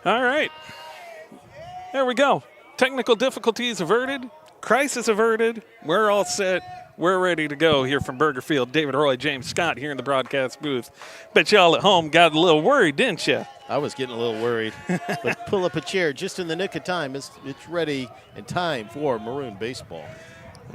All right. There we go. Technical difficulties averted. Crisis averted. We're all set. We're ready to go here from Burger Field. David Roy, James Scott here in the broadcast booth. Bet y'all at home got a little worried, didn't you? I was getting a little worried. But pull up a chair just in the nick of time. It's ready and time for Maroon baseball.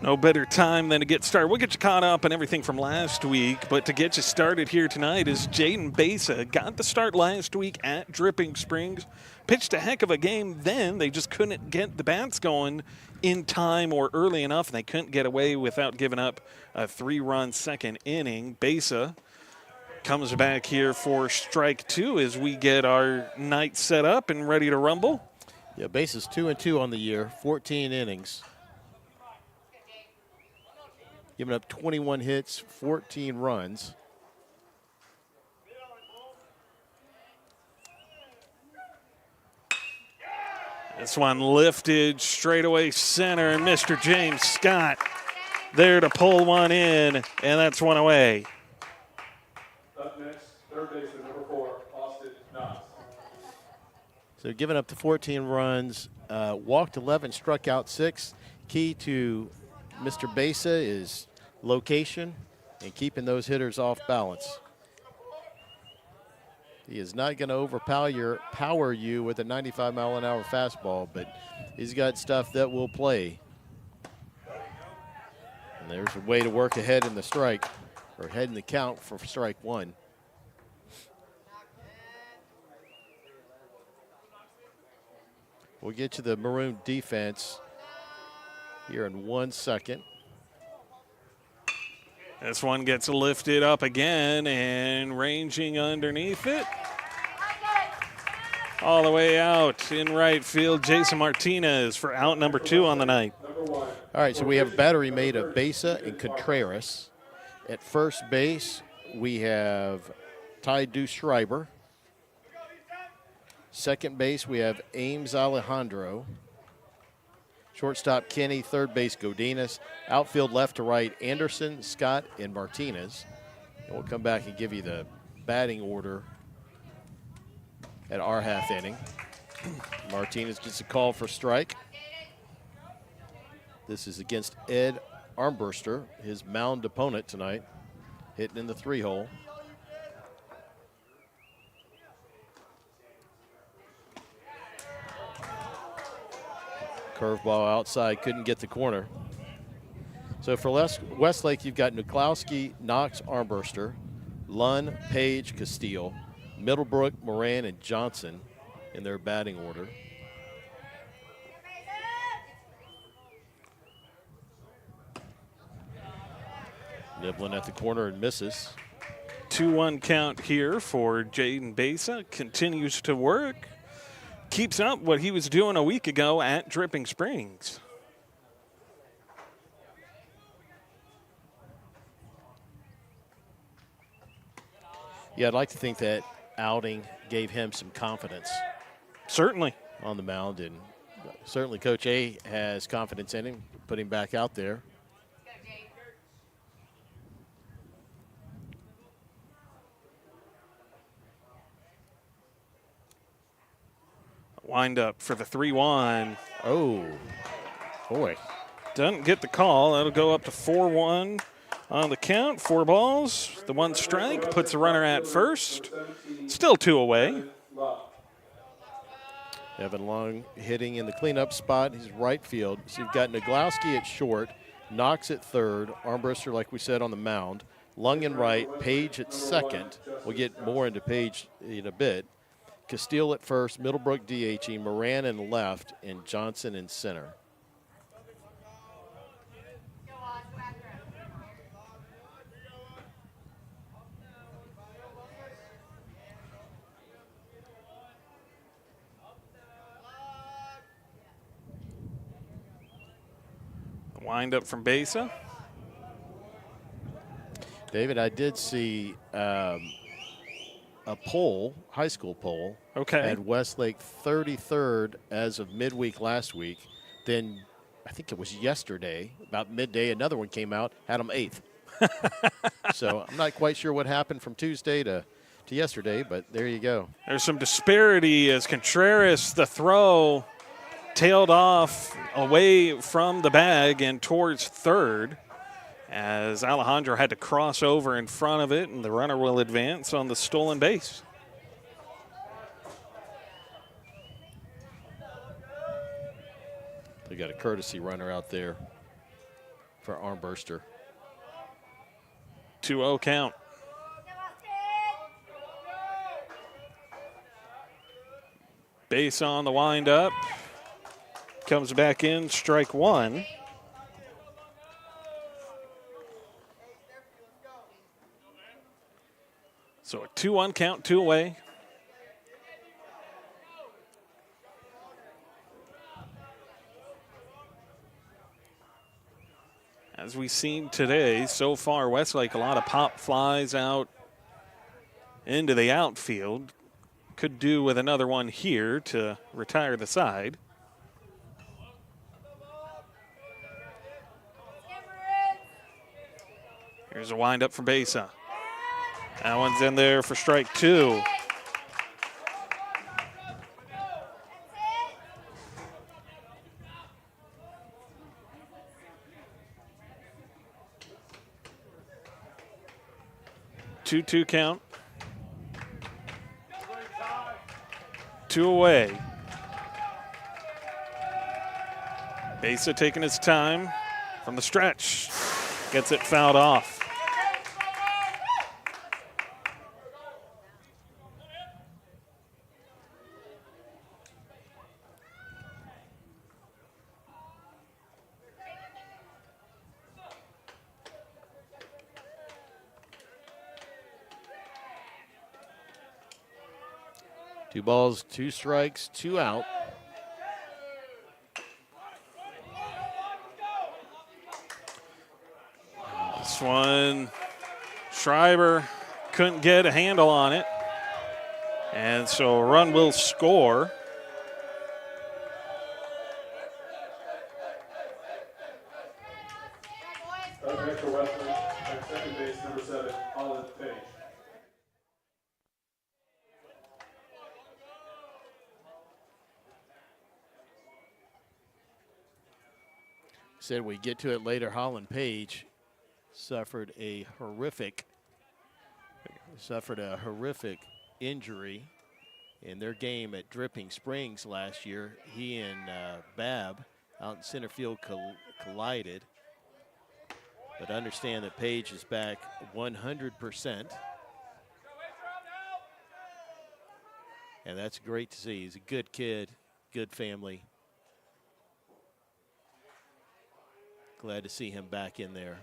No better time than to get started. We'll get you caught up on everything from last week, but to get you started here tonight is Jaden Besa. Got the start last week at Dripping Springs. Pitched a heck of a game then. They just couldn't get the bats going in time or early enough, and they couldn't get away without giving up a 3-run second inning. Besa comes back here for strike 2 as we get our night set up and ready to rumble. Yeah, Besa's 2-2 on the year, 14 innings. Giving up 21 hits, 14 runs. This one lifted straight away center, and Mr. James Scott there to pull one in, and that's one away. Up next, third baseman number 4, Austin Knox. So giving up the 14 runs, walked 11, struck out 6. Key to Mr. Besa is location and keeping those hitters off balance. He is not going to overpower you with a 95-mile-an-hour fastball, but he's got stuff that will play. And there's a way to work ahead in the strike, or ahead in the count for strike 1. We'll get to the Maroon defense here in 1 second. This one gets lifted up again and ranging underneath it. All the way out in right field, Jason Martinez for out number 2 on the night. All right, so we have a battery made of Besa and Contreras. At first base, we have Ty Schreiber. Second base, we have Ames Alejandro. Shortstop, Kenny. Third base, Godinez. Outfield, left to right, Anderson, Scott, and Martinez. And we'll come back and give you the batting order at our half inning. Martinez gets a call for strike. This is against Ed Armbruster, his mound opponent tonight, hitting in the 3-hole. Curveball outside, couldn't get the corner. So for Westlake, you've got Nuklowski, Knox, Armbruster, Lunn, Page, Castile, Middlebrook, Moran, and Johnson in their batting order. Nibbling at the corner and misses. 2-1 count here for Jaden Besa. Continues to work. Keeps up what he was doing a week ago at Dripping Springs. Yeah, I'd like to think that outing gave him some confidence. Certainly. On the mound, and certainly Coach A has confidence in him, put him back out there. Wind up for the 3-1. Oh, boy. Doesn't get the call. That'll go up to 4-1 on the count. 4 balls. The 1 strike puts the runner at first. Still 2 away. Evan Long hitting in the cleanup spot. He's right field. So you've got Nuklowski at short, Knox at third, Armbruster, like we said, on the mound, Lung in right, Page at second. We'll get more into Page in a bit. Castile at first, Middlebrook DHing, Moran in left, and Johnson in center. Wind up from Besa. David, I did see a poll, high school poll, at Westlake 33rd as of midweek last week. Then I think it was yesterday, about midday, another one came out, had them 8th. So I'm not quite sure what happened from Tuesday to to yesterday, but there you go. There's some disparity as Contreras, the throw, tailed off away from the bag and towards third, as Alejandro had to cross over in front of it, and the runner will advance on the stolen base. They got a courtesy runner out there for Armburster. 2-0 count. Base on the windup. Comes back in, strike one. So a 2-1 count, 2 away. As we've seen today, so far, Westlake, a lot of pop flies out into the outfield. Could do with another one here to retire the side. Here's a windup for Besa. That one's in there for strike two. Two count. 2 away. Besa taking his time from the stretch. Gets it fouled off. Two balls, 2 strikes, 2 out. This one, Schreiber couldn't get a handle on it. And so a run will score. Up next for Westlake, at second base, number 7, Holland Page. Said we get to it later. Holland Page suffered a horrific injury in their game at Dripping Springs last year. He and Babb out in center field collided. But understand that Page is back 100%. And that's great to see. He's a good kid, good family. Glad to see him back in there.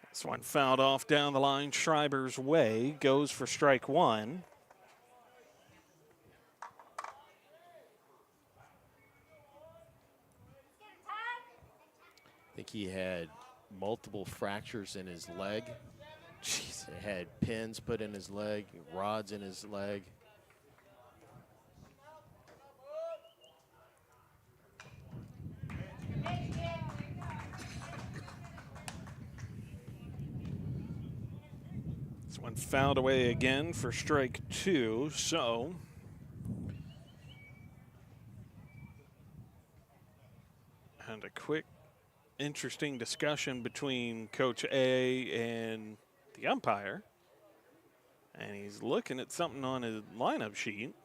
This one fouled off down the line Schreiber's way. Goes for strike one. I think he had multiple fractures in his leg. Jeez, he had pins put in his leg, rods in his leg. This one fouled away again for strike two. So and a quick interesting discussion between Coach A and the umpire. And he's looking at something on his lineup sheet.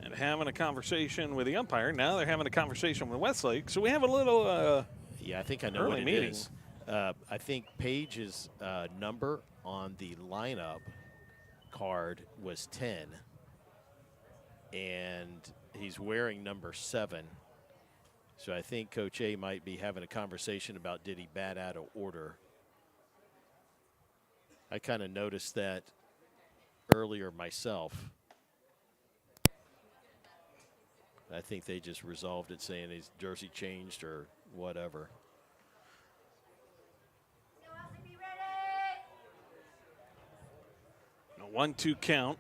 And having a conversation with the umpire. Now they're having a conversation with Westlake. So we have a little yeah, I think I know early what it meeting. is. I think Page's number on the lineup card was 10, and he's wearing number 7. So I think Coach A might be having a conversation about did he bat out of order. I kind of noticed that earlier myself. I think they just resolved it saying his jersey changed or whatever. A 1-2 count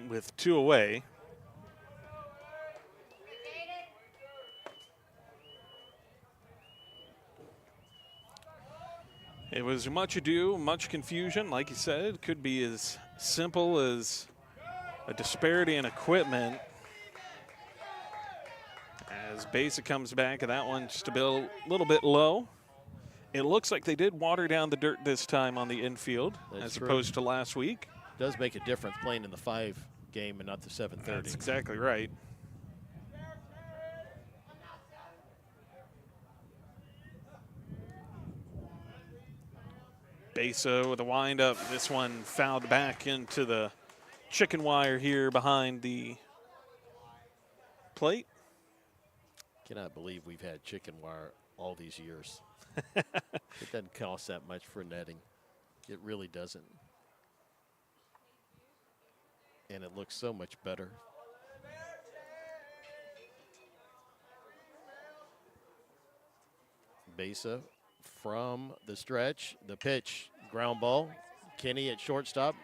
with 2 away. It was much ado, much confusion. Like you said, it could be as simple as a disparity in equipment. As Besa comes back, and that one just a little bit low. It looks like they did water down the dirt this time on the infield as opposed to last week. It does make a difference playing in the 5 game and not the 7:30. That's exactly right. Besa with a windup. This one fouled back into the chicken wire here behind the plate. Cannot believe we've had chicken wire all these years. It doesn't cost that much for netting. It really doesn't. And it looks so much better. Besa from the stretch. The pitch, ground ball. Kenny at shortstop.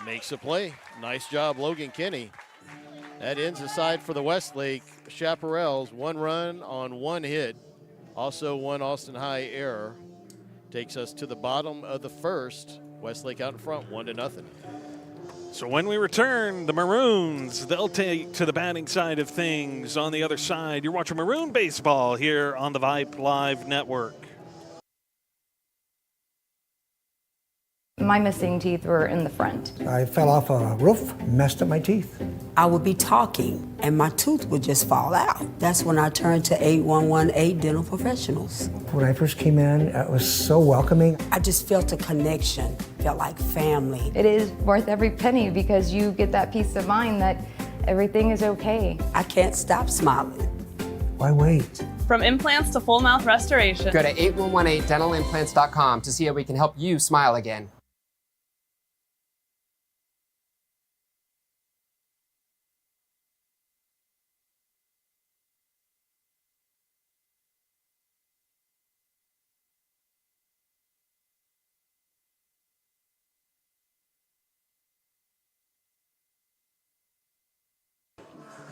Makes a play. Nice job, Logan Kenny. That ends the side for the Westlake Chaparrals. 1 run on 1 hit. Also 1 Austin High error. Takes us to the bottom of the first. Westlake out in front, 1-0. So when we return, the Maroons, they'll take to the batting side of things. On the other side, you're watching Maroon Baseball here on the Vibe Live Network. My missing teeth were in the front. I fell off a roof, messed up my teeth. I would be talking and my tooth would just fall out. That's when I turned to 8118 Dental Professionals. When I first came in, it was so welcoming. I just felt a connection, felt like family. It is worth every penny because you get that peace of mind that everything is okay. I can't stop smiling. Why wait? From implants to full mouth restoration. Go to 8118dentalimplants.com to see how we can help you smile again.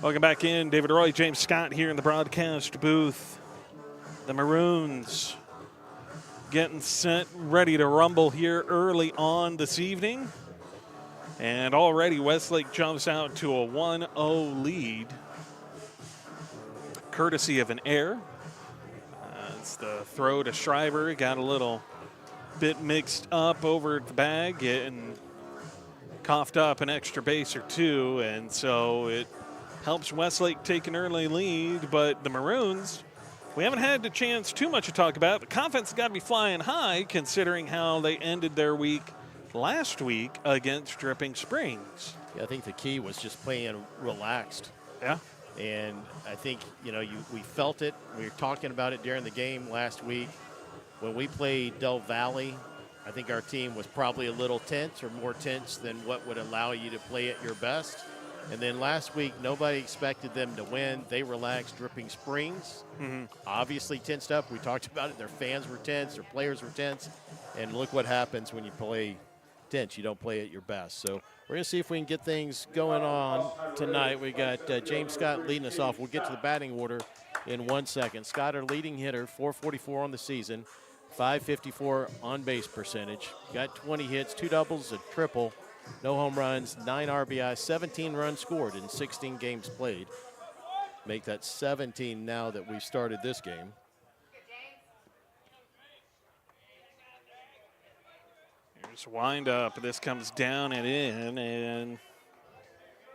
Welcome back in. David Roy, James Scott here in the broadcast booth. The Maroons getting set, ready to rumble here early on this evening. And already Westlake jumps out to a 1-0 lead, courtesy of an error. It's the throw to Schreiber. Got a little bit mixed up over at the bag and coughed up an extra base or two. And so it helps Westlake take an early lead, but the Maroons, we haven't had the chance too much to talk about. The confidence has got to be flying high considering how they ended their week last week against Dripping Springs. Yeah, I think the key was just playing relaxed. Yeah. And I think, we felt it. We were talking about it during the game last week. When we played Del Valley, I think our team was probably a little tense or more tense than what would allow you to play at your best. And then last week, nobody expected them to win. They relaxed. Dripping Springs, obviously tensed up. We talked about it. Their fans were tense. Their players were tense. And look what happens when you play tense. You don't play at your best. So we're going to see if we can get things going on tonight. We got James Scott leading us off. We'll get to the batting order in 1 second. Scott, our leading hitter, 444 on the season, 554 on base percentage. Got 20 hits, 2 doubles, a triple. No home runs, 9 RBI, 17 runs scored in 16 games played. Make that 17 now that we started this game. Here's a wind up. This comes down and in, and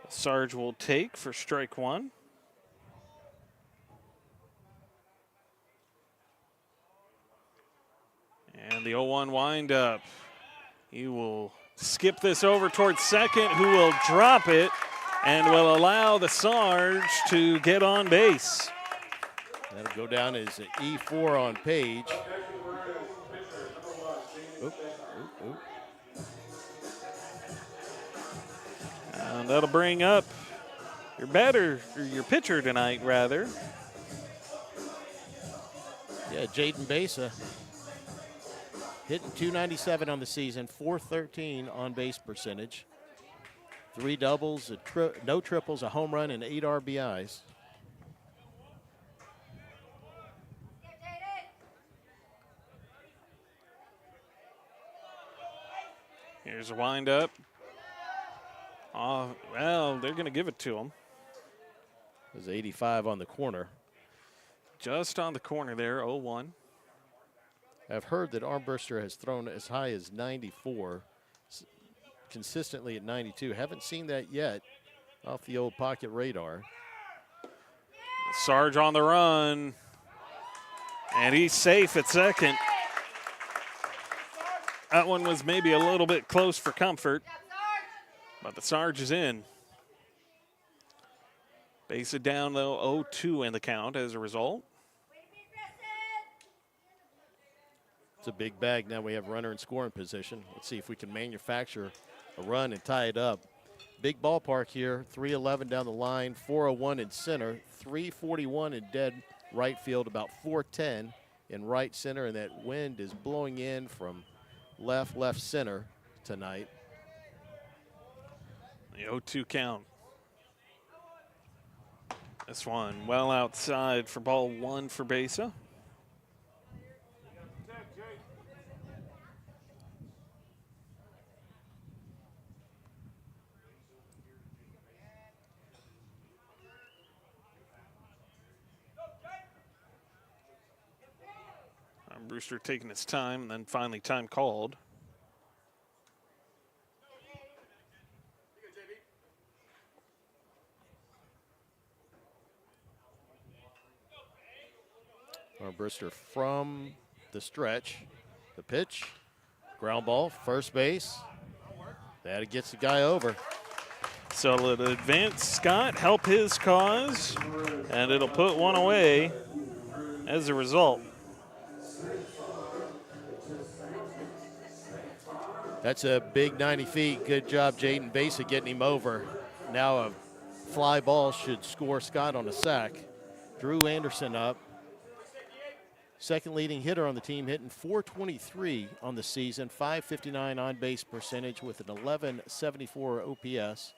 Sarge will take for strike 1. And the 0-1 wind up. He will skip this over towards second, who will drop it and will allow the Sarge to get on base. That'll go down as an E4 on Page. And that'll bring up your batter, or your pitcher tonight, rather. Yeah, Jaden Besa. Hitting .297 on the season, .413 on base percentage. 3 doubles, no triples, a home run, and 8 RBIs. Here's a windup. Oh, well, they're going to give it to him. There's 85 on the corner. Just on the corner there, 0-1. I've heard that Armbruster has thrown as high as 94, consistently at 92. Haven't seen that yet off the old pocket radar. Sarge on the run. And he's safe at second. That one was maybe a little bit close for comfort. But the Sarge is in. Base it down, though, 0-2 in the count as a result. It's a big bag. Now we have runner in scoring position. Let's see if we can manufacture a run and tie it up. Big ballpark here, 311 down the line, 401 in center, 341 in dead right field, about 410 in right center, and that wind is blowing in from left center tonight. The 0-2 count. This one well outside for ball one for Besa. Brewster taking his time, and then finally time called. Armbruster from the stretch. The pitch, ground ball, first base. That gets the guy over. So it'll advance Scott, help his cause, and it'll put one away as a result. That's a big 90 feet. Good job, Jaden Besa, getting him over. Now a fly ball should score Scott on a sack. Drew Anderson up. Second leading hitter on the team, hitting .423 on the season, .559 on-base percentage with an 1174 OPS.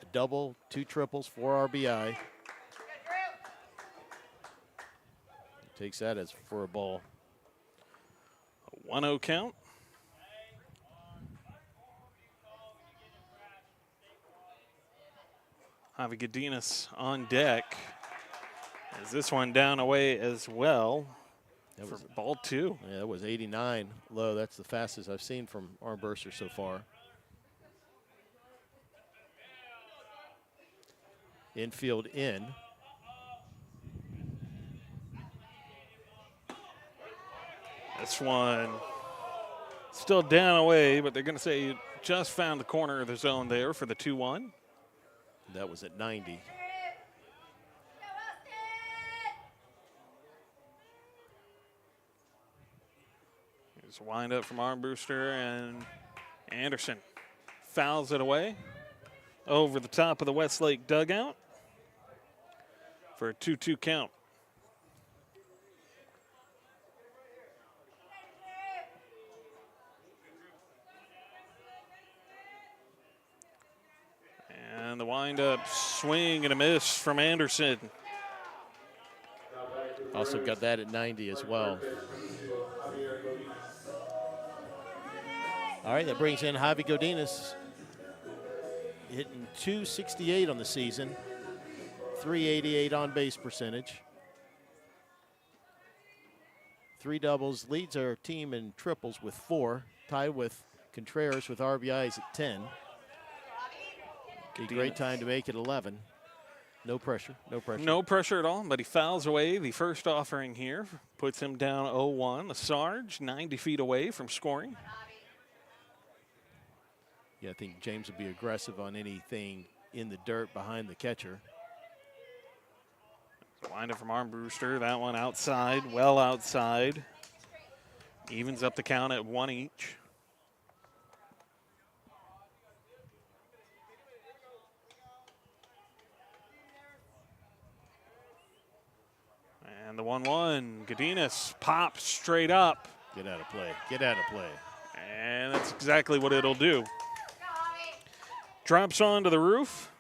A double, 2 triples, 4 RBI. Takes that as for a ball. A 1-0 count. Javi Godinez on deck. As this one down away as well. That was ball 2. Yeah, that was 89 low. That's the fastest I've seen from Armbruster so far. Infield in. This one still down away, but they're going to say you just found the corner of the zone there for the 2-1. That was at 90. Here's a windup from Armbruster, and Anderson fouls it away over the top of the Westlake dugout for a 2-2 count. And the windup, swing and a miss from Anderson. Also got that at 90 as well. All right, that brings in Javi Godinez, hitting .268 on the season, .388 on-base percentage. 3 doubles, leads our team in triples with 4, tied with Contreras with RBIs at 10. A great time to make it 11. No pressure, no pressure. No pressure at all, but he fouls away the first offering here. Puts him down 0-1. The Sarge, 90 feet away from scoring. Yeah, I think James will be aggressive on anything in the dirt behind the catcher. Windup from Armbruster. That one outside, well outside. Evens up the count at 1 each. And the 1-1, Godinez pops straight up. Get out of play, get out of play. And that's exactly what it'll do. Drops onto the roof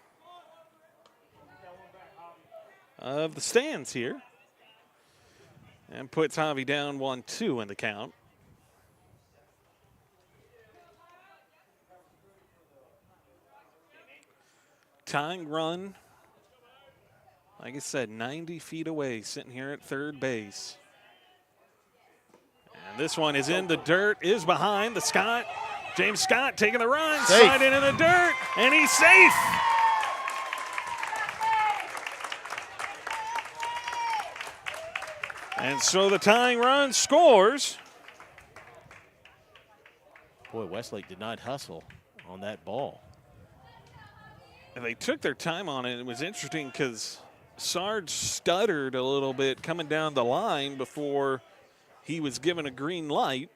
of the stands here. And puts Javi down 1-2 in the count. tying run. Like I said, 90 feet away, sitting here at third base. And this one is in the dirt, is behind the Scott. James Scott taking the run, Safe. sliding in the dirt, and he's safe. And so the tying run scores. Boy, Westlake did not hustle on that ball. And they took their time on it. It was interesting because Sarge stuttered a little bit coming down the line before he was given a green light.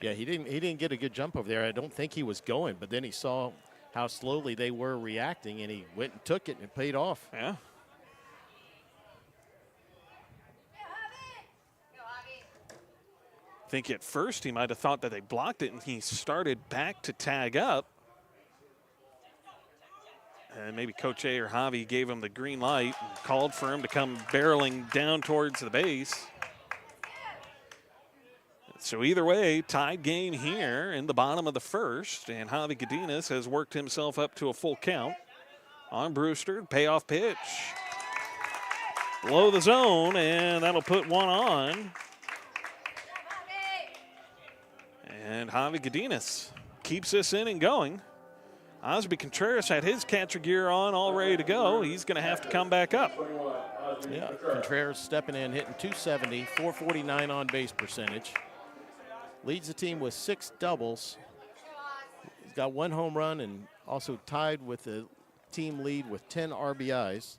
Yeah, he didn't get a good jump over there. I don't think he was going, but then he saw how slowly they were reacting, and he went and took it, and it paid off. Yeah. I think at first he might have thought that they blocked it, and he started back to tag up. And maybe Coach A or Javi gave him the green light and called for him to come barreling down towards the base. So either way, tied game here in the bottom of the first, and Javi Godinez has worked himself up to a full count on Brewster. Payoff pitch. Below the zone, and that'll put one on. And Javi Godinez keeps this inning going. Osby Contreras had his catcher gear on, all ready to go. He's going to have to come back up. Yeah, Contreras stepping in, hitting .270, .449 on base percentage. Leads the team with 6 doubles. He's got 1 home run and also tied with the team lead with 10 RBIs.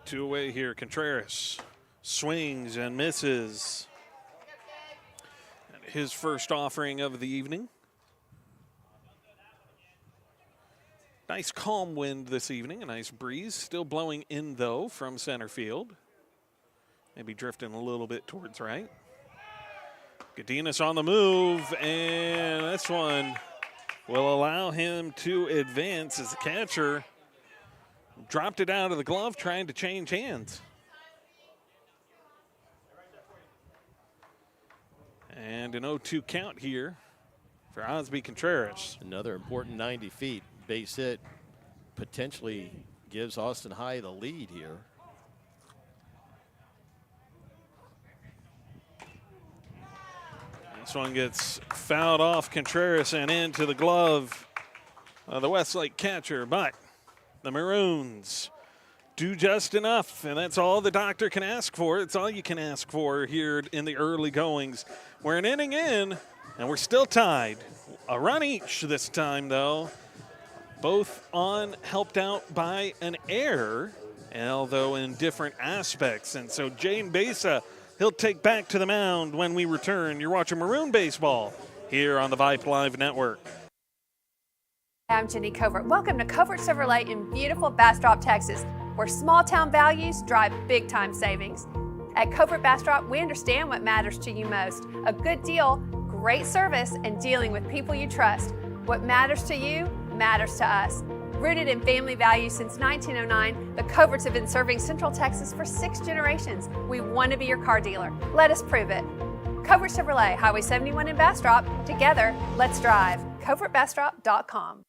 Two away here, Contreras swings and misses. And his first offering of the evening. Nice calm wind this evening, a nice breeze. Still blowing in, though, from center field. Maybe drifting a little bit towards right. Godinez on the move, and this one will allow him to advance as the catcher dropped it out of the glove, trying to change hands. And an 0-2 count here for Osby Contreras. Another important 90 feet. Base hit potentially gives Austin High the lead here. This one gets fouled off Contreras and into the glove of the Westlake catcher, but the Maroons do just enough, and that's all the doctor can ask for. It's all you can ask for here in the early goings. We're an inning in, and we're still tied. A run each this time, though. Both helped out by an error, although in different aspects. And so Jane Besa, he'll take back to the mound when we return. You're watching Maroon Baseball here on the Vipe Live Network. I'm Jenny Covert. Welcome to Covert Chevrolet in beautiful Bastrop, Texas, where small town values drive big time savings. At Covert Bastrop, we understand what matters to you most. A good deal, great service, and dealing with people you trust. What matters to you matters to us. Rooted in family values since 1909, the Coverts have been serving Central Texas for 6 generations. We want to be your car dealer. Let us prove it. Covert Chevrolet, Highway 71 in Bastrop. Together, let's drive. CovertBastrop.com.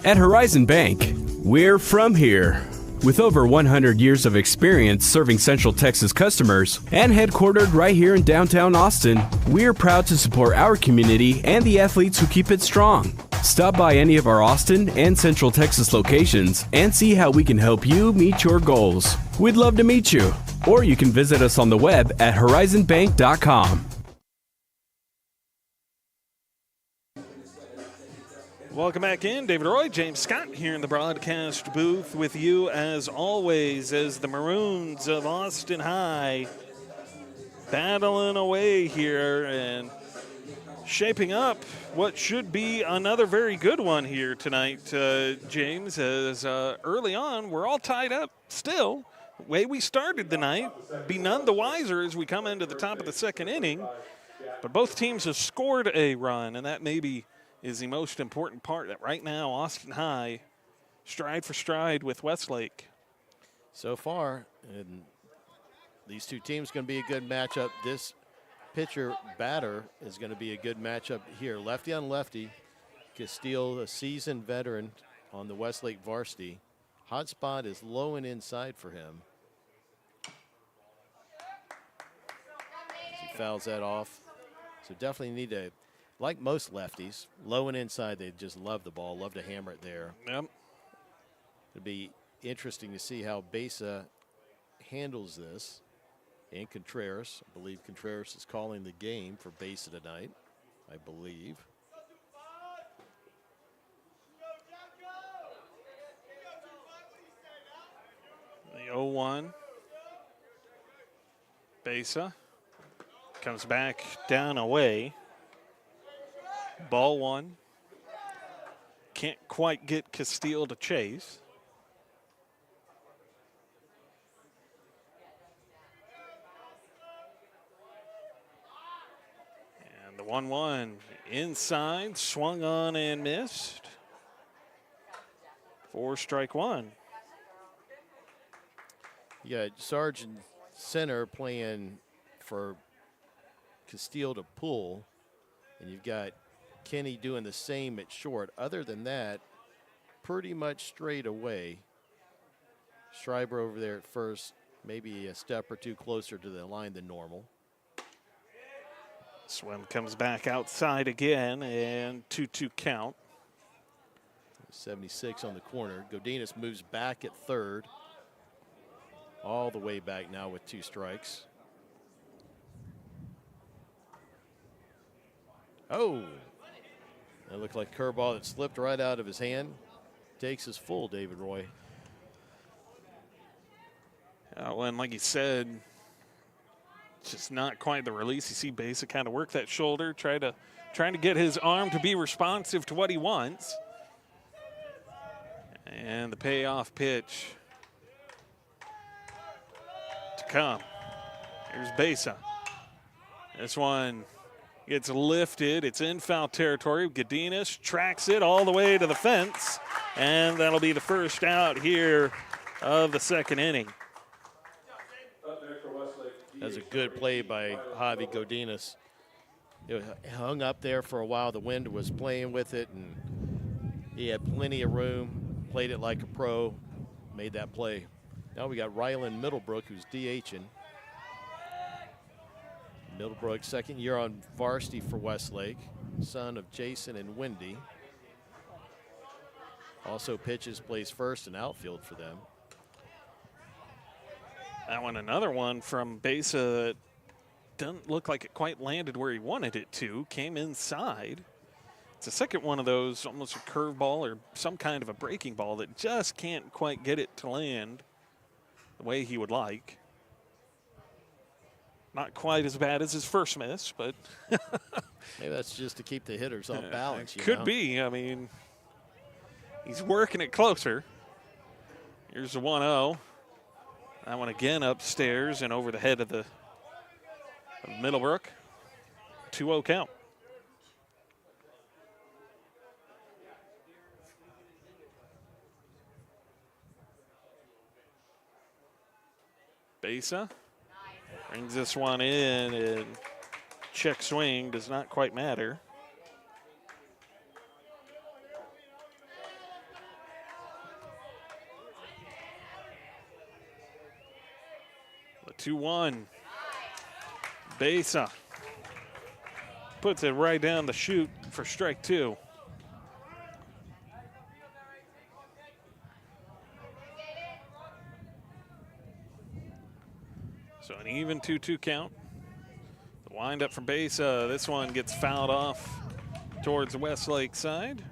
At Horizon Bank, we're from here. With over 100 years of experience serving Central Texas customers and headquartered right here in downtown Austin, we're proud to support our community and the athletes who keep it strong. Stop by any of our Austin and Central Texas locations and see how we can help you meet your goals. We'd love to meet you. Or you can visit us on the web at horizonbank.com. Welcome back in. David Roy, James Scott here in the broadcast booth with you as always as the Maroons of Austin High battling away here and shaping up what should be another very good one here tonight, James, as early on we're all tied up still. The way we started the night, be none the wiser as we come into the top of the second inning, but both teams have scored a run, and that maybe is the most important part. That right now Austin High stride for stride with Westlake. So far, and these two teams going to be a good matchup. This pitcher-batter is going to be a good matchup here. Lefty on lefty. Castile, a seasoned veteran on the Westlake varsity. Hot spot is low and inside for him. He fouls that off. So definitely need to, like most lefties, low and inside, they just love the ball, love to hammer it there. Yep. It'll be interesting to see how Besa handles this. And Contreras, I believe Contreras is calling the game for Besa tonight, I believe. The 0-1. Besa comes back down away. Ball one. Can't quite get Castile to chase. And the 1-1 inside, swung on and missed. 4 strike one. You got Sargent center playing for Castile to pull, and you've got Kenny doing the same at short. Other than that, pretty much straight away. Schreiber over there at first, maybe a step or two closer to the line than normal. Swim comes back outside again, and 2-2 count. 76 on the corner. Godinez moves back at third. All the way back now with 2 strikes. Oh, that looked like a curveball that slipped right out of his hand. Takes his full, David Roy. Well, and like you said, it's just not quite the release. You see Besa kind of work that shoulder, trying to get his arm to be responsive to what he wants. And the payoff pitch to come. Here's Besa. This one gets lifted. It's in foul territory. Godinez tracks it all the way to the fence, and that'll be the first out here of the second inning. That's a good play by Javi Godinez. It hung up there for a while. The wind was playing with it, and he had plenty of room. Played it like a pro. Made that play. Now we got Ryland Middlebrook, who's DHing. Middlebrook, second year on varsity for Westlake, son of Jason and Wendy. Also pitches, plays first and outfield for them. That one, another one from Besa that doesn't look like it quite landed where he wanted it to. Came inside. It's the second one of those, almost a curveball or some kind of a breaking ball that just can't quite get it to land the way he would like. Not quite as bad as his first miss, but maybe that's just to keep the hitters off balance. Could be. I mean, he's working it closer. Here's the 1-0. That one again upstairs and over the head of the Middlebrook. 2-0 count. Besa brings this one in, and check swing does not quite matter. The 2-1. Besa puts it right down the chute for strike 2. So an even 2-2 count. The windup from Besa. This one gets fouled off towards the Westlake side.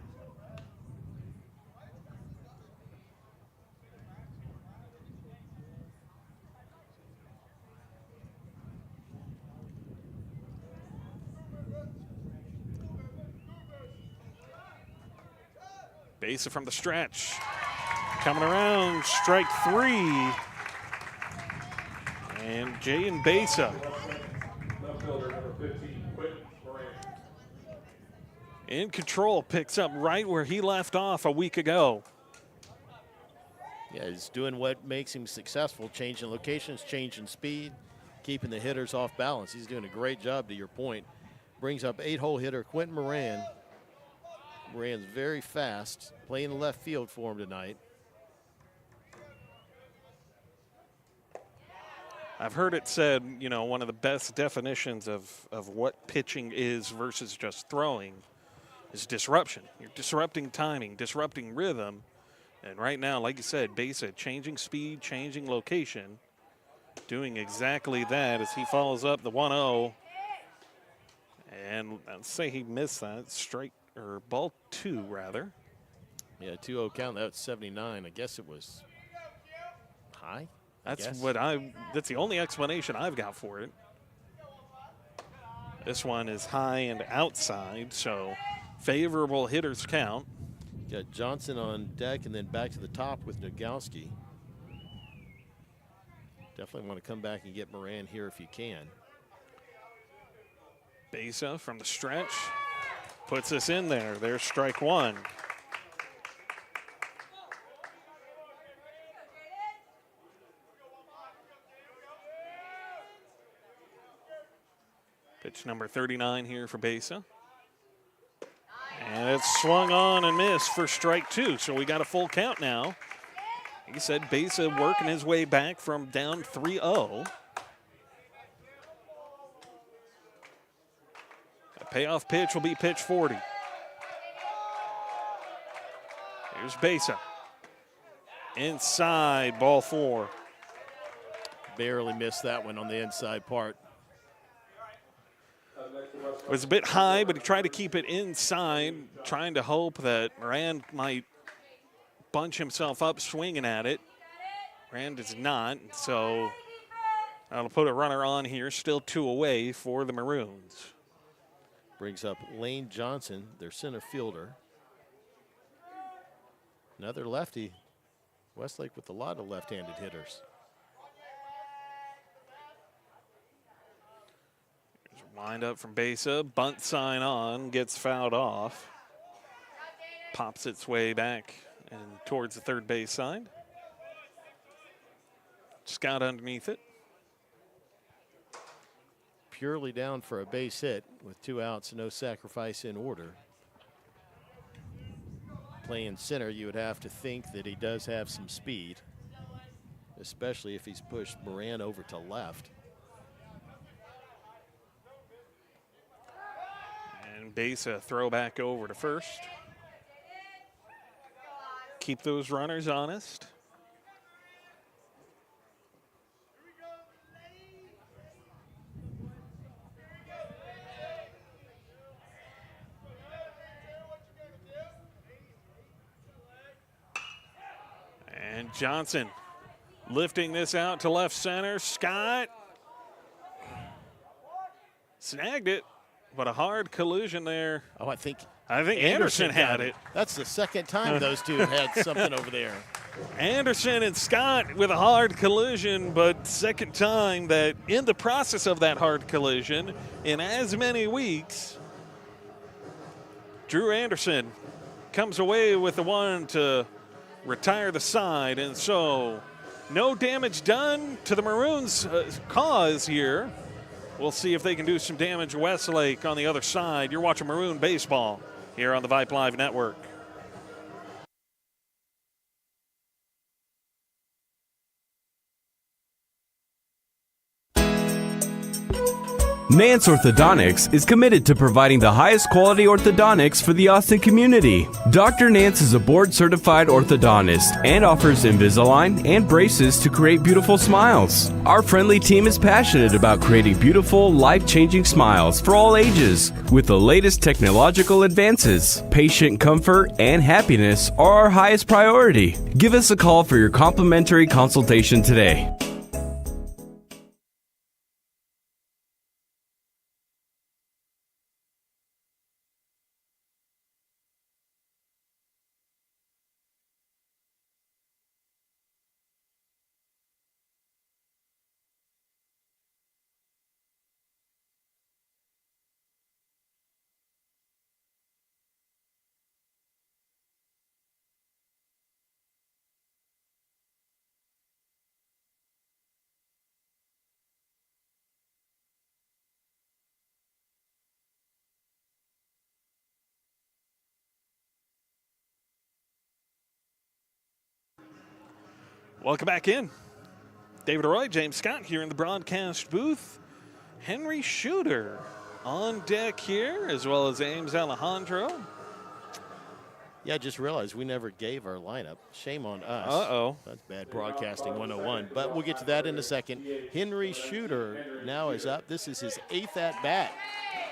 Besa from the stretch. Coming around, strike 3. And Jaden Besa. Left fielder number 15, Quentin Moran. In control, picks up right where he left off a week ago. Yeah, he's doing what makes him successful, changing locations, changing speed, keeping the hitters off balance. He's doing a great job, to your point. Brings up 8-hole hitter Quentin Moran. Moran's very fast, playing the left field for him tonight. I've heard it said, one of the best definitions of what pitching is versus just throwing is disruption. You're disrupting timing, disrupting rhythm. And right now, like you said, Besa changing speed, changing location, doing exactly that as he follows up the 1-0. And let's say he missed that. Strike, or ball 2, rather. Yeah, 2-0 count. That's 79. I guess it was high. That's that's the only explanation I've got for it. This one is high and outside, so favorable hitters count. Got Johnson on deck and then back to the top with Nogowski. Definitely want to come back and get Moran here if you can. Besa from the stretch puts us in there. There's strike 1. Pitch number 39 here for Besa. And it's swung on and missed for strike 2, so we got a full count now. Like you said, Besa working his way back from down 3-0. A payoff pitch will be pitch 40. Here's Besa. Inside, ball 4. Barely missed that one on the inside part. It was a bit high, but he tried to keep it inside, trying to hope that Moran might bunch himself up swinging at it. Moran does not, so that'll put a runner on here, still 2 away for the Maroons. Brings up Lane Johnson, their center fielder. Another lefty. Westlake with a lot of left-handed hitters. Wind up from Besa, bunt sign on, gets fouled off. Pops its way back and towards the third base side. Scout underneath it. Purely down for a base hit with 2 outs and no sacrifice in order. Playing center, you would have to think that he does have some speed, especially if he's pushed Moran over to left. And Besa throw back over to first. Keep those runners honest. And Johnson lifting this out to left center. Scott snagged it, but a hard collision there. Oh, I think Anderson had it. That's the second time those two have had something over there. Anderson and Scott with a hard collision, but second time that in the process of that hard collision in as many weeks, Drew Anderson comes away with the one to retire the side, and so no damage done to the Maroons' cause here. We'll see if they can do some damage to Westlake on the other side. You're watching Maroon Baseball here on the Vipe Live Network. Nance Orthodontics is committed to providing the highest quality orthodontics for the Austin community. Dr. Nance is a board-certified orthodontist and offers Invisalign and braces to create beautiful smiles. Our friendly team is passionate about creating beautiful, life-changing smiles for all ages. With the latest technological advances, patient comfort and happiness are our highest priority. Give us a call for your complimentary consultation today. Welcome back in. David Roy, James Scott here in the broadcast booth. Henry Shooter on deck here, as well as Ames Alejandro. Yeah, I just realized we never gave our lineup. Shame on us. Uh-oh. That's bad broadcasting 101. But we'll get to that in a second. Henry Shooter now is up. This is his 8th at-bat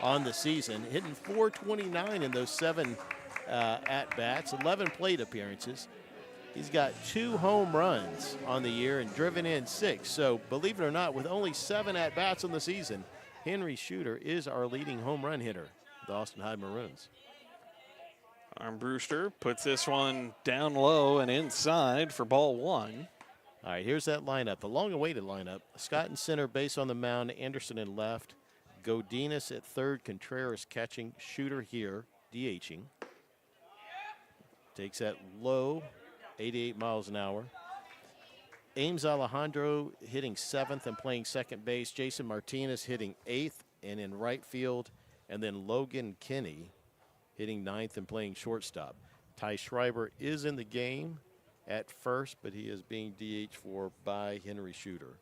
on the season, hitting .429 in those 7 at-bats, 11 plate appearances. He's got 2 home runs on the year and driven in 6. So believe it or not, with only 7 at-bats on the season, Henry Shooter is our leading home run hitter, the Austin High Maroons. Armbruster puts this one down low and inside for ball 1. All right, here's that lineup, the long-awaited lineup. Scott in center, base on the mound, Anderson in left, Godinez at third, Contreras catching, Shooter here, DHing. Takes that low, 88 miles an hour. Ames Alejandro hitting 7th and playing second base. Jason Martinez hitting 8th and in right field. And then Logan Kinney hitting 9th and playing shortstop. Ty Schreiber is in the game at first, but he is being DH for by Henry Shooter.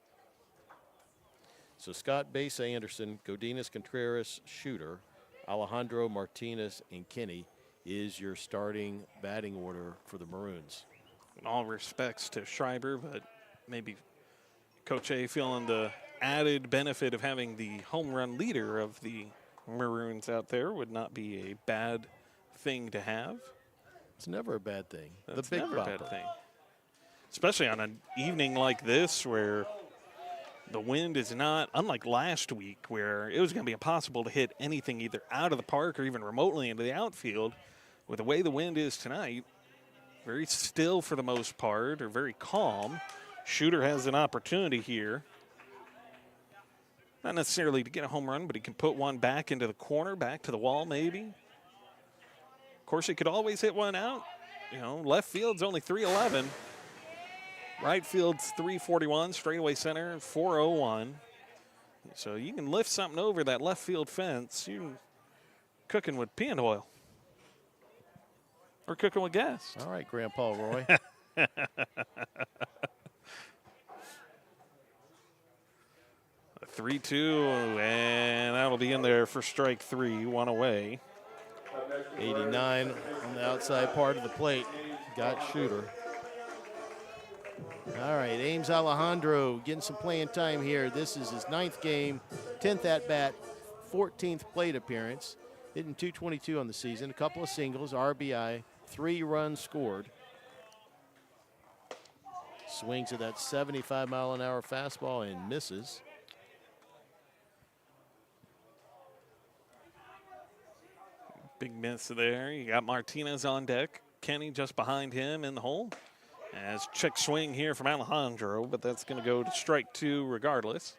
So Scott, base, Anderson, Godinez, Contreras, Shooter, Alejandro, Martinez, and Kinney is your starting batting order for the Maroons. In all respects to Schreiber, but maybe Coach A feeling the added benefit of having the home run leader of the Maroons out there would not be a bad thing to have. It's never a bad thing. That's the big never a bopper. bad thing. Especially on an evening like this where the wind is not, unlike last week where it was going to be impossible to hit anything either out of the park or even remotely into the outfield. With the way the wind is tonight, very still for the most part, or very calm. Shooter has an opportunity here. Not necessarily to get a home run, but he can put one back into the corner, back to the wall maybe. Of course, he could always hit one out. You know, left field's only 311. Right field's 341, straightaway center 401. So you can lift something over that left field fence. You're cooking with peanut oil. Or cooking with gas. All right, Grandpa Roy. A 3-2, and that'll be in there for strike 3, 1 away. 89 on the outside part of the plate. Got Shooter. All right, Ames Alejandro getting some playing time here. This is his 9th game, 10th at-bat, 14th plate appearance. Hitting .222 on the season, a couple of singles, RBI, 3 runs scored. Swings at that 75-mile-an-hour fastball and misses. Big miss there. You got Martinez on deck. Kenny just behind him in the hole. As check swing here from Alejandro, but that's going to go to strike 2 regardless.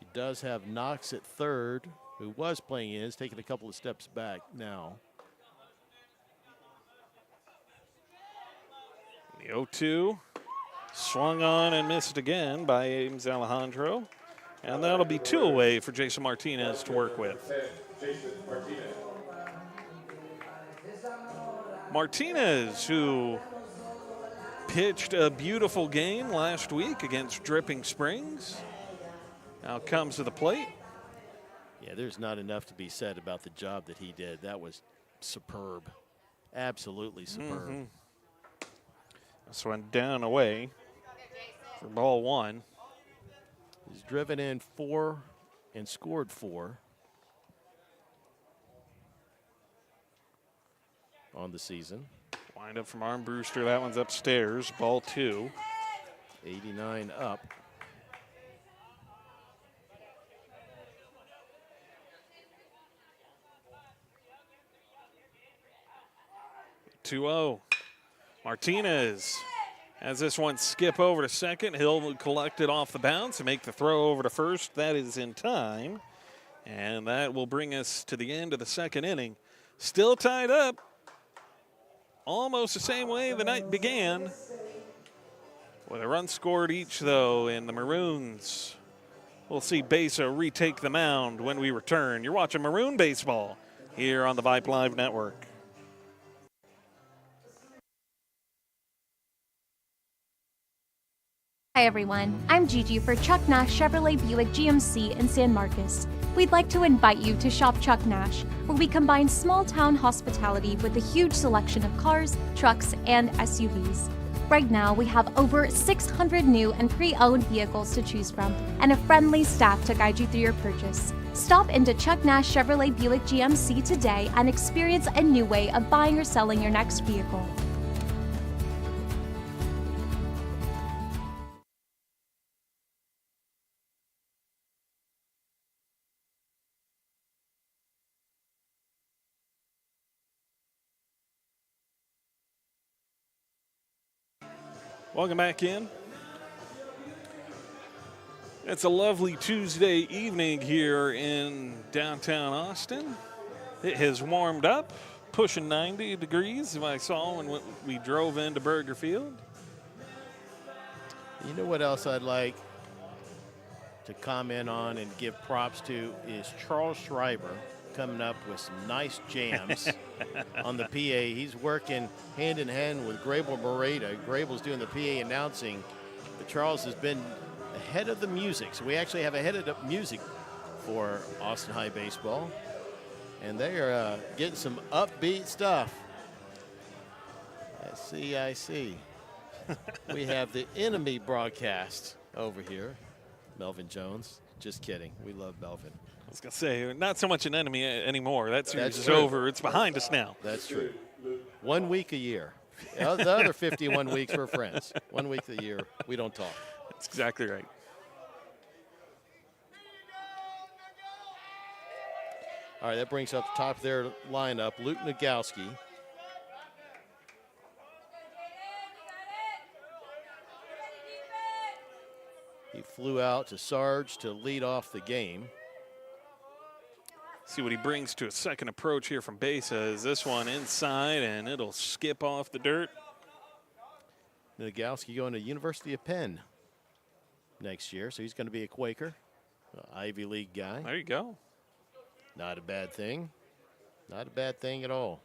He does have Knox at third, who was playing in, is taking a couple of steps back now. The 0-2 swung on and missed again by Ames Alejandro. And that'll be 2 away for Jason Martinez to work with. Martinez, who pitched a beautiful game last week against Dripping Springs, now comes to the plate. Yeah, there's not enough to be said about the job that he did. That was superb. Absolutely superb. This one down away for ball 1. He's driven in 4 and scored 4 on the season. Wind up from Armbruster. That one's upstairs. Ball 2. 89 up. (2-0). Martinez has this one skip over to second. He'll collect it off the bounce and make the throw over to first. That is in time. And that will bring us to the end of the second inning. Still tied up. Almost the same way the night began. With a run scored each, though, in the Maroons. We'll see Besa retake the mound when we return. You're watching Maroon Baseball here on the Vibe Live Network. Hi everyone, I'm Gigi for Chuck Nash Chevrolet Buick GMC in San Marcos. We'd like to invite you to Shop Chuck Nash, where we combine small town hospitality with a huge selection of cars, trucks, and SUVs. Right now, we have over 600 new and pre-owned vehicles to choose from, and a friendly staff to guide you through your purchase. Stop into Chuck Nash Chevrolet Buick GMC today and experience a new way of buying or selling your next vehicle. Welcome back in. It's a lovely Tuesday evening here in downtown Austin. It has warmed up, pushing 90 degrees, as I saw when we drove into Burger Field. You know what else I'd like to comment on and give props to is Charles Schreiber coming up with some nice jams on the PA. He's working hand in hand with Grable Moreta. Grable's doing the PA announcing, but Charles has been ahead of the music. So we actually have ahead of the music for Austin High baseball. And they are getting some upbeat stuff. I see. We have the enemy broadcast over here. Melvin Jones. Just kidding. We love Melvin. I was going to say, not so much an enemy anymore. That series is true. over. It's behind us now. That's true. 1 week a year. The other 51 weeks we're friends. 1 week a year, we don't talk. That's exactly right. All right, that brings up the top of their lineup, Luke Nagowski. He flew out to Sarge to lead off the game. See what he brings to a second approach here from Besa. Is this one inside, and it'll skip off the dirt. Nagowski going to University of Penn next year, so he's going to be a Quaker, Ivy League guy. There you go. Not a bad thing. Not a bad thing at all.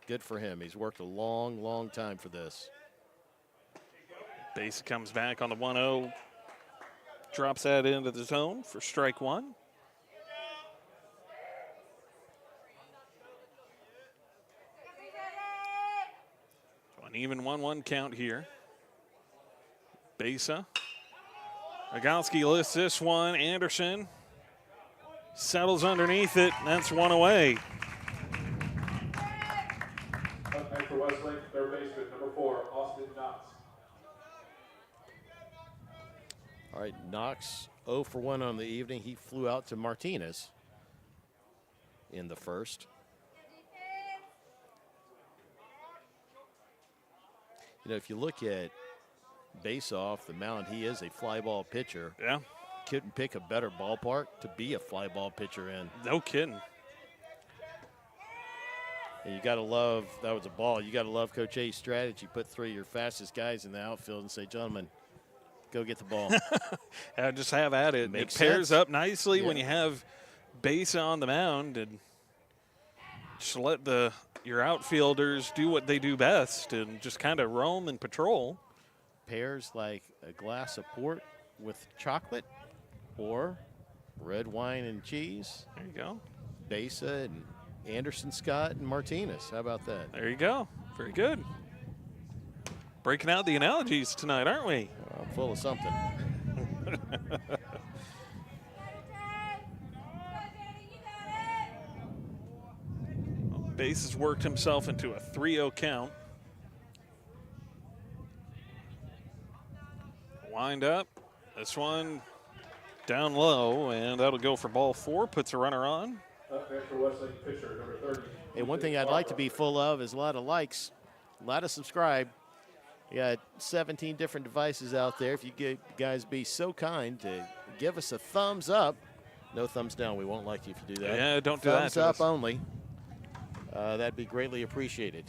Good for him. He's worked a long, long time for this. Besa comes back on the 1-0. Drops that into the zone for strike one. So an even 1-1 count here. Besa. Nagowski lifts this one. Anderson settles underneath it. That's one away. Up next for Westlake, third baseman, number 4, Austin Knox. All right, Knox 0 for 1 on the evening. He flew out to Martinez in the first. You know, if you look at Base off the mound, he is a fly ball pitcher. Yeah. Couldn't pick a better ballpark to be a fly ball pitcher in. No kidding. And you got to love, that was a ball. You got to love Coach A's strategy. Put 3 of your fastest guys in the outfield and say, gentlemen, go get the ball. Just have at it. Makes it pairs sense. up nicely when you have Base on the mound, and just let your outfielders do what they do best and just kind of roam and patrol. Pairs like a glass of port with chocolate or red wine and cheese. There you go. Besa and Anderson, Scott, and Martinez. How about that? There you go. Very good. Breaking out the analogies tonight, aren't we? I'm full of something. Base has worked himself into a 3-0 count. Wind up. This one down low, and that'll go for ball 4. Puts a runner on. Up next for Westlake, pitcher, number 30. Hey, one thing I'd like to be full of is a lot of likes, a lot of subscribe. You got 17 different devices out there. If you guys be so kind to give us a thumbs up. No thumbs down. We won't like you if you do that. Yeah, don't do that. Thumbs up only. That'd be greatly appreciated.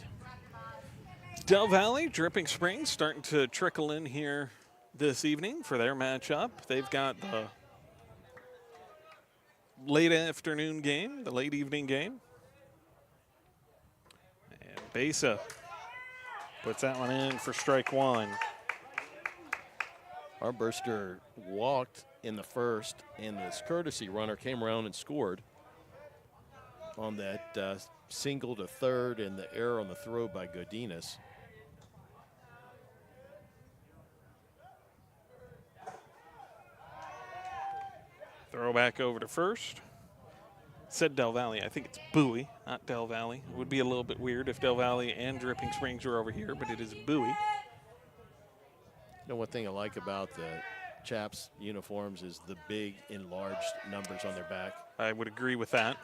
Del Valley, Dripping Springs starting to trickle in here this evening for their matchup. They've got the late afternoon game, the late evening game. And Besa puts that one in for strike one. Armbruster walked in the first, and this courtesy runner came around and scored on that single to third and the error on the throw by Godinez. Throw back over to first. Said Del Valle. I think it's Bowie, not Del Valle. It would be a little bit weird if Del Valle and Dripping Springs were over here, but it is Bowie. You know, one thing I like about the Chaps uniforms is the big enlarged numbers on their back. I would agree with that.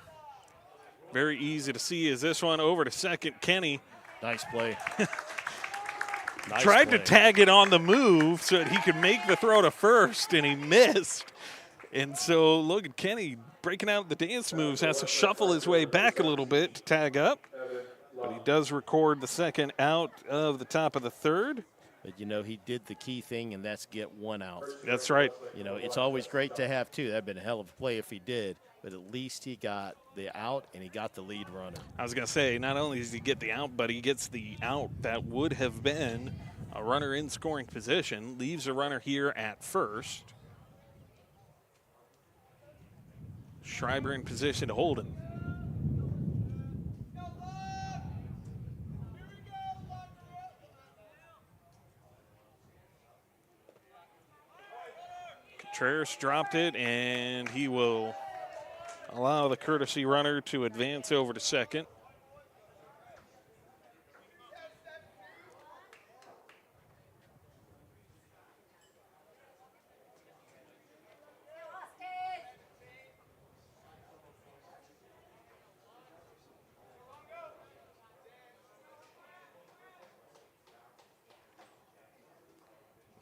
Very easy to see is this one over to second. Kenny. Nice play. Nice tried play. to tag it on the move so that he could make the throw to first, and he missed. And so look at Kenny breaking out the dance moves, has to shuffle his way back a little bit to tag up. But he does record the second out of the top of the third. But, you know, he did the key thing, and that's get one out. That's right. You know, it's always great to have two. That would have been a hell of a play if he did. But at least he got the out, and he got the lead runner. I was going to say, not only does he get the out, but he gets the out that would have been a runner in scoring position, leaves a runner here at first. Schreiber in position to hold him. Contreras dropped it, and he will allow the courtesy runner to advance over to second.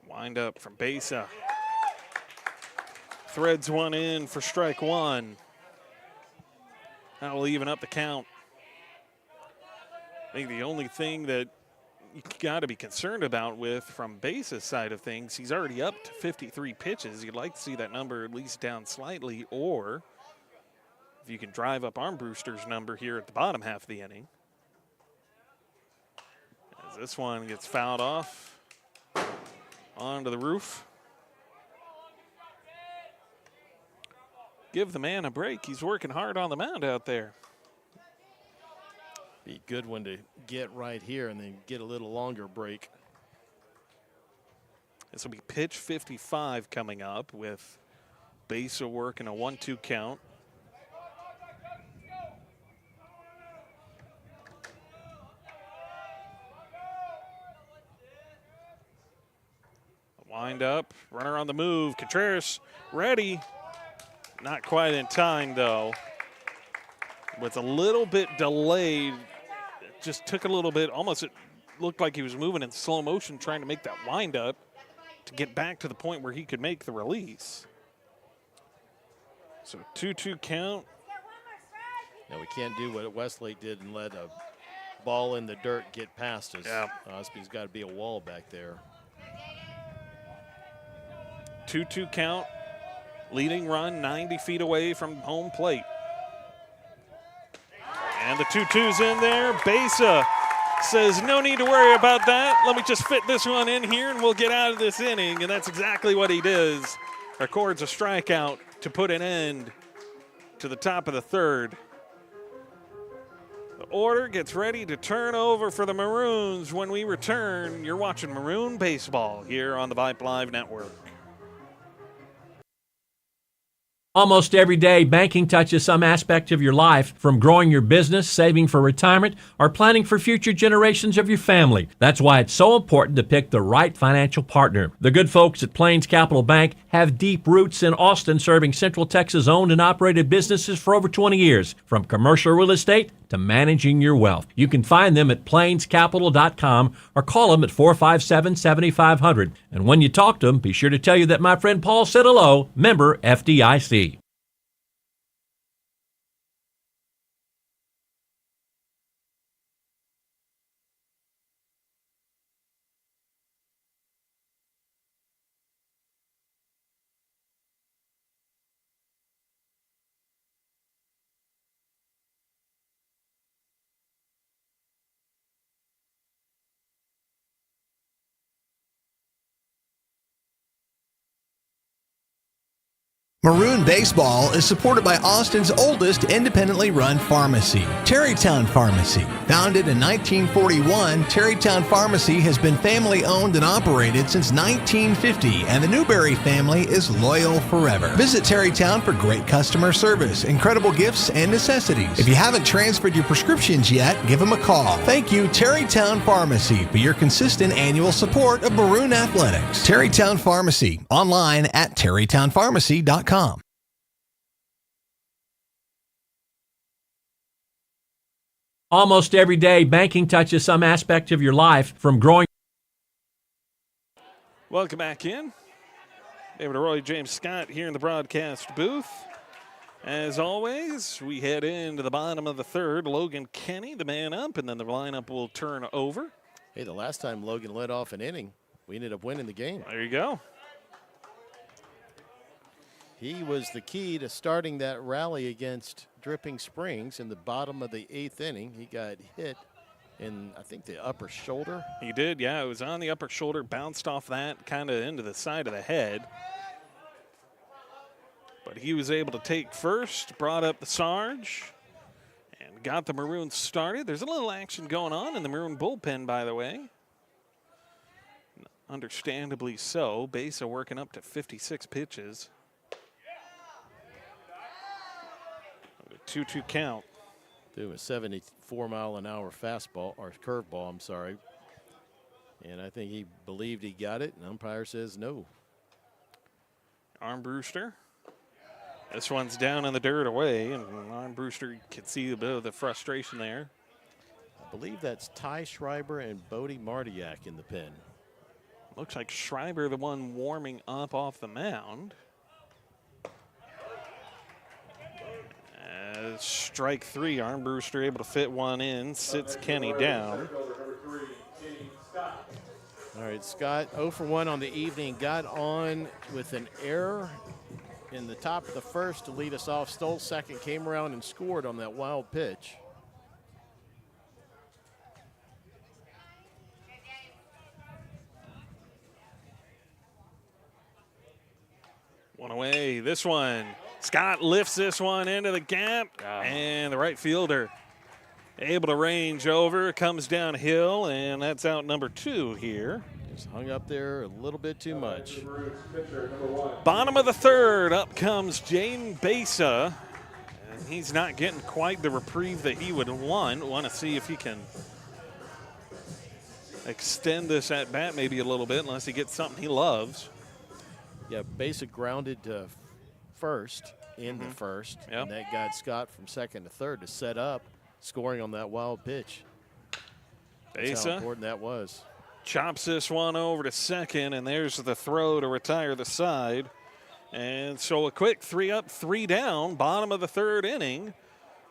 Wind up from Besa. Threads one in for strike one. That will even up the count. I think the only thing that you got to be concerned about with from Besa's side of things, he's already up to 53 pitches. You'd like to see that number at least down slightly, or if you can drive up Armbruster's number here at the bottom half of the inning. As this one gets fouled off onto the roof. Give the man a break. He's working hard on the mound out there. Be a good one to get right here and then get a little longer break. This will be pitch 55 coming up with Besa working a 1-2 count. Wind up, runner on the move. Contreras ready. Not quite in time, though. With a little bit delayed. It just took a little bit. Almost it looked like he was moving in slow motion trying to make that wind up to get back to the point where he could make the release. So 2-2 count. Now we can't do what Westlake did and let a ball in the dirt get past us. Yeah. Osby's got to be a wall back there. 2-2 count. Leading run 90 feet away from home plate. And the 2-2's in there. Besa says, no need to worry about that. Let me just fit this one in here and we'll get out of this inning. And that's exactly what he does. Records a strikeout to put an end to the top of the third. The order gets ready to turn over for the Maroons. When we return, you're watching Maroon Baseball here on the Vibe Live Network. Almost every day, banking touches some aspect of your life, from growing your business, saving for retirement, or planning for future generations of your family. That's why it's so important to pick the right financial partner. The good folks at Plains Capital Bank have deep roots in Austin, serving Central Texas owned and operated businesses for over 20 years, from commercial real estate to managing your wealth. You can find them at plainscapital.com or call them at 457-7500. And when you talk to them, be sure to tell you that my friend Paul said hello, member FDIC. Maroon Baseball is supported by Austin's oldest independently run pharmacy, Terrytown Pharmacy. Founded in 1941, Terrytown Pharmacy has been family owned and operated since 1950, and the Newberry family is loyal forever. Visit Terrytown for great customer service, incredible gifts, and necessities. If you haven't transferred your prescriptions yet, give them a call. Thank you, Terrytown Pharmacy, for your consistent annual support of Maroon Athletics. Terrytown Pharmacy, online at terrytownpharmacy.com. Almost every day, banking touches some aspect of your life, from growing. Welcome back in. David Roy, James Scott here in the broadcast booth. As always, we head into the bottom of the third. Logan Kenny, the man up, and then the lineup will turn over. Hey, the last time Logan led off an inning, we ended up winning the game. There you go. He was the key to starting that rally against Dripping Springs in the bottom of the 8th inning. He got hit in, I think, the upper shoulder. He did, yeah. It was on the upper shoulder, bounced off that, kind of into the side of the head. But he was able to take first, brought up the Sarge, and got the Maroons started. There's a little action going on in the Maroon bullpen, by the way. Understandably so. Besa working up to 56 pitches. 2-2 count. Threw a 74-mile-an-hour fastball, or curveball, I'm sorry. And I think he believed he got it, and umpire says no. Armbruster. This one's down in the dirt away, and Armbruster, you can see a bit of the frustration there. I believe that's Ty Schreiber and Bodie Martiak in the pen. Looks like Schreiber, the one warming up off the mound. As strike three, Armbruster able to fit one in, sits Kenny down. All right, Scott 0 for 1 on the evening, got on with an error in the top of the first to lead us off, stole second, came around and scored on that wild pitch. One away, this one. Scott lifts this one into the gap, and the right fielder able to range over, comes downhill, and that's out number 2 here. Just hung up there a little bit too much. Bottom of the third, up comes Jaden Besa, and he's not getting quite the reprieve that he would want. Want to see if he can extend this at bat maybe a little bit, unless he gets something he loves. Yeah, Besa grounded first in the first, and that got Scott from second to third to set up scoring on that wild pitch. That's how important that was. Chops this one over to second, and there's the throw to retire the side. And so a quick 3 up, 3 down, bottom of the third inning,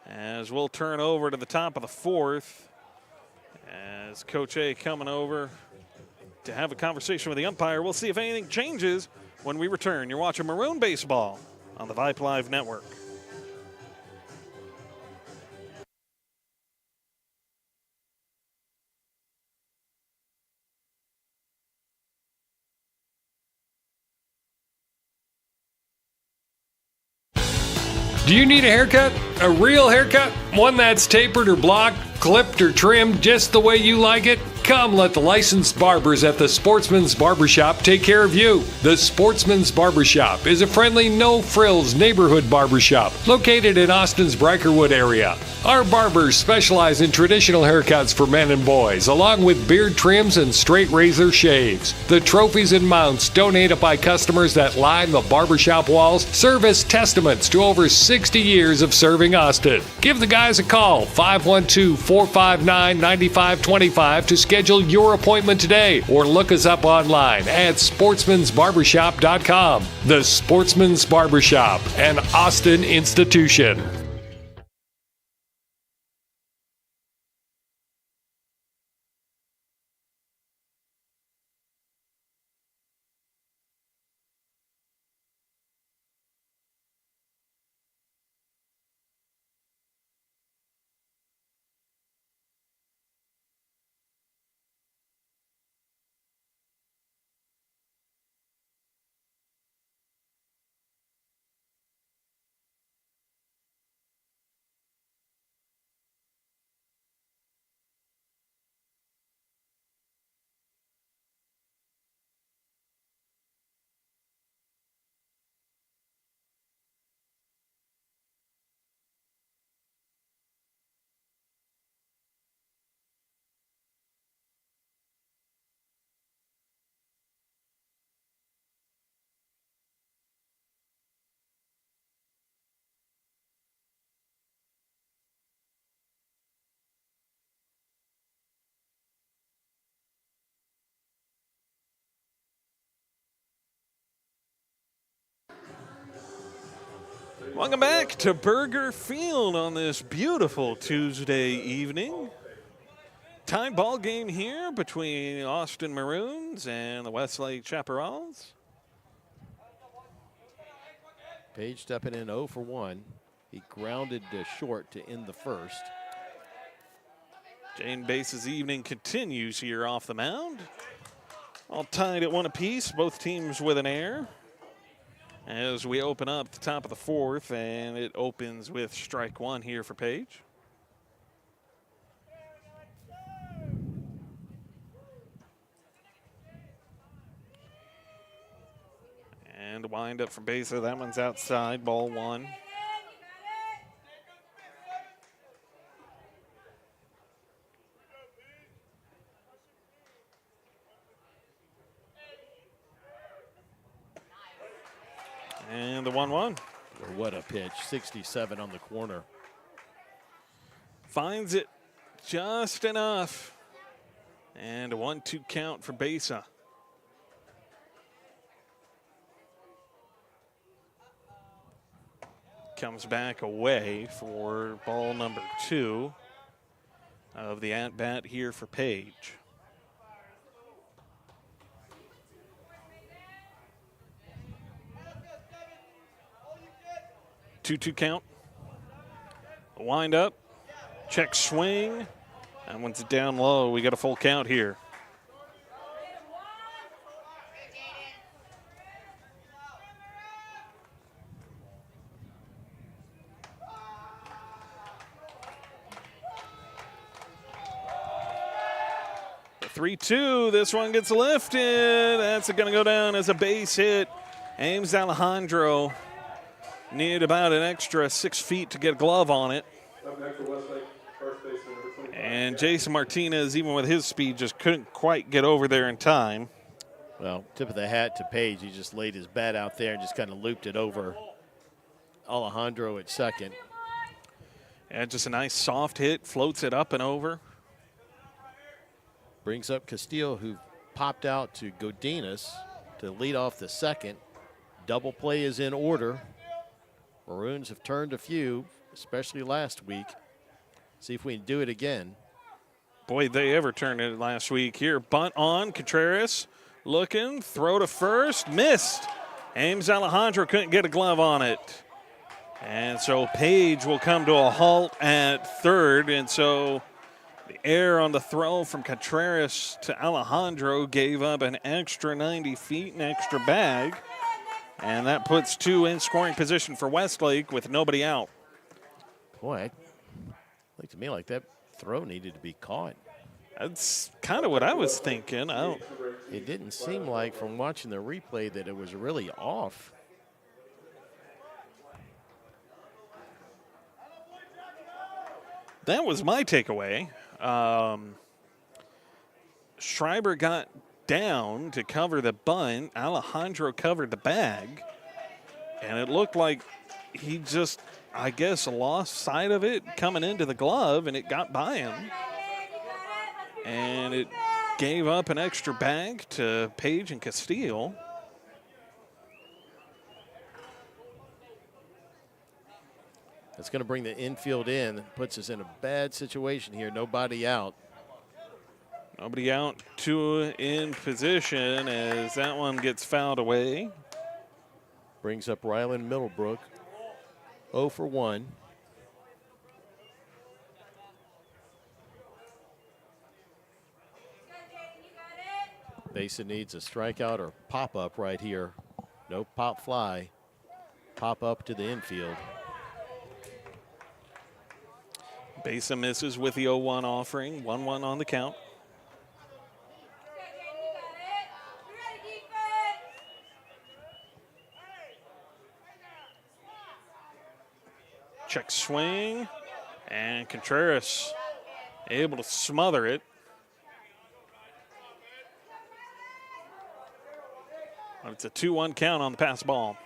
as we'll turn over to the top of the fourth, as Coach A coming over to have a conversation with the umpire. We'll see if anything changes when we return. You're watching Maroon Baseball on the Vipe Live Network. Do you need a haircut? A real haircut? One that's tapered or blocked, clipped or trimmed just the way you like it? Come let the licensed barbers at the Sportsman's Barbershop take care of you. The Sportsman's Barbershop is a friendly, no-frills neighborhood barbershop located in Austin's Brikerwood area. Our barbers specialize in traditional haircuts for men and boys, along with beard trims and straight razor shaves. The trophies and mounts donated by customers that line the barbershop walls serve as testaments to over 60 years of serving Austin. Give the guys a call, 512-459-9525 to schedule your appointment today, or look us up online at sportsmansbarbershop.com. The Sportsman's Barbershop, an Austin institution. Welcome back to Burger Field on this beautiful Tuesday evening. Tied ball game here between Austin Maroons and the Westlake Chaparrals. Page stepping in 0 for 1. He grounded short to end the first. Jane Base's evening continues here off the mound. All tied at 1 apiece, both teams with an error. As we open up the top of the fourth, and it opens with strike 1 here for Page. And wind up for Besa. That one's outside, ball 1. And the 1-1. What a pitch, 67 on the corner. Finds it just enough. And a 1-2 count for Besa. Comes back away for ball number 2 of the at-bat here for Page. Two count. A wind up. Check swing. That one's down low. We got a full count here. The 3-2. This one gets lifted. That's going to go down as a base hit. Ames Alejandro. Need about an extra 6 feet to get a glove on it. Up next for Westlake, first baseman number 25. And Jason Martinez, even with his speed, just couldn't quite get over there in time. Well, tip of the hat to Page. He just laid his bat out there and just kind of looped it over Alejandro at second. And just a nice soft hit, floats it up and over. Brings up Castillo, who popped out to Godinez to lead off the second. Double play is in order. Maroons have turned a few, especially last week. See if we can do it again. Boy, they ever turned it last week. Here, bunt on, Contreras looking, throw to first, missed. Ames Alejandro couldn't get a glove on it. And so Page will come to a halt at third. And so the error on the throw from Contreras to Alejandro gave up an extra 90 feet, an extra bag. And that puts 2 in scoring position for Westlake with nobody out. Boy, looked to me like that throw needed to be caught. That's kind of what I was thinking. It didn't seem like from watching the replay that it was really off. That was my takeaway. Schreiber got down to cover the bunt. Alejandro covered the bag. And it looked like he just, I guess, lost sight of it coming into the glove, and it got by him. And it gave up an extra bag to Page and Castillo. That's going to bring the infield in. Puts us in a bad situation here. Nobody out. Nobody out, 2 in position as that one gets fouled away. Brings up Ryland Middlebrook. 0 for 1. Besa needs a strikeout or pop up right here. No pop fly. Pop up to the infield. Besa misses with the 0-1 offering. 1-1 on the count. Check swing, and Contreras able to smother it. But it's a 2-1 count on the pass ball.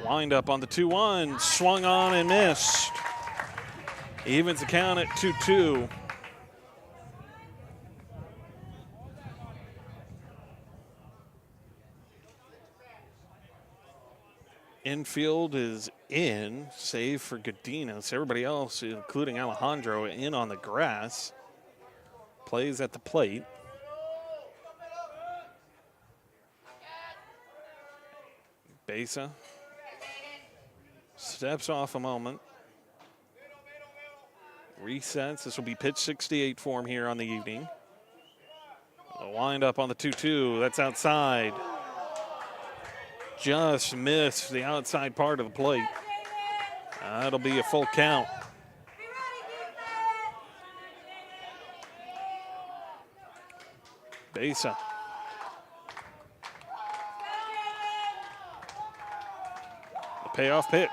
Wind up on the 2-1, swung on and missed. Evens the count at 2-2. Infield is in, save for Godinez. Everybody else, including Alejandro, in on the grass. Plays at the plate. Besa steps off a moment. Resets. This will be pitch 68 for him here on the evening. A wind up on the 2-2. That's outside. Just missed the outside part of the plate. That'll be a full count. Besa. The payoff pitch.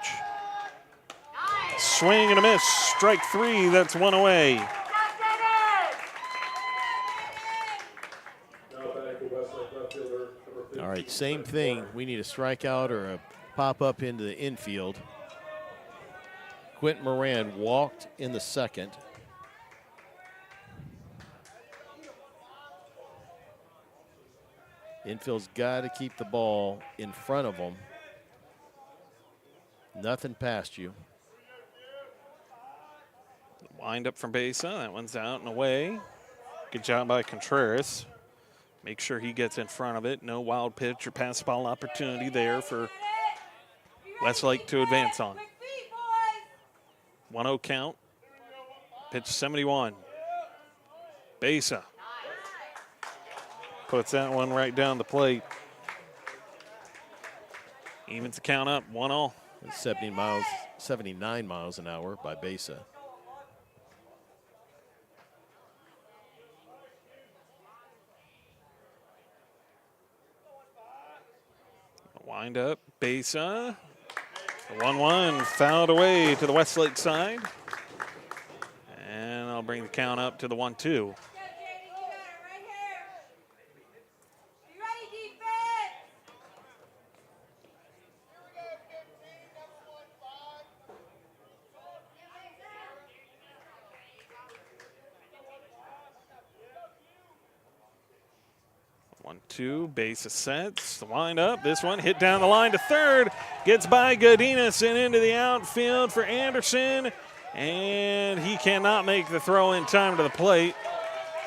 Swing and a miss. Strike 3. That's 1 away. Now back to Westlake left fielder, number 15. All right, same thing. We need a strikeout or a pop up into the infield. Quentin Moran walked in the second. Infield's got to keep the ball in front of them. Nothing past you. Wind up from Besa. That one's out and away. Good job by Contreras. Make sure he gets in front of it. No wild pitch or pass ball opportunity there for Westlake to advance on. 1-0 count. Pitch 71. Besa puts that one right down the plate. Evens the count up, 1-0. 79 miles an hour by Besa. Wind up, Besa. 1-1, fouled away to the Westlake side. And I'll bring the count up to the 1-2. Besa sets, the wind up. This one hit down the line to third. Gets by Godinez and into the outfield for Anderson. And he cannot make the throw in time to the plate.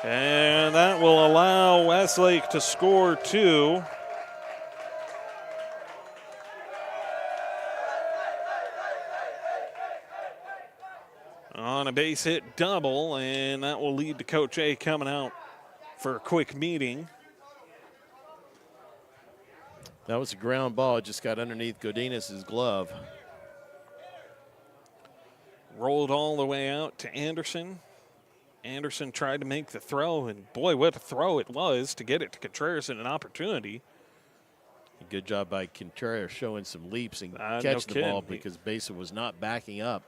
And that will allow Westlake to score 2. On a base hit double, and that will lead to Coach A coming out for a quick meeting. That was a ground ball. It just got underneath Godinez's glove. Rolled all the way out to Anderson. Anderson tried to make the throw, and boy, what a throw it was to get it to Contreras in an opportunity. Good job by Contreras showing some leaps and No catch the ball kidding. because Besa was not backing up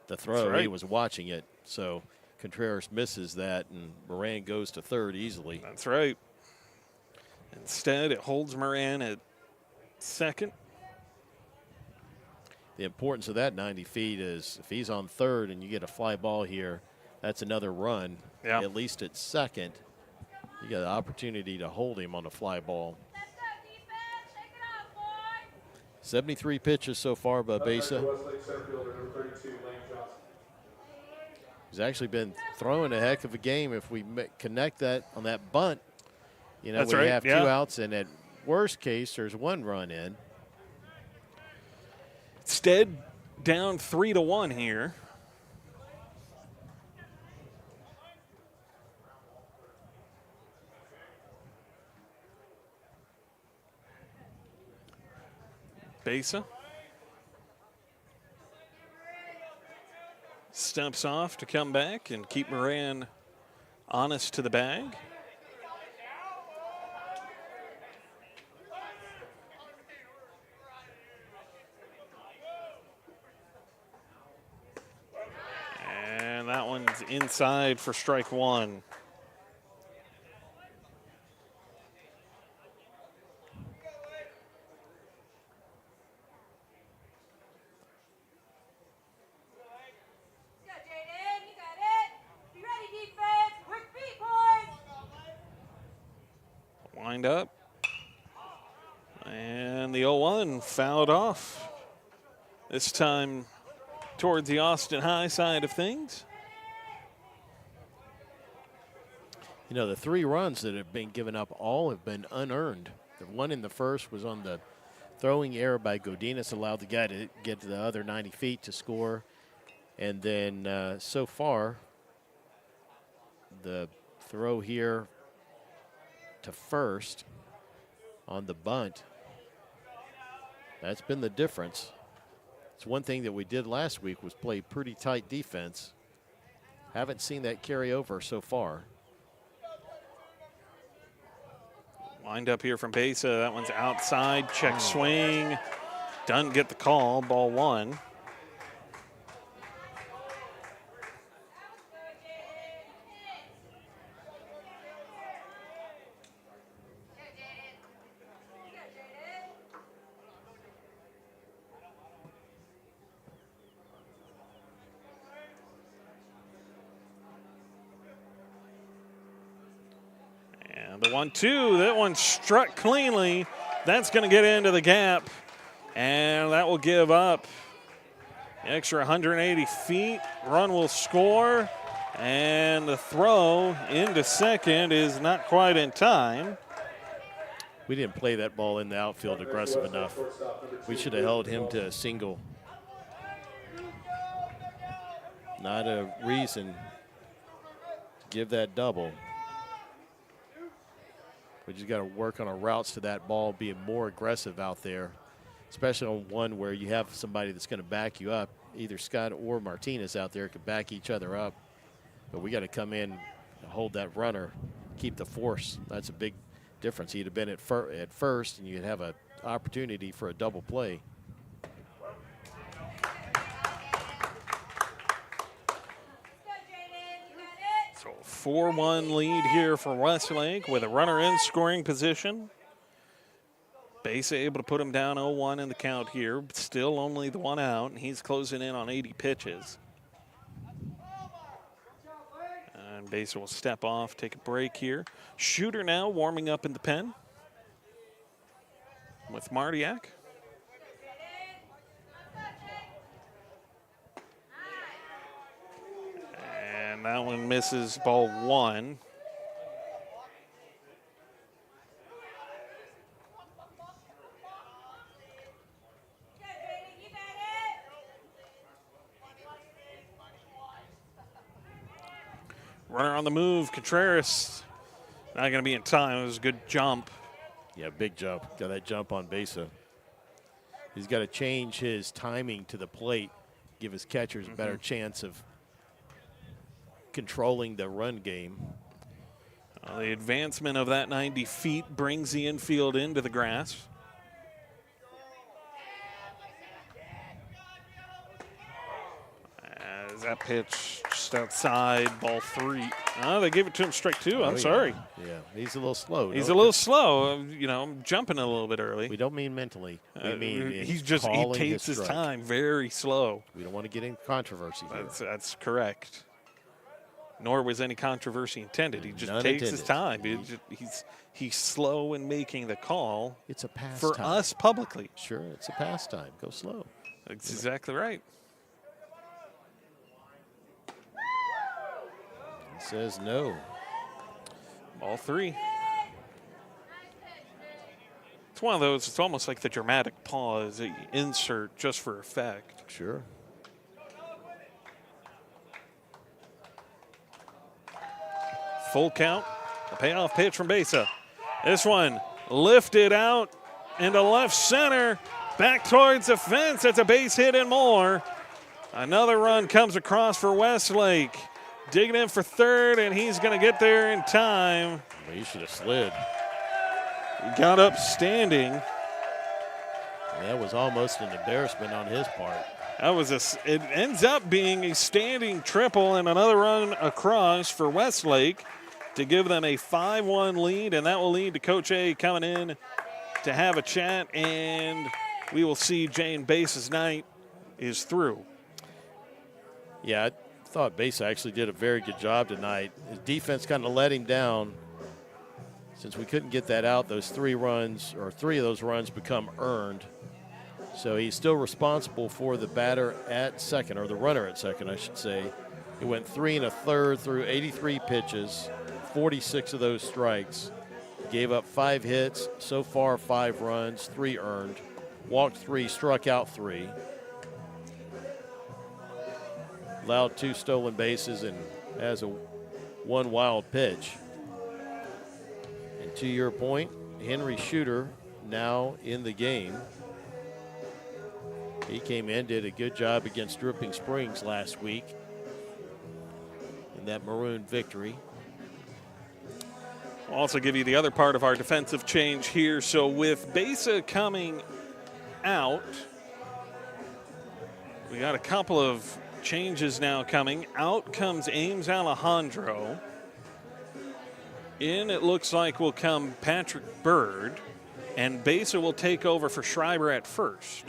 the throw. That's right. He was watching it. So Contreras misses that, and Moran goes to third easily. That's right. Instead, it holds Moran at second. The importance of that 90 feet is if he's on third and you get a fly ball here, that's another run. Yeah. At least at second, you got the opportunity to hold him on a fly ball. 73 pitches so far by Besa. Westlake center fielder, number 32, Lane Johnson. He's actually been throwing a heck of a game. If we connect that on that bunt, you know, That's we right, have yeah. 2 outs, and at worst case, there's 1 run in. Stead down 3-1 here. Besa steps off to come back and keep Moran honest to the bag. And that one's inside for strike 1. Wind up. And the 0-1 fouled off. This time towards the Austin High side of things. You know, the 3 runs that have been given up all have been unearned. The one in the first was on the throwing error by Godinez, allowed the guy to get to the other 90 feet to score. And then so far, the throw here to first on the bunt, that's been the difference. It's one thing that we did last week was play pretty tight defense. Haven't seen that carry over so far. Wind up here from Besa. That one's outside. Check swing. Doesn't get the call. Ball 1. The 1-2, that one struck cleanly. That's going to get into the gap, and that will give up the extra 180 feet. Run will score, and the throw into second is not quite in time. We didn't play that ball in the outfield aggressive enough. We should have held him to a single. Not a reason to give that double. We just got to work on our routes to that ball, being more aggressive out there, especially on one where you have somebody that's going to back you up. Either Scott or Martinez out there could back each other up. But we got to come in and hold that runner, keep the force. That's a big difference. He'd have been at first, and you'd have an opportunity for a double play. So 4-1 lead here for Westlake with a runner in scoring position. Base able to put him down 0-1 in the count here, but still only the 1 out, and he's closing in on 80 pitches. And Base will step off, take a break here. Shooter now warming up in the pen with Martiak. And that one misses, ball 1. Runner on the move, Contreras. Not going to be in time. It was a good jump. Yeah, big jump. Got that jump on Besa. He's got to change his timing to the plate, give his catchers a better chance of controlling the run game. The advancement of that 90 feet brings the infield into the grass. As that pitch just outside, ball 3. Oh, they gave it to him strike 2. I'm sorry. Yeah, he's a little slow. He's a little slow. You know, I'm jumping a little bit early. We don't mean mentally. We mean he takes his time very slow. We don't want to get in controversy here. That's correct. Nor was any controversy intended. He just takes his time. He's slow in making the call. It's a pastime. For us publicly. Sure, it's a pastime. Go slow. That's exactly right. He says no. Ball 3. It's one of those, it's almost like the dramatic pause that you insert just for effect. Sure. Full count, the payoff pitch from Besa. This one lifted out into left center, back towards the fence. That's a base hit and more. Another run comes across for Westlake. Digging in for third, and he's going to get there in time. Well, he should have slid. He got up standing. That was almost an embarrassment on his part. That was it ends up being a standing triple and another run across for Westlake to give them a 5-1 lead, and that will lead to Coach A coming in to have a chat, and we will see Jane Base's night is through. Yeah, I thought Besa actually did a very good job tonight. His defense kind of let him down. Since we couldn't get that out, those 3 runs, or 3 of those runs, become earned. So he's still responsible for the batter at second, or the runner at second, I should say. He went 3 1/3 through 83 pitches, 46 of those strikes. Gave up 5 hits, so far 5 runs, 3 earned. Walked 3, struck out 3. Allowed 2 stolen bases and has a 1 wild pitch. And to your point, Henry Shooter now in the game. He came in, did a good job against Dripping Springs last week in that Maroon victory. I'll also give you the other part of our defensive change here. So with Besa coming out, we got a couple of changes now coming. Out comes Ames Alejandro. In, it looks like, will come Patrick Bird, and Besa will take over for Schreiber at first.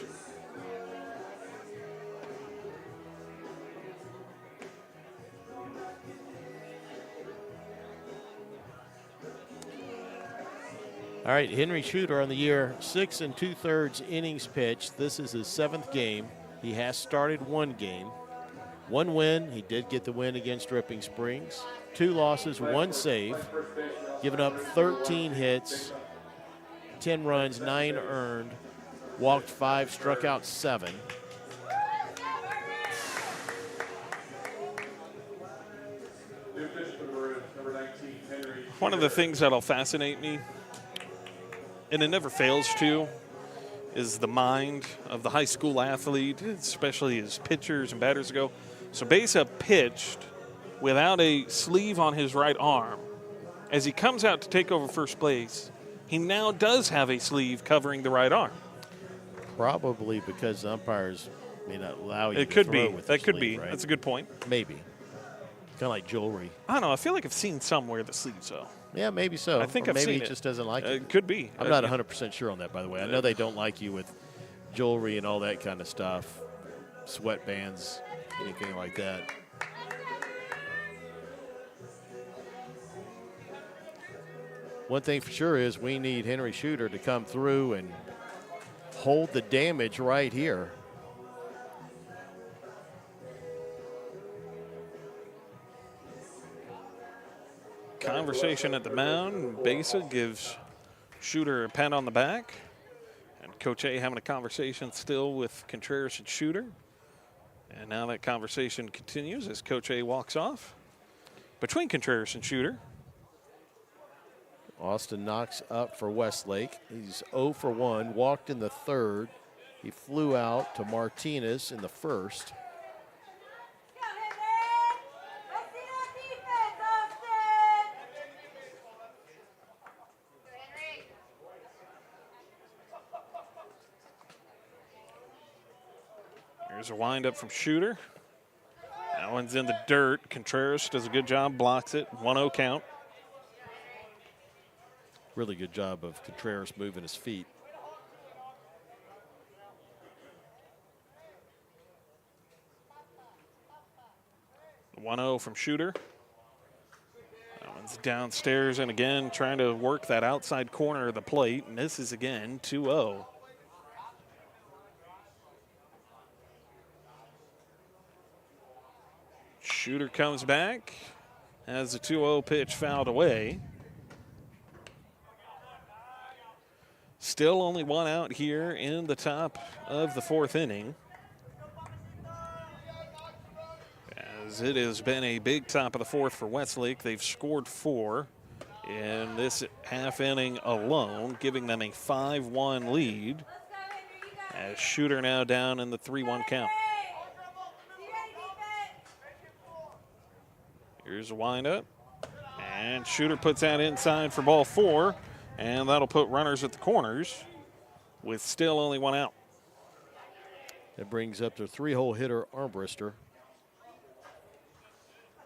All right, Henry Shooter on the year, 6 2/3 innings pitched. This is his 7th game. He has started 1 game. 1 win, he did get the win against Dripping Springs. 2 losses, 1 save. Given up 13 hits, 10 runs, 9 earned. Walked 5, struck out 7. One of the things that'll fascinate me, and it never fails to, is the mind of the high school athlete, especially as pitchers and batters go. So Besa pitched without a sleeve on his right arm. As he comes out to take over first base, he now does have a sleeve covering the right arm. Probably because the umpires may not allow you It to could throw be. with That the could sleeve, be. right? That's a good point. Maybe. Kind of like jewelry. I don't know. I feel like I've seen somewhere the sleeves, though. Yeah, maybe so. I think Or I've maybe seen he it. just doesn't like it. It could be. I'm not 100% sure on that, by the way. I know they don't like you with jewelry and all that kind of stuff, sweatbands, anything like that. One thing for sure is we need Henry Shooter to come through and hold the damage right here. Conversation at the mound. Besa gives Shooter a pat on the back. And Coach A having a conversation still with Contreras and Shooter. And now that conversation continues as Coach A walks off between Contreras and Shooter. Austin knocks up for Westlake. He's 0 for 1, walked in the 3rd. He flew out to Martinez in the 1st. Here's a windup from Shooter. That one's in the dirt. Contreras does a good job, blocks it. 1-0 count. Really good job of Contreras moving his feet. The 1-0 from Shooter. That one's downstairs and again trying to work that outside corner of the plate. And this is again 2-0. Shooter comes back, has the 2-0 pitch fouled away. Still only 1 out here in the top of the 4th inning. As it has been a big top of the 4th for Westlake. They've scored 4 in this half inning alone, giving them a 5-1 lead. As Shooter now down in the 3-1 count. Here's a windup. And Shooter puts that inside for ball 4. And that'll put runners at the corners with still only 1 out. That brings up their 3-hole hitter, Armbruster,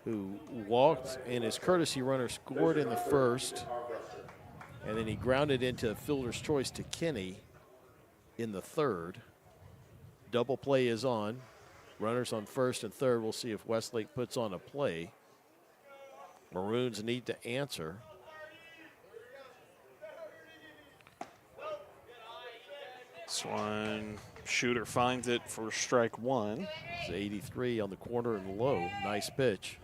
who walked and his courtesy runner scored in the 1st. And then he grounded into fielder's choice to Kenny in the 3rd. Double play is on. Runners on 1st and 3rd. We'll see if Westlake puts on a play. Maroons need to answer. This one, Shooter finds it for strike one. It's 83 on the corner and low. Nice pitch.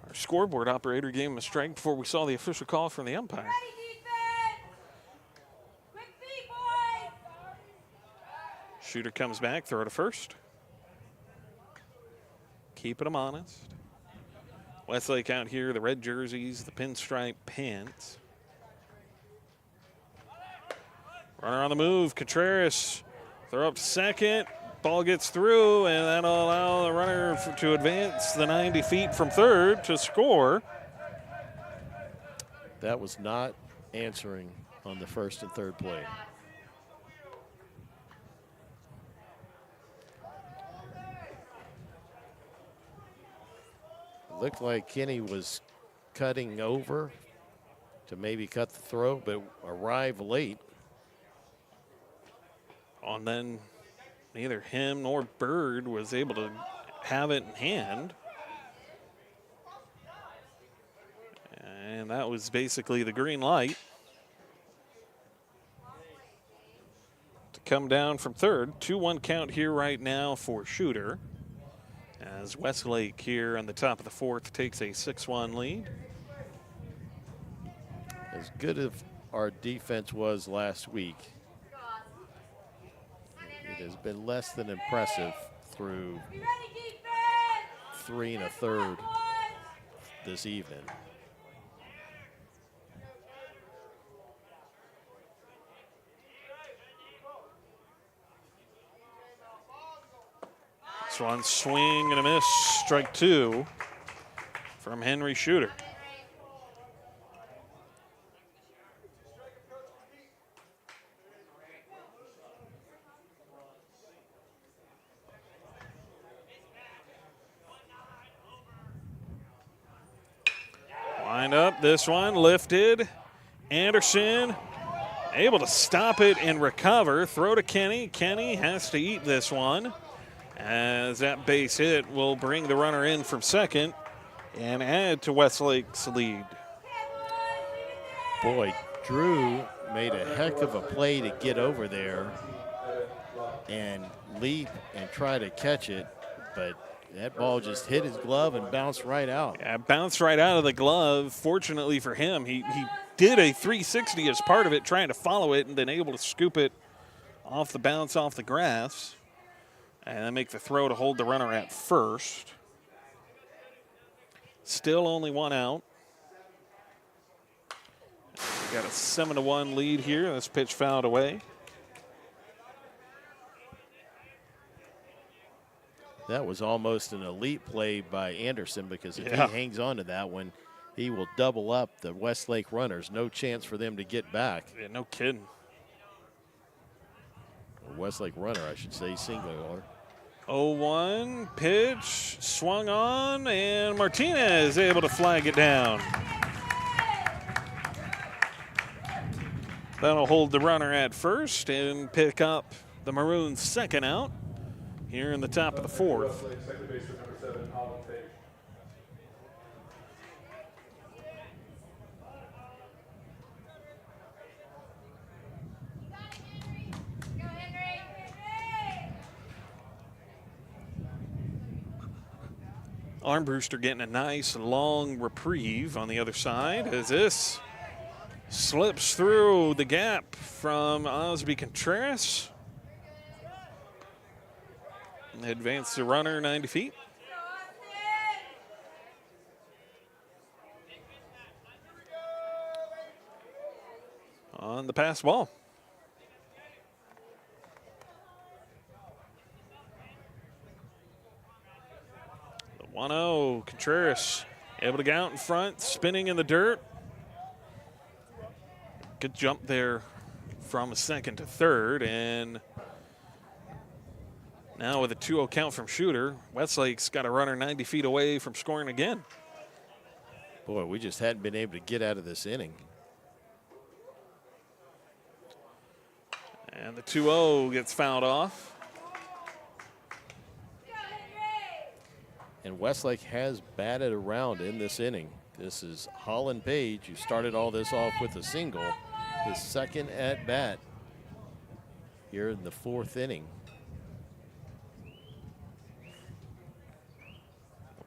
Our scoreboard operator gave him a strike before we saw the official call from the umpire. Shooter comes back, throw to first. Keeping them honest. Westlake out here, the red jerseys, the pinstripe pants. Runner on the move, Contreras. Throw up to second. Ball gets through, and that'll allow the runner to advance the 90 feet from third to score. That was not answering on the first and third play. Looked like Kenny was cutting over to maybe cut the throw, but arrived late. And then neither him nor Bird was able to have it in hand. And that was basically the green light to come down from third. 2-1 count here right now for Shooter, as Westlake here on the top of the fourth takes a 6-1 lead. As good as our defense was last week, it has been less than impressive through 3 1/3 this evening. This one swing and a miss, strike two from Henry Shooter. Wind up, this one lifted. Anderson able to stop it and recover. Throw to Kenny. Kenny has to eat this one, as that base hit will bring the runner in from second and add to Westlake's lead. Boy, Drew made a heck of a play to get over there and leap and try to catch it, but that ball just hit his glove and bounced right out. Yeah, bounced right out of the glove. Fortunately for him, he did a 360 as part of it, trying to follow it, and then able to scoop it off the bounce off the grass and then make the throw to hold the runner at first. Still only one out. We got a 7-1 lead here. This pitch fouled away. That was almost an elite play by Anderson, because if he hangs on to that one, he will double up the Westlake runners. No chance for them to get back. Yeah, no kidding. Or Westlake runner, I should say, singular. 0-1 pitch, swung on, and Martinez able to flag it down. That'll hold the runner at first and pick up the Maroons' second out here in the top of the fourth. Second baseman, number 7, Holland Page. Armbruster getting a nice long reprieve on the other side as this slips through the gap from Osby Contreras. Advance the runner 90 feet. On the pass ball. The 1-0, Contreras able to get out in front, spinning in the dirt. Good jump there from second to third, and now with a 2-0 count from Shooter, Westlake's got a runner 90 feet away from scoring again. Boy, we just hadn't been able to get out of this inning. And the 2-0 gets fouled off. And Westlake has batted around in this inning. This is Holland Page, who started all this off with a single, his second at bat here in the 4th inning.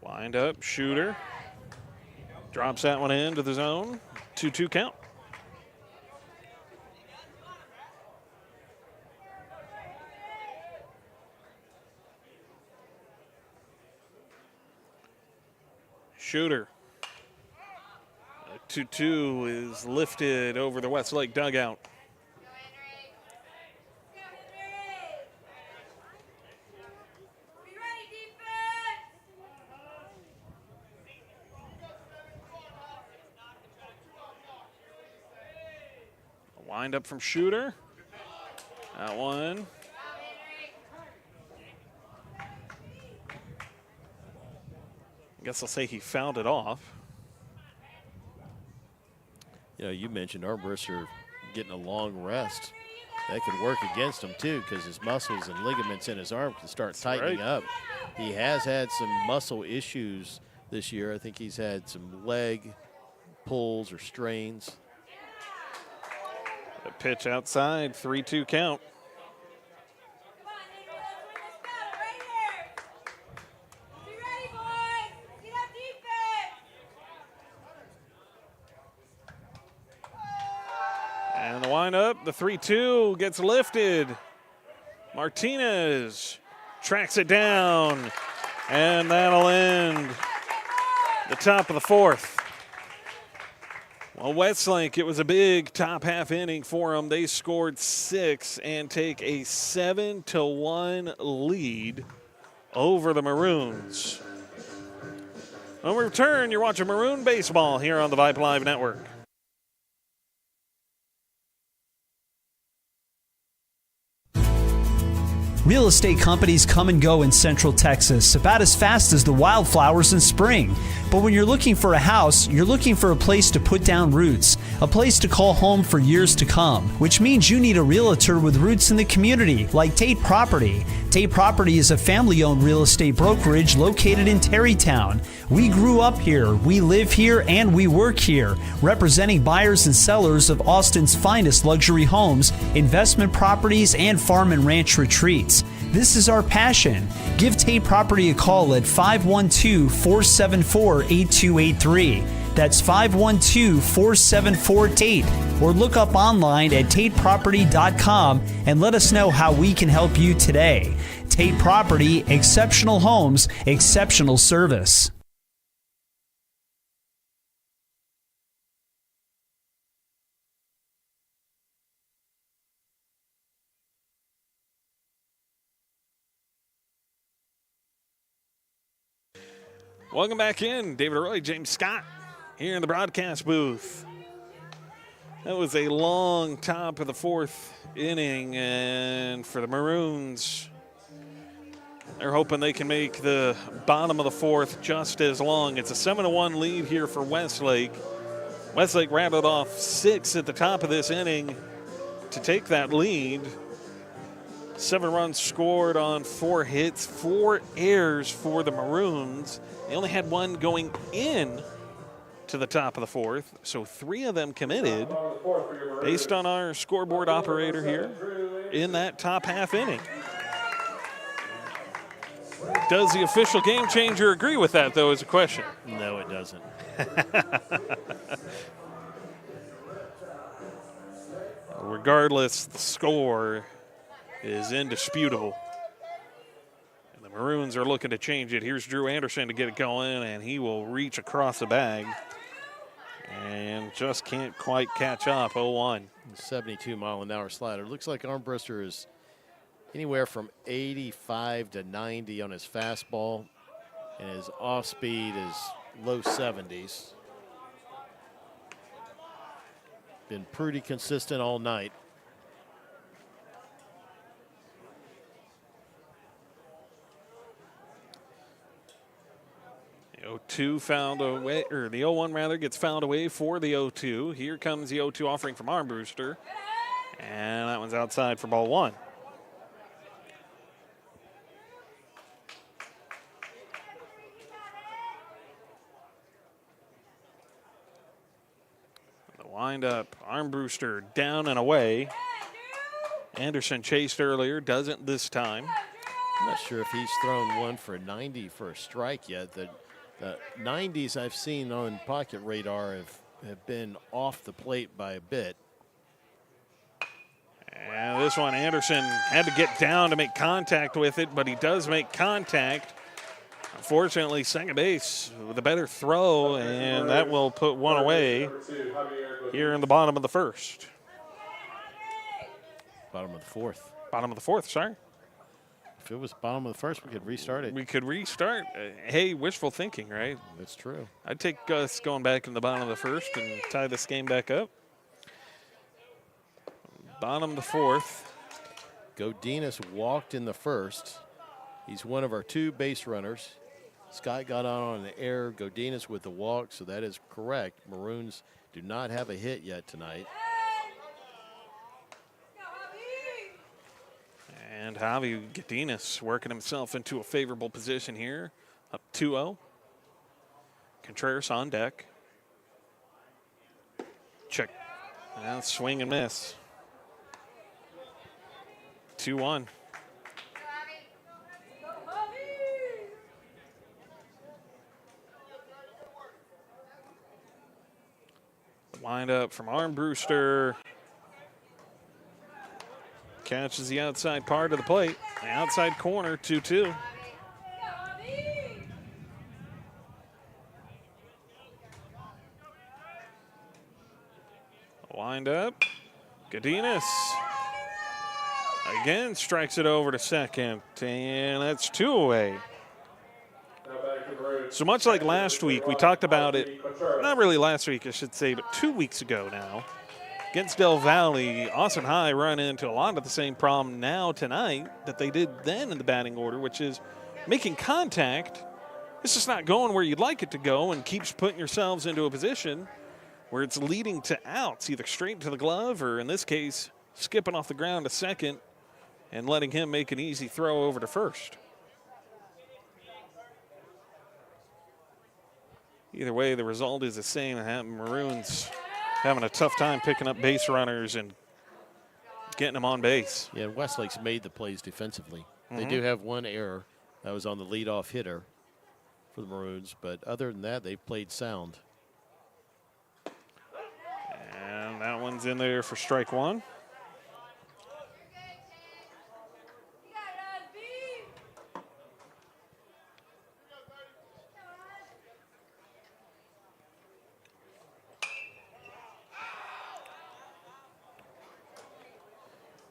Wind up, Shooter. Drops that one into the zone. 2-2 count. Shooter. 2-2 is lifted over the Westlake dugout. A wind up from Shooter. That one. I guess I'll say he fouled it off. You know, you mentioned Armbruster getting a long rest. That could work against him, too, because his muscles and ligaments in his arm can start tightening up. He has had some muscle issues this year. I think he's had some leg pulls or strains. A pitch outside, 3-2 count. And the windup, the 3-2 gets lifted. Martinez tracks it down, and that'll end the top of the 4th. Well, Westlake, it was a big top half inning for them. They scored 6 and take a 7-1 lead over the Maroons. When we return, you're watching Maroon Baseball here on the Vibe Live Network. Real estate companies come and go in Central Texas about as fast as the wildflowers in spring. But when you're looking for a house, you're looking for a place to put down roots, a place to call home for years to come, which means you need a realtor with roots in the community, like Tate Property. Tate Property is a family-owned real estate brokerage located in Terrytown. We grew up here, we live here, and we work here, representing buyers and sellers of Austin's finest luxury homes, investment properties, and farm and ranch retreats. This is our passion. Give Tate Property a call at 512-474-8283. That's 512-474-TATE. Or look up online at tateproperty.com and let us know how we can help you today. Tate Property, exceptional homes, exceptional service. Welcome back in. David Roy, James Scott here in the broadcast booth. That was a long top of the 4th inning, and for the Maroons, they're hoping they can make the bottom of the 4th just as long. It's a 7-1 lead here for Westlake. Westlake rattled off 6 at the top of this inning to take that lead. 7 runs scored on 4 hits, 4 errors for the Maroons. They only had 1 going in to the top of the 4th, so 3 of them committed based on our scoreboard operator here in that top half inning. Does the official game changer agree with that, though, is a question. No, it doesn't. Regardless, the score is indisputable. And the Maroons are looking to change it. Here's Drew Anderson to get it going, and he will reach across the bag and just can't quite catch up. 0-1. 72-mile-an-hour slider. Looks like Armbruster is anywhere from 85 to 90 on his fastball, and his off speed is low 70s. Been pretty consistent all night. The 0-2 found away, or the 0-1 rather gets fouled away for the 0-2. Here comes the 0-2 offering from Armbruster, and that one's outside for ball 1. The windup, Armbruster down and away, Anderson chased earlier, doesn't this time. I'm not sure if he's thrown one for a 90 for a strike yet. The 90s I've seen on Pocket Radar have been off the plate by a bit. And this one, Anderson had to get down to make contact with it, but he does make contact. Unfortunately, second base with a better throw, and that will put one away here in the bottom of the first. Bottom of the fourth. Bottom of the fourth, sorry. If it was bottom of the first, we could restart it. We could restart. Hey, wishful thinking, right? That's true. I'd take us going back in the bottom of the first and tie this game back up. Bottom of the fourth. Godinez walked in the first. He's one of our two base runners. Scott got on an error. Godinez with the walk, so that is correct. Maroons do not have a hit yet tonight. And Javi Godinez working himself into a favorable position here. Up 2-0. Contreras on deck. Check. And swing and miss. 2-1. Wind up from Armbruster. Catches the outside part of the plate. The outside corner, 2-2. Wind up. Godinez again strikes it over to second, and that's 2 away. So much like last week, we talked about it, not really last week, I should say, but 2 weeks ago now. Against Del Valle, Austin High run into a lot of the same problem now tonight that they did then in the batting order, which is making contact. It's just not going where you'd like it to go and keeps putting yourselves into a position where it's leading to outs, either straight to the glove or, in this case, skipping off the ground to second and letting him make an easy throw over to first. Either way, the result is the same. Maroons having a tough time picking up base runners and getting them on base. Yeah, Westlake's made the plays defensively. They do have one error. That was on the leadoff hitter for the Maroons. But other than that, they've played sound. And that one's in there for strike one.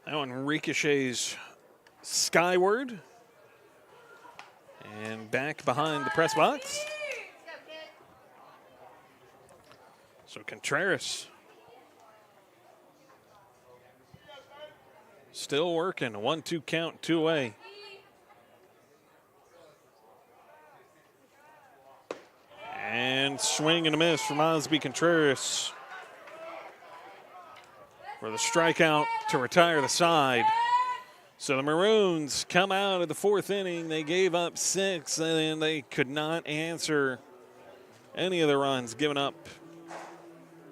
That one ricochets skyward and back behind the press box. So Contreras still working. A 1-2 count, 2 away. And swing and a miss from Osby Contreras for the strikeout to retire the side. So the Maroons come out of the fourth inning. They gave up 6, and they could not answer any of the runs given up.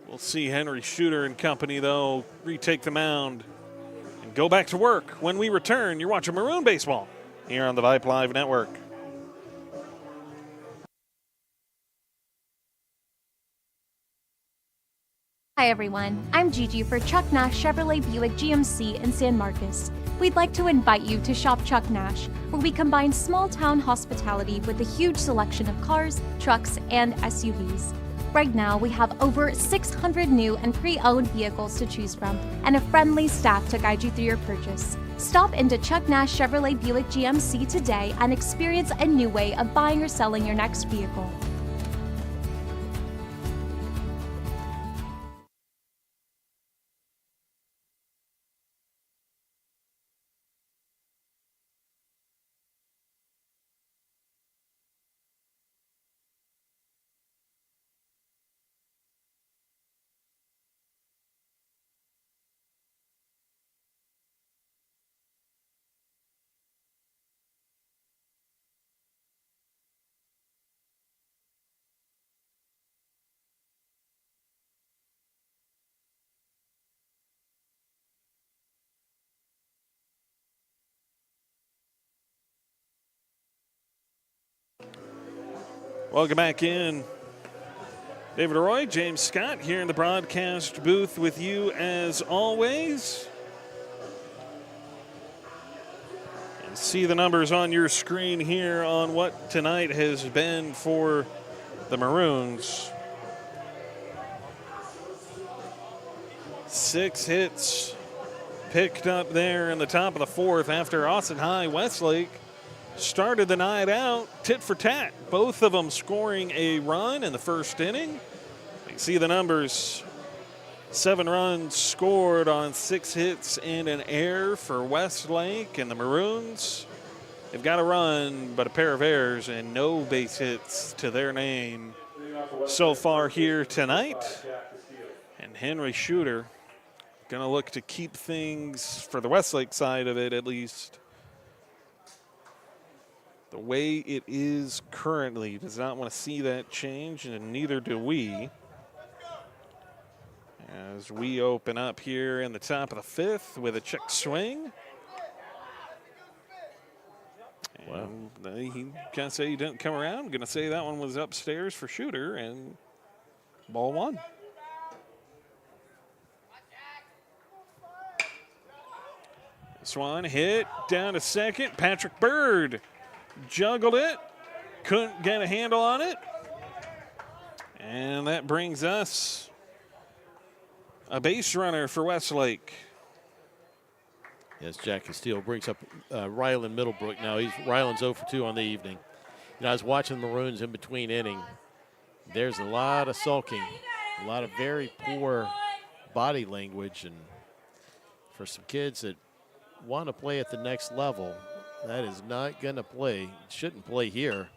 We'll see Henry Shooter and company, though, retake the mound and go back to work. When we return, you're watching Maroon Baseball here on the Vibe Live Network. Hi everyone, I'm Gigi for Chuck Nash Chevrolet Buick GMC in San Marcos. We'd like to invite you to shop Chuck Nash, where we combine small town hospitality with a huge selection of cars, trucks, and SUVs. Right now, we have over 600 new and pre-owned vehicles to choose from, and a friendly staff to guide you through your purchase. Stop into Chuck Nash Chevrolet Buick GMC today and experience a new way of buying or selling your next vehicle. Welcome back in. David Roy, James Scott here in the broadcast booth with you as always. And see the numbers on your screen here on what tonight has been for the Maroons. 6 hits picked up there in the top of the 4th after Austin High Westlake started the night out tit for tat. Both of them scoring a run in the first inning. You see the numbers. 7 runs scored on 6 hits and an error for Westlake, and the Maroons have got a run but a pair of errors and no base hits to their name so far here tonight. And Henry Shooter going to look to keep things, for the Westlake side of it at least, the way it is currently. Does not want to see that change, and neither do we. As we open up here in the top of the 5th with a check swing. Wow. He can't say he didn't come around. Going to say that one was upstairs for Shooter, and ball 1. This one hit down to second. Patrick Bird juggled it, couldn't get a handle on it. And that brings us a base runner for Westlake. Yes, Jack Castile brings up Rylan Middlebrook now. Rylan's 0 for 2 on the evening. I was watching the Maroons in between inning. There's a lot of sulking, a lot of very poor body language, and for some kids that want to play at the next level, that is not going to play. It shouldn't play here.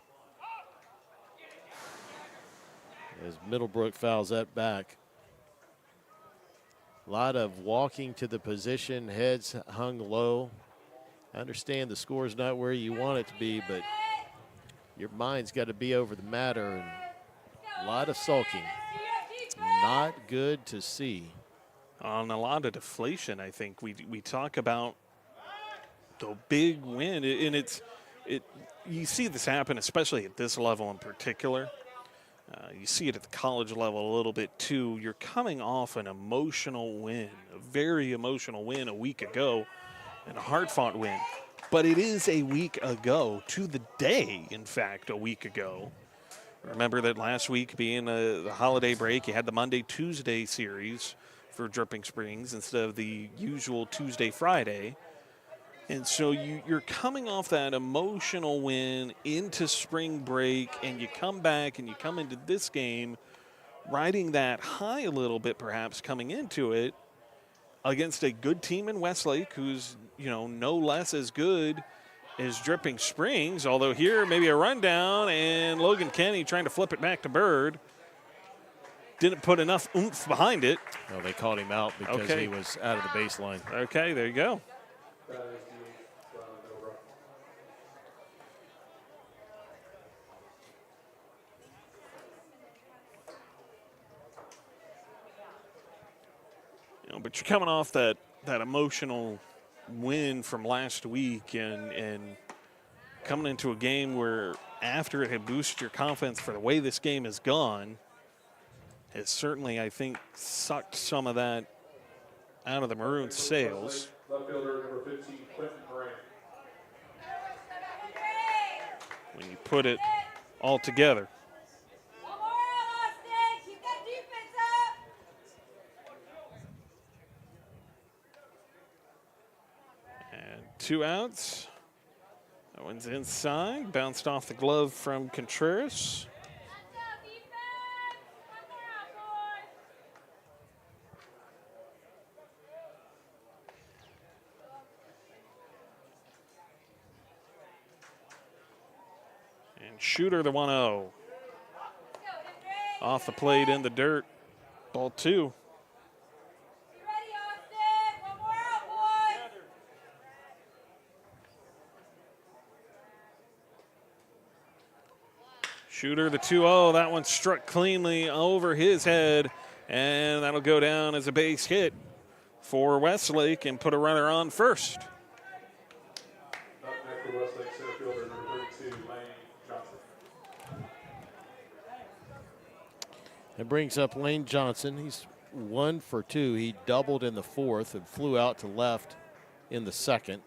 As Middlebrook fouls that back. A lot of walking to the position, heads hung low. I understand the score's not where you want it to be, but your mind's got to be over the matter, and a lot of sulking. Not good to see. On a lot of deflation, I think. We talk about the big win, and you see this happen, especially at this level in particular. You see it at the college level a little bit too. You're coming off an emotional win, a very emotional win a week ago, and a hard-fought win. But it is a week ago, to the day, in fact, a week ago. Remember that last week being the holiday break, you had the Monday-Tuesday series for Dripping Springs instead of the usual Tuesday-Friday. And so you're coming off that emotional win into spring break, and you come back and you come into this game riding that high a little bit, perhaps, coming into it against a good team in Westlake who's, no less as good as Dripping Springs, although here maybe a rundown, and Logan Kenny trying to flip it back to Bird. Didn't put enough oomph behind it. Well, they called him out because he was out of the baseline. Okay, there you go. But you're coming off that emotional win from last week and coming into a game where after it had boosted your confidence for the way this game has gone, has certainly, I think, sucked some of that out of the Maroons' sails. Left fielder number 15, Quentin Moran. When you put it all together. And 2 outs. That one's inside. Bounced off the glove from Contreras. And Shooter the 1-0. Off the plate in the dirt. Ball 2. Shooter the 2-0. That one struck cleanly over his head, and that'll go down as a base hit for Westlake and put a runner on first. Up next for Westlake, center fielder number 32, Lane Johnson. It brings up Lane Johnson. He's 1 for 2. He doubled in the fourth and flew out to left in the second.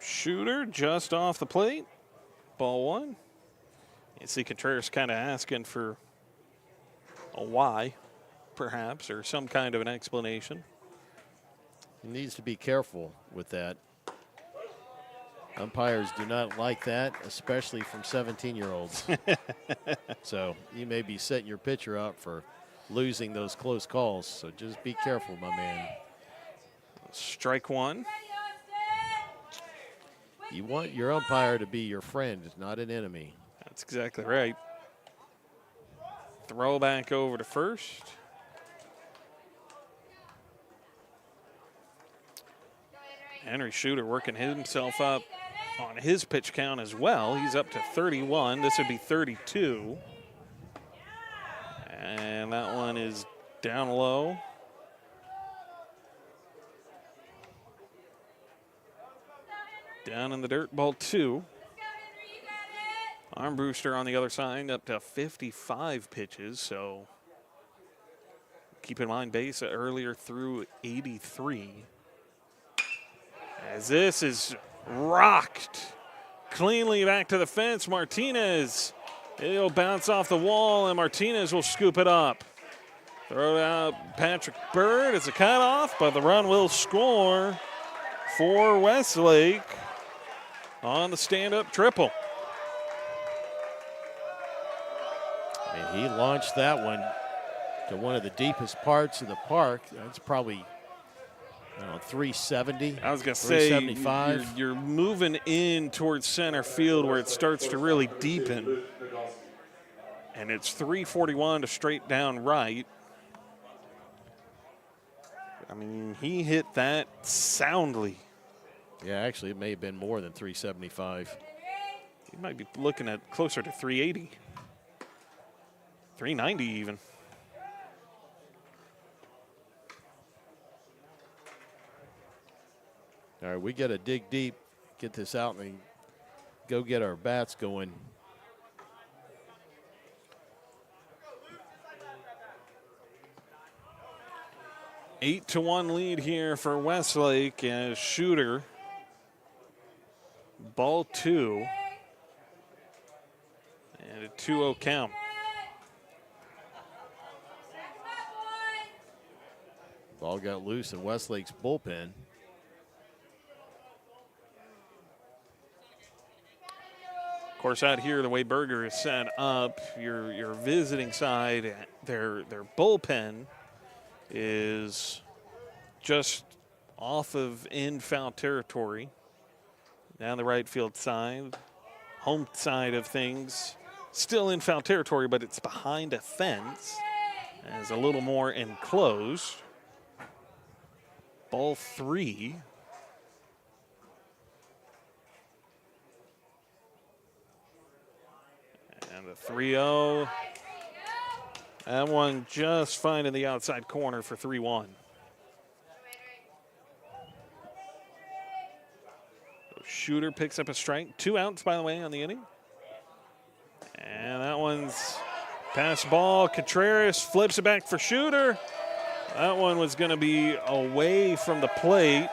Shooter just off the plate. Ball 1. You see Contreras kind of asking for a why, perhaps, or some kind of an explanation. He needs to be careful with that. Umpires do not like that, especially from 17-year-olds. So you may be setting your pitcher up for losing those close calls. So just be careful, my man. Strike 1. You want your umpire to be your friend, not an enemy. That's exactly right. Throw back over to first. Henry Shooter working himself up on his pitch count as well. He's up to 31. This would be 32. And that one is down low. Down in the dirt, ball 2. Armbruster on the other side up to 55 pitches, so keep in mind Besa earlier threw 83. As this is rocked cleanly back to the fence, Martinez. It'll bounce off the wall, and Martinez will scoop it up. Throw it out, Patrick Bird. It's a cutoff, but the run will score for Westlake on the stand-up triple. And he launched that one to one of the deepest parts of the park. That's probably, I don't know, 370. I was going to say, 375. you're moving in towards center field where it starts to really deepen. And it's 341 to straight down right. I mean, he hit that soundly. Yeah, actually, it may have been more than 375. He might be looking at closer to 380. 390 even. All right, we got to dig deep, get this out, and go get our bats going. Eight to 1 lead here for Westlake as Shooter. Ball 2. And a 2-0 count. Ball got loose in Westlake's bullpen. Of course, out here, the way Berger is set up, your visiting side, their bullpen is just off of in foul territory. Down the right field side, home side of things, still in foul territory, but it's behind a fence. It's a little more enclosed. Ball 3. And the 3-0. That one just finding the outside corner for 3-1. Shooter picks up a strike. 2 outs, by the way, on the inning. And that one's pass ball. Contreras flips it back for Shooter. That one was going to be away from the plate.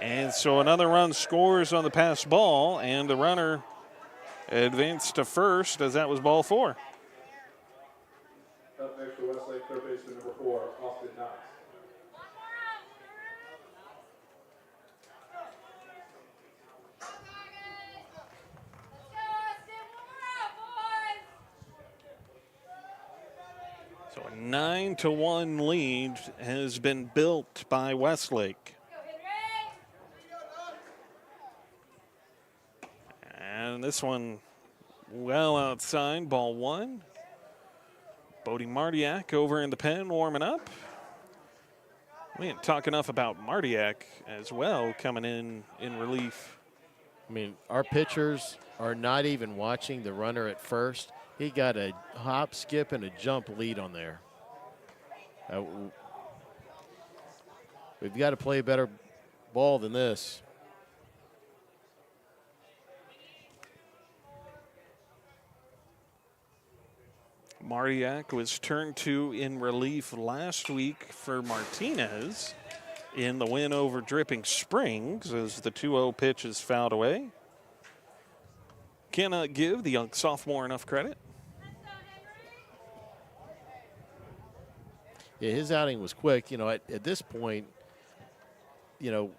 And so another run scores on the pass ball, and the runner advanced to first as that was ball 4. Up next for Westlake, third baseman number 4, Austin Knox. So a 9-1 lead has been built by Westlake. And this one well outside, ball 1. Bodie Martiak over in the pen warming up. We didn't talk enough about Martiak as well, coming in relief I mean, our pitchers are not even watching the runner at first. He got a hop, skip, and a jump lead on there. We've got to play a better ball than this. Martiak was turned to in relief last week for Martinez in the win over Dripping Springs as the 2-0 pitch is fouled away. Cannot give the young sophomore enough credit. Yeah, his outing was quick. You know, at this point, you know,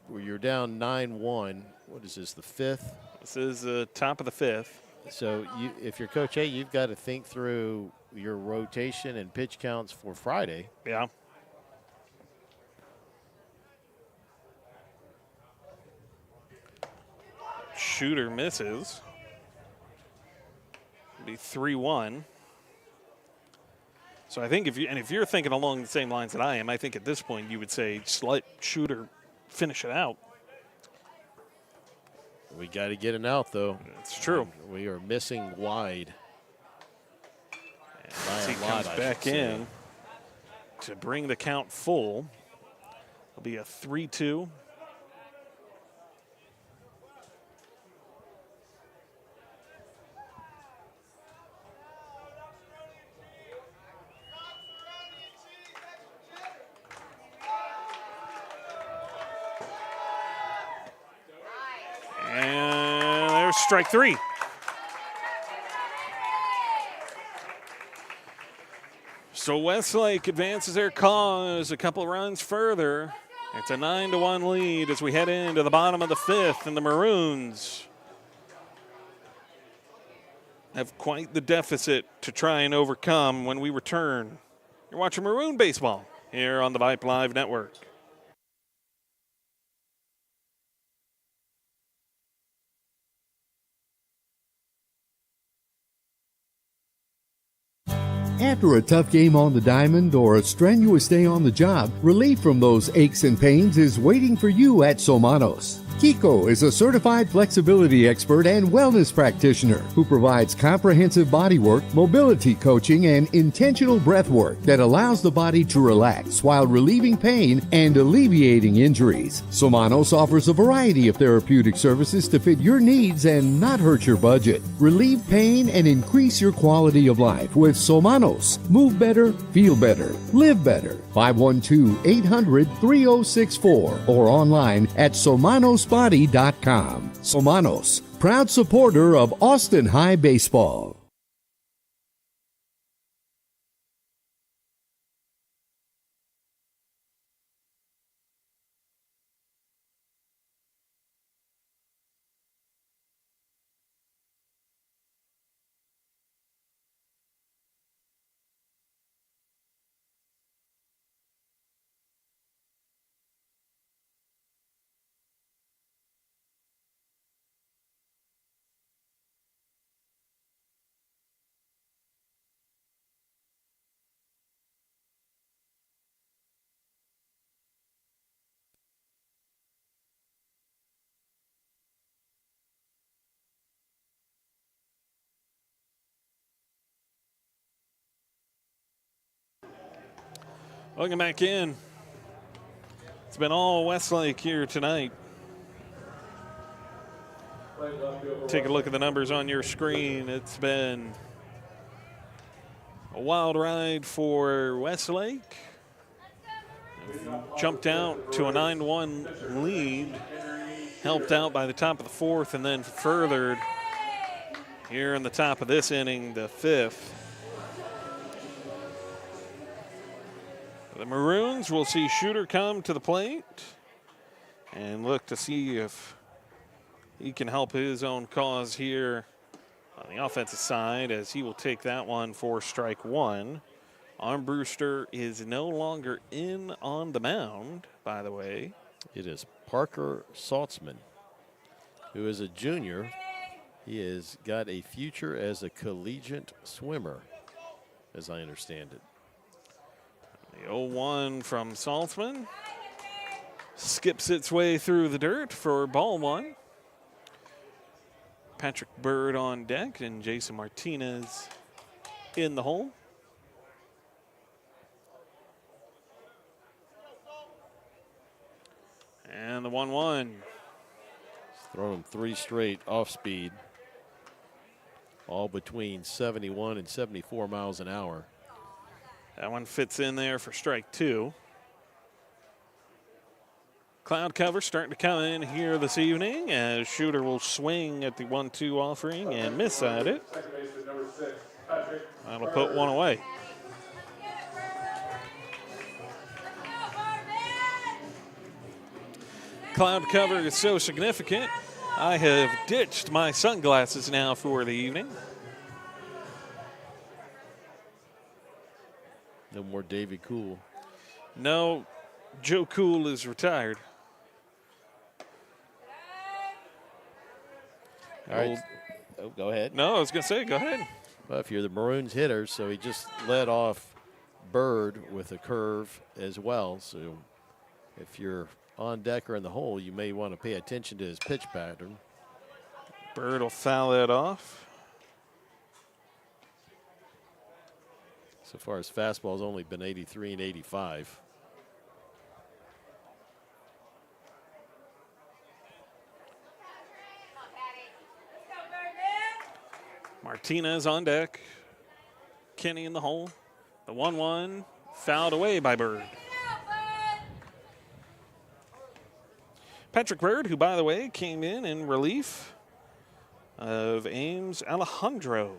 where you're down 9-1, what is this, the fifth? This is the top of the fifth. So if you're Coach A, you've got to think through your rotation and pitch counts for Friday. Yeah. Shooter misses. It'll be 3-1. So I think if you're thinking along the same lines that I am, I think at this point you would say just let Shooter finish it out. We got to get an out, though. That's true. We are missing wide. As he comes back in to bring the count full, it'll be a 3-2. And there's strike three. So Westlake advances their cause a couple runs further. It's a 9-1 lead as we head into the bottom of the fifth, and the Maroons have quite the deficit to try and overcome when we return. You're watching Maroon Baseball here on the Vibe Live Network. After a tough game on the diamond or a strenuous day on the job, relief from those aches and pains is waiting for you at Somanos. Kiko is a certified flexibility expert and wellness practitioner who provides comprehensive body work, mobility coaching, and intentional breath work that allows the body to relax while relieving pain and alleviating injuries. Somanos offers a variety of therapeutic services to fit your needs and not hurt your budget. Relieve pain and increase your quality of life with Somanos. Move better, feel better, live better. 512-800-3064 or online at somanosbody.com. Somanos, proud supporter of Austin High Baseball. Welcome back in. It's been all Westlake here tonight. Take a look at the numbers on your screen. It's been a wild ride for Westlake. Jumped out to a 9-1 lead, helped out by the top of the fourth, and then furthered here in the top of this inning, the fifth. The Maroons will see Shooter come to the plate and look to see if he can help his own cause here on the offensive side, as he will take that one for strike one. Armbruster is no longer in on the mound, by the way. It is Parker Saltzman, who is a junior. He has got a future as a collegiate swimmer, as I understand it. The 0-1 from Saltzman skips its way through the dirt for ball one. Patrick Bird on deck and Jason Martinez in the hole. And the 1-1. Thrown him 3 straight off speed, all between 71 and 74 miles an hour. That one fits in there for strike 2. Cloud cover starting to come in here this evening as Shooter will swing at the 1-2 offering and miss at it. That'll put one away. Cloud cover is so significant, I have ditched my sunglasses now for the evening. No more Davey Cool. No, Joe Cool is retired. All right. Oh, go ahead. No, I was going to say, go ahead. Well, if you're the Maroons hitter, so he just led off Bird with a curve as well. So if you're on deck or in the hole, you may want to pay attention to his pitch pattern. Bird will foul that off. So far, his fastball's only been 83 and 85. Martinez on deck. Kenny in the hole. The 1-1 fouled away by Bird. Patrick Bird, who, by the way, came in relief of Ames Alejandro.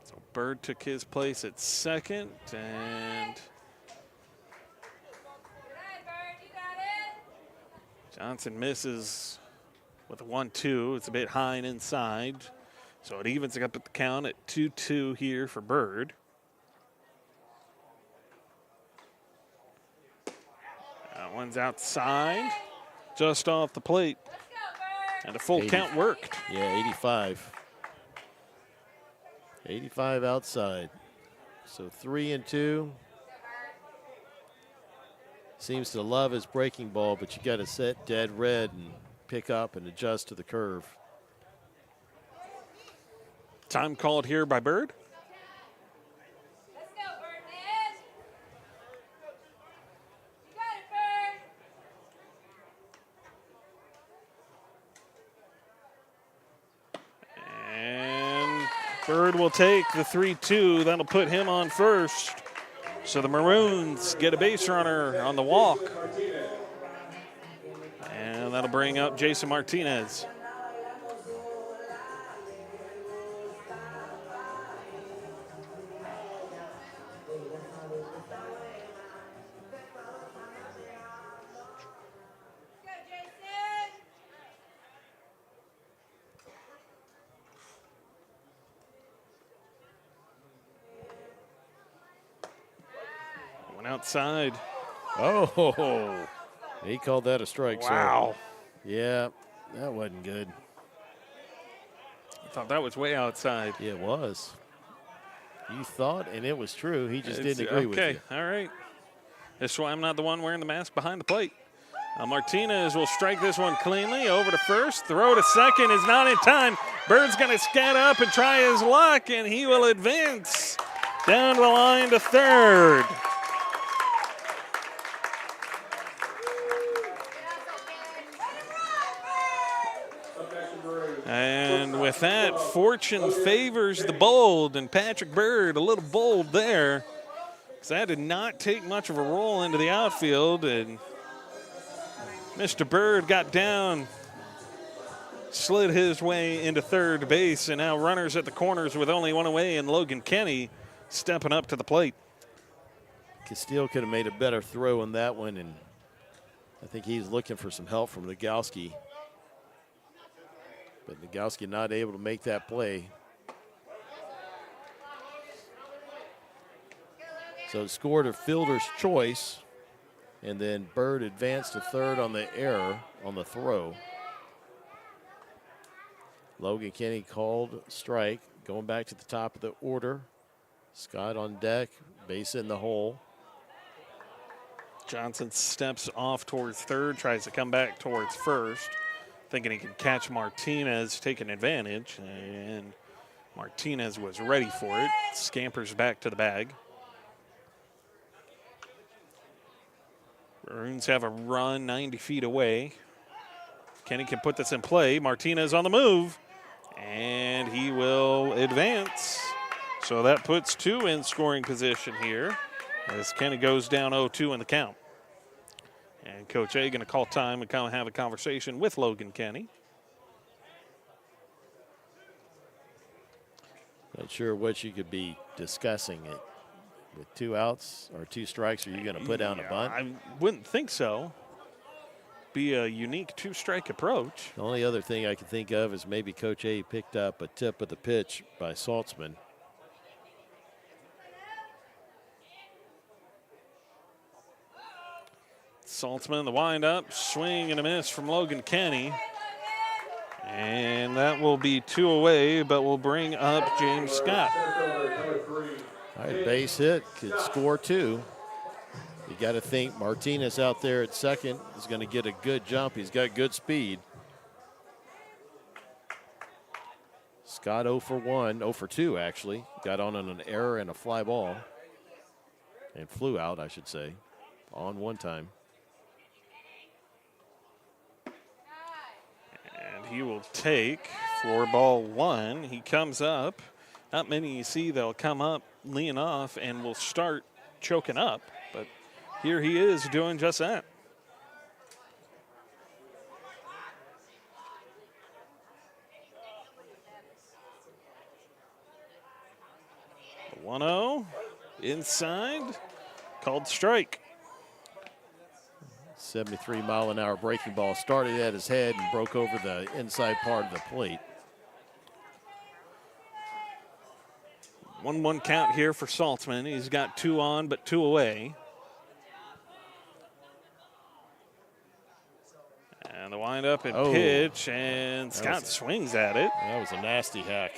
So Bird took his place at second, and Johnson misses with a 1-2. It's a bit high and inside. So it evens up at the count at 2-2 here for Bird. That one's outside, just off the plate. And a full count worked. Yeah, 85. 85 outside. So 3-2. Seems to love his breaking ball, but you got to set dead red and pick up and adjust to the curve. Time called here by Bird. And Bird will take the 3-2. That'll put him on first. So the Maroons get a base runner on the walk. And that'll bring up Jason Martinez. One outside. Oh, he called that a strike. Wow. So, yeah, that wasn't good. I thought that was way outside. Yeah, it was. You thought, and it was true. He just didn't agree with you. Okay, all right. That's why I'm not the one wearing the mask behind the plate. Martinez will strike this one cleanly over to first. Throw to second is not in time. Bird's going to scat up and try his luck, and he will advance down the line to third. And with that, fortune favors the bold, and Patrick Bird a little bold there, because that did not take much of a roll into the outfield, and Mr. Bird got down, slid his way into third base, and now runners at the corners with only one away, and Logan Kenny stepping up to the plate. Castile could have made a better throw on that one, and I think he's looking for some help from Nagowski. But Nagowski not able to make that play. So it scored a fielder's choice, and then Bird advanced to third on the error on the throw. Logan Kenny called strike, going back to the top of the order. Scott on deck, base in the hole. Johnson steps off towards third, tries to come back towards first, thinking he can catch Martinez, taking advantage, and Martinez was ready for it. Scampers back to the bag. Maroons have a run 90 feet away. Kenny can put this in play. Martinez on the move, and he will advance. So that puts two in scoring position here as Kenny goes down 0-2 in the count. And Coach A going to call time and come have a conversation with Logan Kenny. Not sure what you could be discussing it. With 2 outs or 2 strikes, are you going to put down a bunt? I wouldn't think so. Be a unique 2-strike approach. The only other thing I can think of is maybe Coach A picked up a tip of the pitch by Saltzman. Saltzman, the windup, swing and a miss from Logan Kenny. And that will be 2 away, but will bring up James Scott. All right, base hit, could score 2. You got to think Martinez out there at second is going to get a good jump. He's got good speed. Scott 0 for 1, 0 for 2 actually. Got on an error and a fly ball. And flew out, I should say, on one time. And he will take for ball 1. He comes up. Not many you see they'll come up, lean off, and will start choking up. But here he is doing just that. The 1-0 inside, called strike. 73-mile-an-hour breaking ball started at his head and broke over the inside part of the plate. 1-1 count here for Saltzman. He's got 2 on, but 2 away. And the windup and pitch, and Scott swings at it. That was a nasty hack.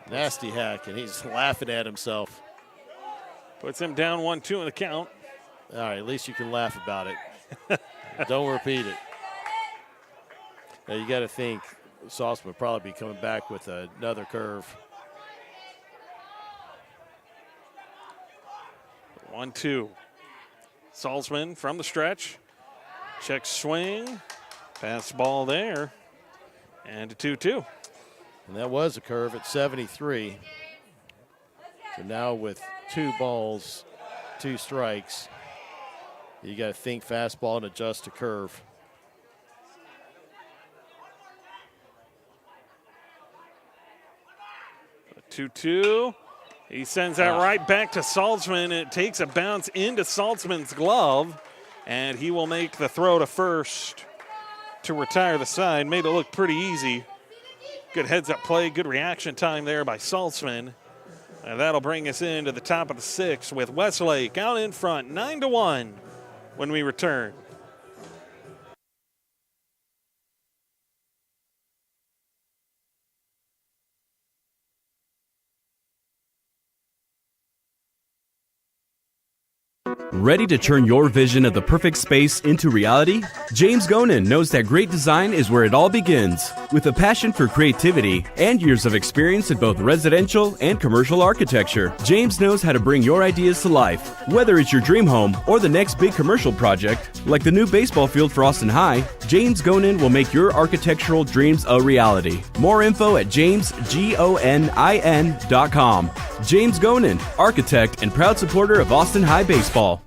Nasty hack, and he's laughing at himself. Puts him down 1-2 in the count. All right, at least you can laugh about it. Don't repeat it. Now you got to think Saltzman will probably be coming back with another curve. 1-2. Saltzman from the stretch. Check swing. Pass ball there. And a 2-2. And that was a curve at 73. So now with 2 balls, 2 strikes, you got to think fastball and adjust to curve. A 2-2. He sends that right back to Saltzman. It takes a bounce into Saltzman's glove, and he will make the throw to first to retire the side. Made it look pretty easy. Good heads-up play, good reaction time there by Saltzman. And that'll bring us into the top of the 6th with Westlake out in front, 9-1 when we return. Ready to turn your vision of the perfect space into reality? James Gonin knows that great design is where it all begins. With a passion for creativity and years of experience in both residential and commercial architecture, James knows how to bring your ideas to life. Whether it's your dream home or the next big commercial project, like the new baseball field for Austin High, James Gonin will make your architectural dreams a reality. More info at jamesgonin.com. James Gonin, architect and proud supporter of Austin High baseball.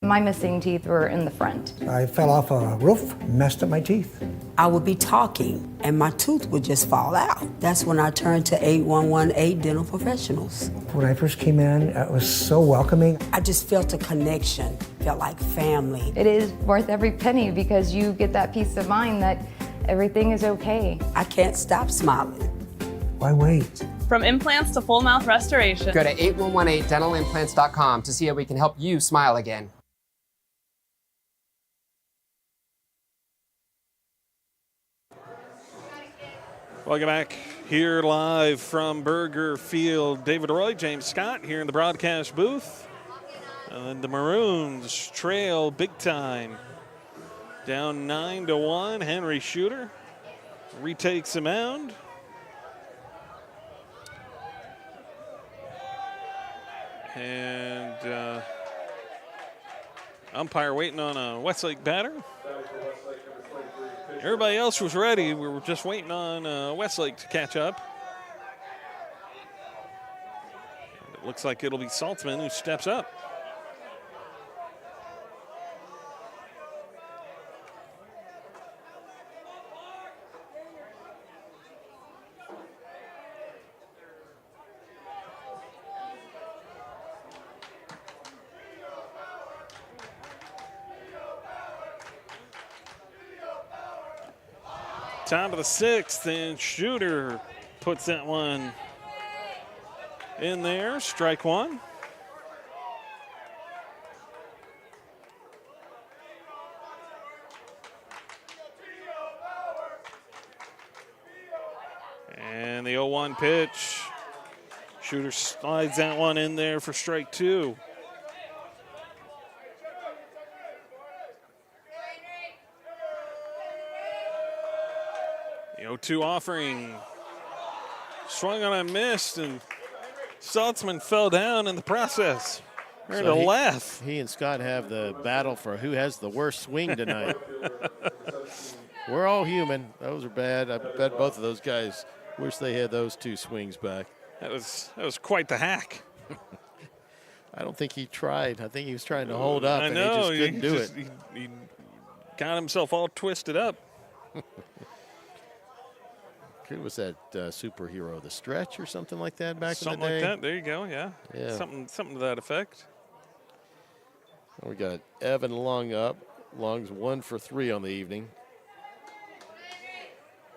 My missing teeth were in the front. I fell off a roof, messed up my teeth. I would be talking and my tooth would just fall out. That's when I turned to 8118 Dental Professionals. When I first came in, it was so welcoming. I just felt a connection, felt like family. It is worth every penny because you get that peace of mind that everything is okay. I can't stop smiling. Why wait? From implants to full mouth restoration. Go to 8118dentalimplants.com to see how we can help you smile again. Welcome back here live from Burger Field. David Roy, James Scott here in the broadcast booth. And the Maroons trail big time. Down 9-1. Henry Shooter retakes the mound. And umpire waiting on a Westlake batter. Everybody else was ready. We were just waiting on Westlake to catch up. It looks like it'll be Saltzman who steps up. Top of the 6th, and Shooter puts that one in there. Strike one. And the 0-1 pitch. Shooter slides that one in there for strike two. The 0-2 offering. Swung on a miss, and Saltzman fell down in the process. Heard a laugh. He and Scott have the battle for who has the worst swing tonight. We're all human. Those are bad. I bet both of those guys wish they had those two swings back. That was quite the hack. I don't think he tried. I think he was trying to hold up, I know, and he just couldn't do it. He got himself all twisted up. Who was that superhero, The Stretch or something like that back Something in the day? like that. There you go. Yeah. Something to that effect. We got Evan Long up. Long's 1 for 3 on the evening.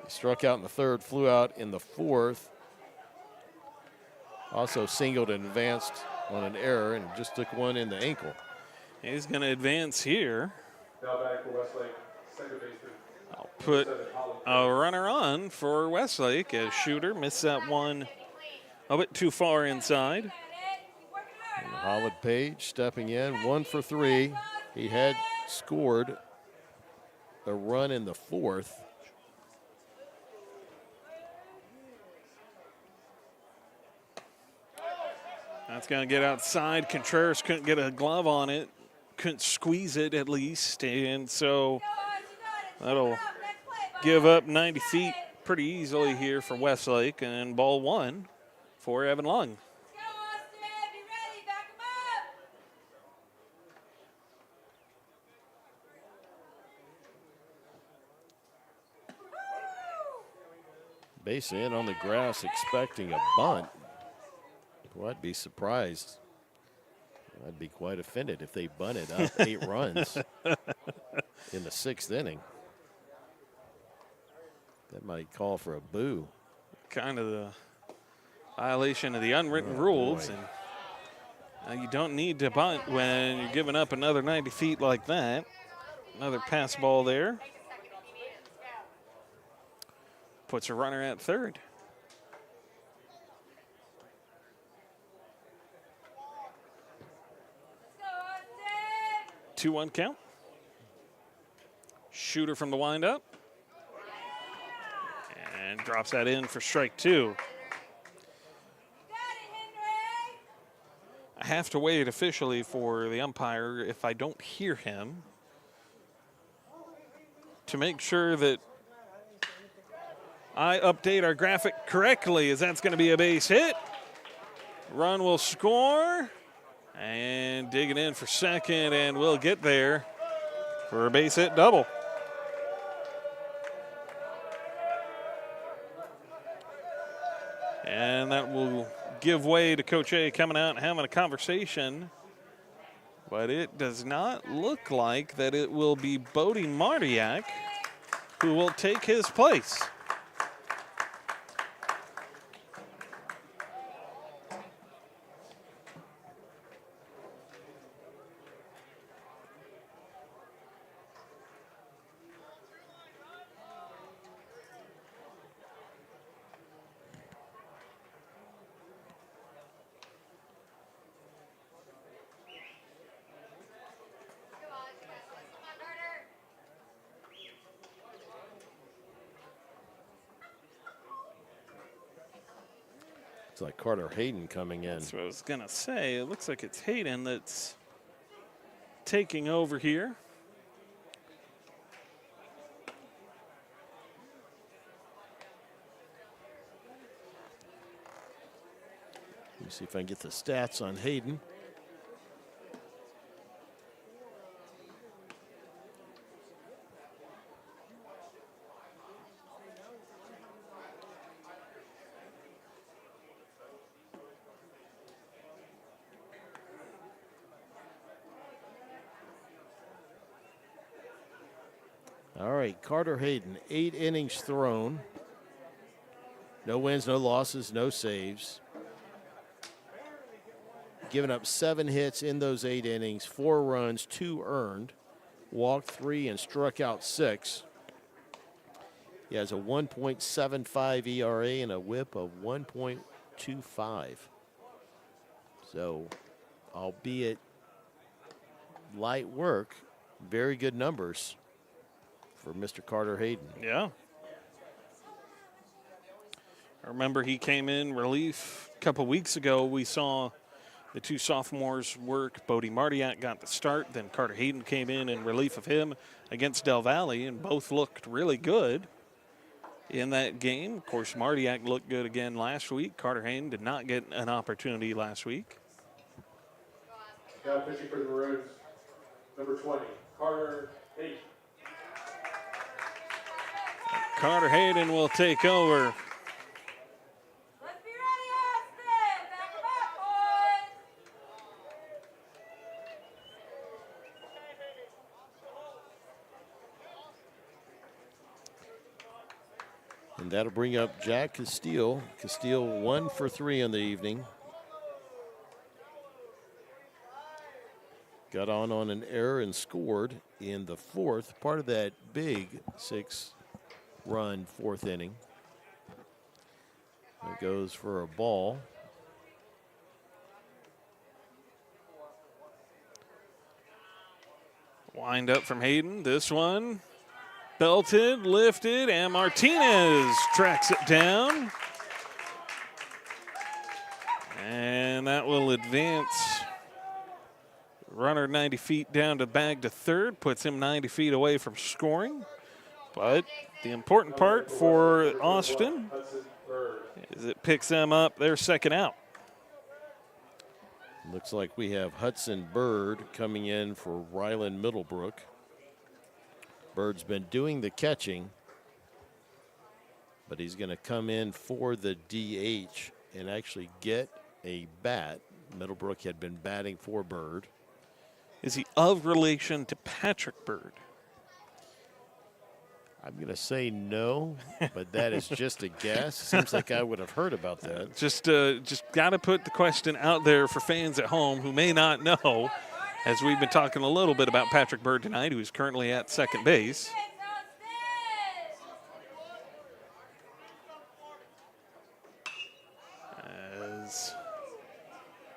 He struck out in the 3rd, flew out in the 4th. Also singled and advanced on an error and just took one in the ankle. He's going to advance here. Now back for Westlake, second baseman. I'll put a runner on for Westlake as Shooter missed that one a bit too far inside. And Holland Page stepping in, 1 for 3. He had scored a run in the 4th. That's going to get outside. Contreras couldn't get a glove on it, couldn't squeeze it at least, and so that'll give up 90 feet pretty easily here for Westlake, and ball 1 for Evan Long. Base in on the grass, expecting a bunt. Well, I'd be surprised. I'd be quite offended if they bunted up 8 runs in the 6th inning. That might call for a boo. Kind of the violation of the unwritten rules. Boy. And you don't need to bunt when you're giving up another 90 feet like that. Another pass ball there. Puts a runner at 3rd. Two 2-1 count. Shooter from the windup. And drops that in for strike 2. I have to wait officially for the umpire if I don't hear him to make sure that I update our graphic correctly, as that's going to be a base hit. Run will score. And digging in for second, and we'll get there for a base hit double. And that will give way to Coach A coming out and having a conversation. But it does not look like that it will be Bodie Martiak who will take his place. It's like Carter Hayden coming in. That's what I was going to say. It looks like it's Hayden that's taking over here. Let me see if I can get the stats on Hayden. All right, Carter Hayden, 8 innings thrown. No wins, no losses, no saves. Given up 7 hits in those 8 innings, 4 runs, 2 earned, walked 3 and struck out 6. He has a 1.75 ERA and a whip of 1.25. So, albeit light work, very good numbers for Mr. Carter Hayden. Yeah. I remember he came in relief a couple weeks ago. We saw the 2 sophomores work. Bodie Martiak got the start. Then Carter Hayden came in relief of him against Del Valle, and both looked really good in that game. Of course, Martiak looked good again last week. Carter Hayden did not get an opportunity last week. Now pitching for the Maroons, number 20, Carter Hayden. Carter Hayden will take over. And that'll bring up Jack Castile. Castile 1 for 3 on the evening. Got on an error and scored in the 4th, part of that big 6-run 4th inning. It goes for a ball. Wind up from Hayden. This one belted, lifted, and Martinez tracks it down. And that will advance runner 90 feet down to bag to third, puts him 90 feet away from scoring. But the important part for Austin is it picks them up their second out. Looks like we have Hudson Bird coming in for Ryland Middlebrook. Bird's been doing the catching, but he's going to come in for the DH and actually get a bat. Middlebrook had been batting for Bird. Is he of relation to Patrick Bird? I'm going to say no, but that is just a guess. Seems like I would have heard about that. Just got to put the question out there for fans at home who may not know, as we've been talking a little bit about Patrick Bird tonight, who's currently at second base. As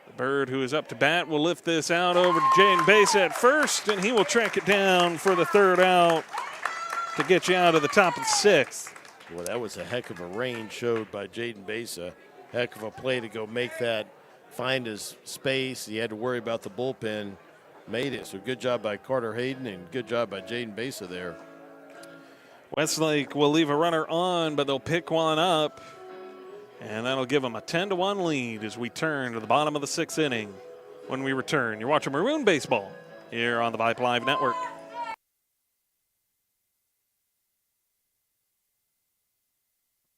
the Bird, who is up to bat, will lift this out over to Jaden Basa at first, and he will track it down for the third out to get you out of the top of the 6th. Well, that was a heck of a range showed by Jaden Basa. Heck of a play to go make that, find his space. He had to worry about the bullpen. Made it. So good job by Carter Hayden and good job by Jaden Basa there. Westlake will leave a runner on, but they'll pick one up, and that'll give them a 10-1 lead as we turn to the bottom of the 6th inning. When we return, you're watching Maroon Baseball here on the Vibe Live Network.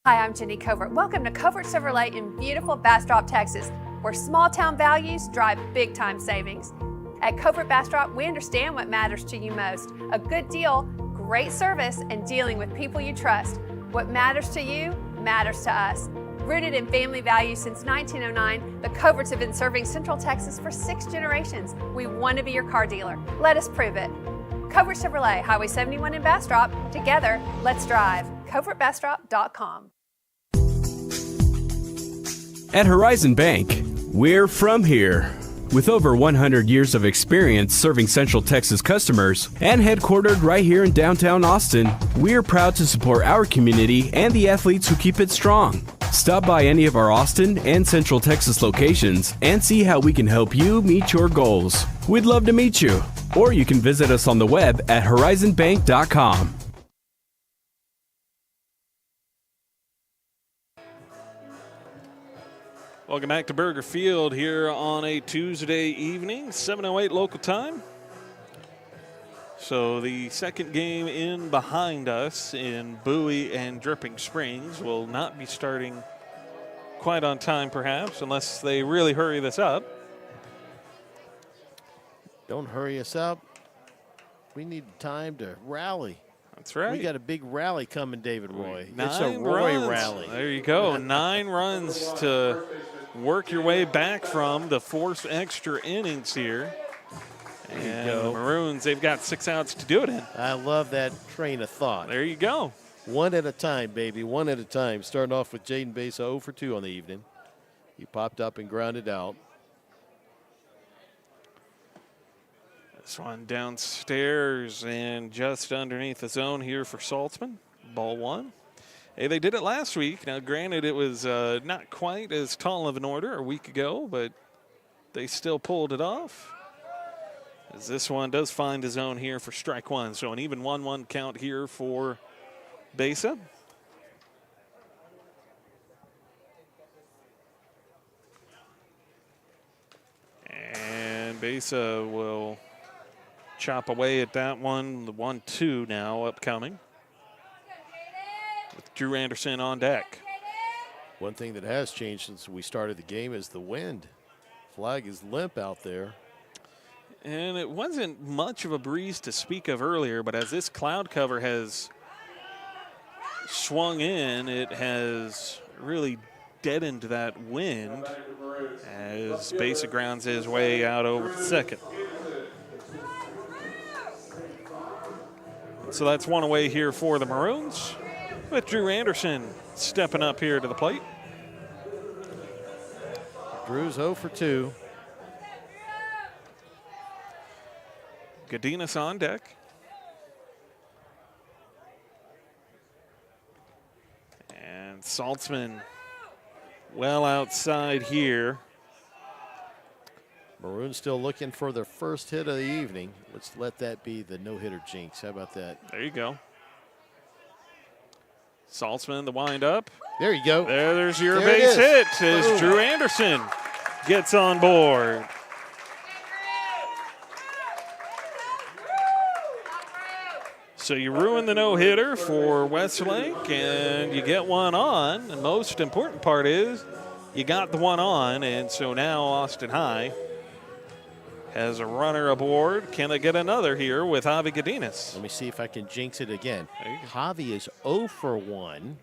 Hi, I'm Jenny Covert. Welcome to Covert Chevrolet in beautiful Bastrop, Texas, where small town values drive big time savings. At Covert Bastrop, we understand what matters to you most. A good deal, great service, and dealing with people you trust. What matters to you matters to us. Rooted in family values since 1909, the Coverts have been serving Central Texas for 6 generations. We want to be your car dealer. Let us prove it. Covert Chevrolet, Highway 71 in Bastrop. Together, let's drive. CovertBastrop.com. At Horizon Bank, we're from here. With over 100 years of experience serving Central Texas customers and headquartered right here in downtown Austin, we're proud to support our community and the athletes who keep it strong. Stop by any of our Austin and Central Texas locations and see how we can help you meet your goals. We'd love to meet you. Or you can visit us on the web at horizonbank.com. Welcome back to Burger Field here on a Tuesday evening, 7:08 local time. So the second game in behind us in Bowie and Dripping Springs will not be starting quite on time, perhaps, unless they really hurry this up. Don't hurry us up. We need time to rally. That's right. We got a big rally coming, David Roy. It's a 9 Roy runs. rally. There you go. 9 runs to work your way back from the 4 extra innings here. And the Maroons, they've got 6 outs to do it in. I love that train of thought. There you go. One at a time, baby. One at a time. Starting off with Jaden Besa 0 for 2 on the evening. He popped up and grounded out. This one downstairs and just underneath the zone here for Saltzman. Ball 1. Hey, they did it last week. Now, granted, it was not quite as tall of an order a week ago, but they still pulled it off. As this one does find the zone here for strike 1. So an even 1-1 count here for Besa. And Besa will chop away at that one. The 1-2 now upcoming, with Drew Anderson on deck. One thing that has changed since we started the game is the wind. Flag is limp out there. And it wasn't much of a breeze to speak of earlier, but as this cloud cover has swung in, it has really deadened that wind as Besa grounds his way out over to second. So that's one away here for the Maroons, with Drew Anderson stepping up here to the plate. Drew's 0 for 2. Godinez on deck. And Saltzman well outside here. Maroons still looking for their first hit of the evening. Let's let that be the no-hitter jinx. How about that? There you go. Saltzman, the wind-up. There you go. There's your There it base is. hit as Boom. Drew Anderson gets on board. So you ruin the no-hitter for Westlake, and you get one on. The most important part is you got the one on, and so now Austin High has a runner aboard. Can they get another here with Javi Godinez? Let me see if I can jinx it again. Javi is 0 for 1.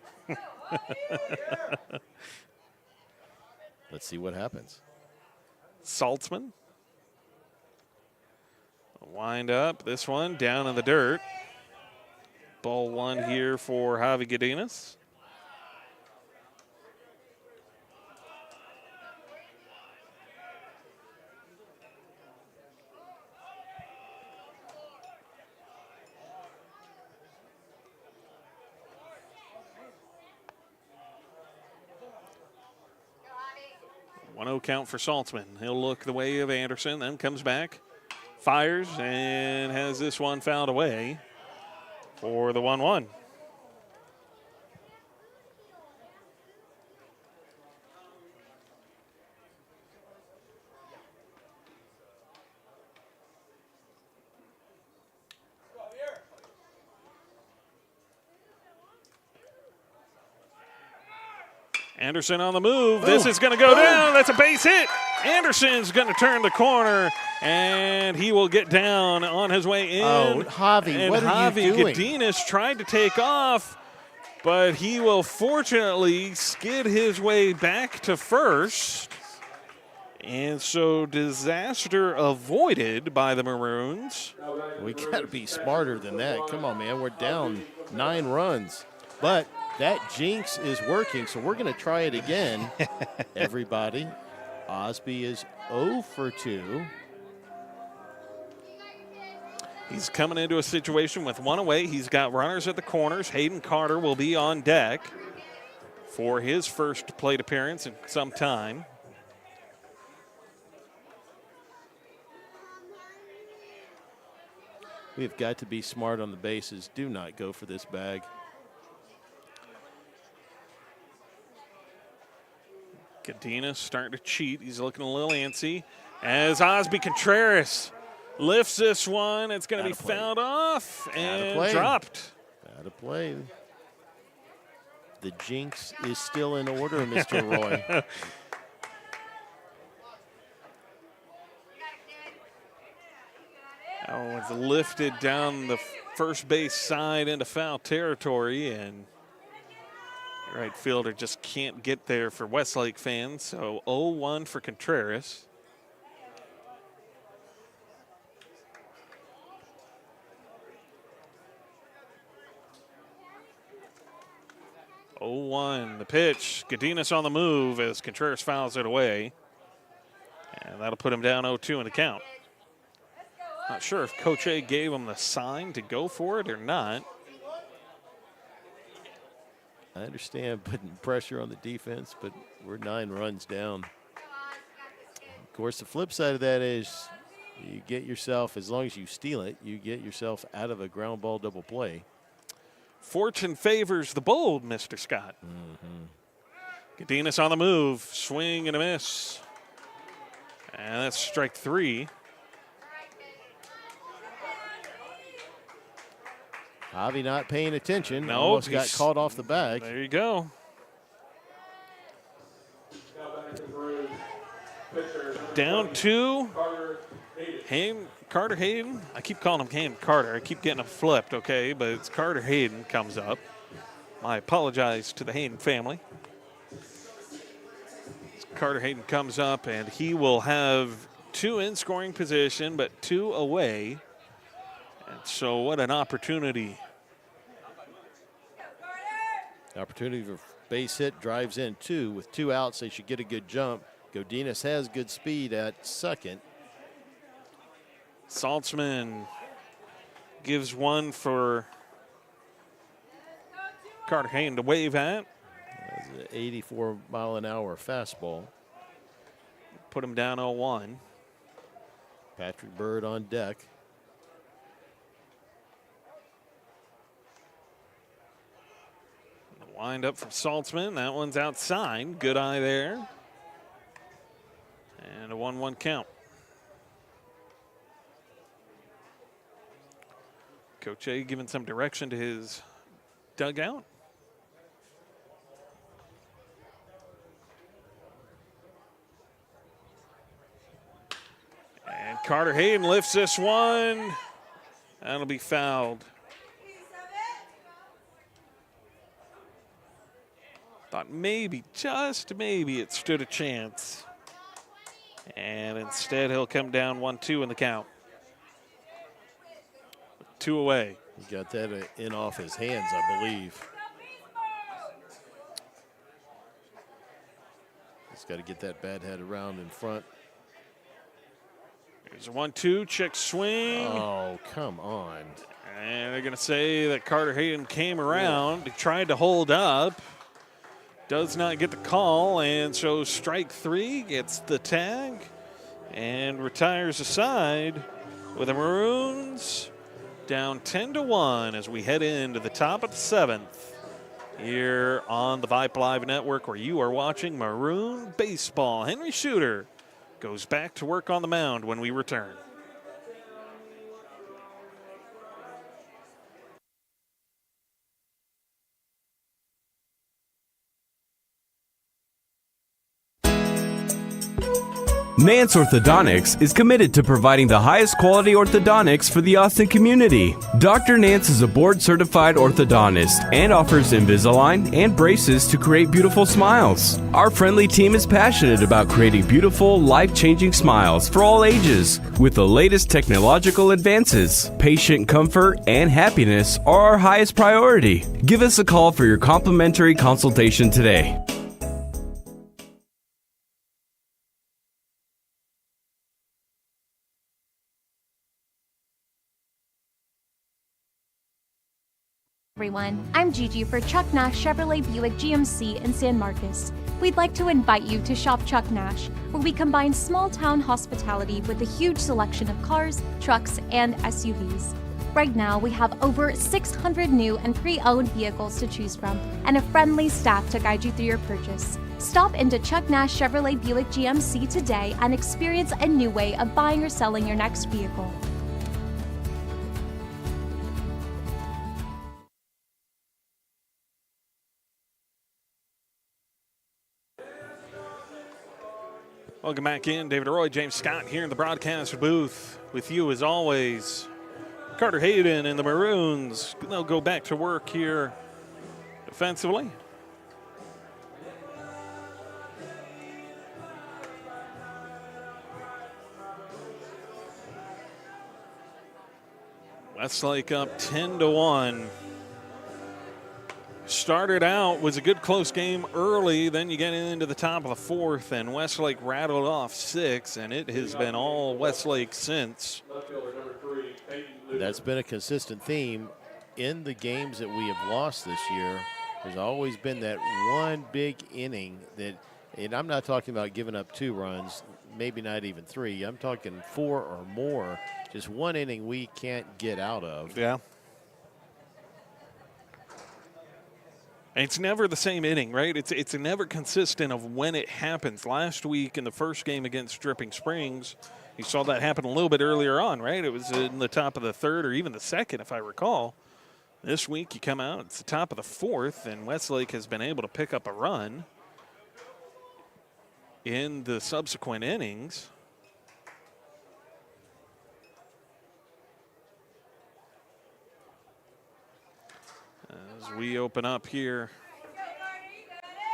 Let's see what happens. Saltzman. Wind up. This one down in the dirt. Ball 1 here for Javi Godinez. One-0 count for Saltzman. He'll look the way of Anderson, then comes back, fires, and has this one fouled away for the 1-1. Anderson on the move. This is going to go down. That's a base hit. Anderson's going to turn the corner, and he will get down on his way in. Oh, Javi, and what are you doing? Godinez tried to take off, but he will fortunately skid his way back to first. And so disaster avoided by the Maroons. We got to be smarter than that. Come on, man. We're down 9 runs. But that jinx is working, so we're going to try it again, everybody. Osby is 0 for 2. He's coming into a situation with one away. He's got runners at the corners. Hayden Carter will be on deck for his first plate appearance in some time. We've got to be smart on the bases. Do not go for this bag. Cadena starting to cheat. He's looking a little antsy. As Osby Contreras lifts this one, it's going to be fouled off and dropped. Out of play. The jinx is still in order, Mr. Roy. Oh, it's lifted down the first base side into foul territory, and right fielder just can't get there for Westlake fans. So 0-1 for Contreras. The pitch. Godinez on the move as Contreras fouls it away. And that'll put him down 0-2 in the count. Not sure if Coach A gave him the sign to go for it or not. I understand putting pressure on the defense, but we're 9 runs down. Of course, the flip side of that is you get yourself, as long as you steal it, you get yourself out of a ground ball double play. Fortune favors the bold, Mr. Scott. Godinez on the move. Swing and a miss. And that's strike 3. Javi not paying attention. No, almost got caught off the bag. There you go. Down 2. Carter Hayden. I keep calling him Hayden Carter. I keep getting him flipped, okay? But it's Carter Hayden comes up. I apologize to the Hayden family. Carter Hayden comes up, and he will have 2 in scoring position, but 2 away. And so what an opportunity. Opportunity for base hit, drives in 2. With 2 outs, they should get a good jump. Godinez has good speed at second. Saltzman gives one for Carter Hayden to wave at. That's an 84-mile-an-hour fastball. Put him down 0-1. Patrick Bird on deck. Wind up from Saltzman. That one's outside. Good eye there. And a 1-1 count. Coach A giving some direction to his dugout. And Carter Hayden lifts this one. That'll be fouled. Thought maybe, just maybe, it stood a chance. And instead, he'll come down 1-2 in the count. 2 away. He got that in off his hands, I believe. He's got to get that bat head around in front. There's a 1-2, check swing. Oh, come on. And they're going to say that Carter Hayden came around, tried to hold up. Does not get the call, and so strike 3 gets the tag and retires aside with the Maroons down 10-1 as we head into the top of the 7th here on the Vipe Live Network, where you are watching Maroon Baseball. Henry Shooter goes back to work on the mound when we return. Nance Orthodontics is committed to providing the highest quality orthodontics for the Austin community. Dr. Nance is a board-certified orthodontist and offers Invisalign and braces to create beautiful smiles. Our friendly team is passionate about creating beautiful, life-changing smiles for all ages with the latest technological advances. Patient comfort and happiness are our highest priority. Give us a call for your complimentary consultation today. Everyone, I'm Gigi for Chuck Nash Chevrolet Buick GMC in San Marcos. We'd like to invite you to shop Chuck Nash, where we combine small-town hospitality with a huge selection of cars, trucks, and SUVs. Right now, we have over 600 new and pre-owned vehicles to choose from, and a friendly staff to guide you through your purchase. Stop into Chuck Nash Chevrolet Buick GMC today and experience a new way of buying or selling your next vehicle. Welcome back in. David Roy, James Scott here in the broadcast booth with you as always. Carter Hayden and the Maroons, they'll go back to work here defensively. Westlake up 10-1. Started out, was a good close game early, then you get into the top of the fourth, and Westlake rattled off 6, and it has been all Westlake since. That's been a consistent theme in the games that we have lost this year. There's always been that one big inning that, and I'm not talking about giving up 2 runs, maybe not even 3. I'm talking 4 or more. Just one inning we can't get out of. Yeah. It's never the same inning, right? It's never consistent of when it happens. Last week in the first game against Dripping Springs, you saw that happen a little bit earlier on, right? It was in the top of the third or even the second, if I recall. This week you come out, it's the top of the fourth, and Westlake has been able to pick up a run in the subsequent innings. As we open up here,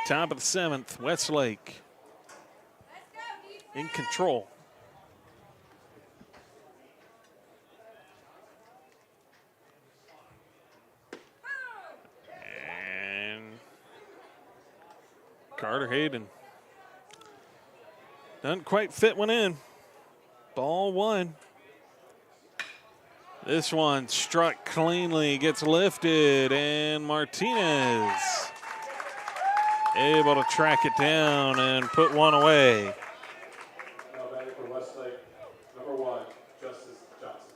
top of the 7th, Westlake in control. And Carter Hayden doesn't quite fit one in. Ball 1. This one struck cleanly, gets lifted, and Martinez able to track it down and put one away. Now batting for Westlake, number 1, Justice Johnson.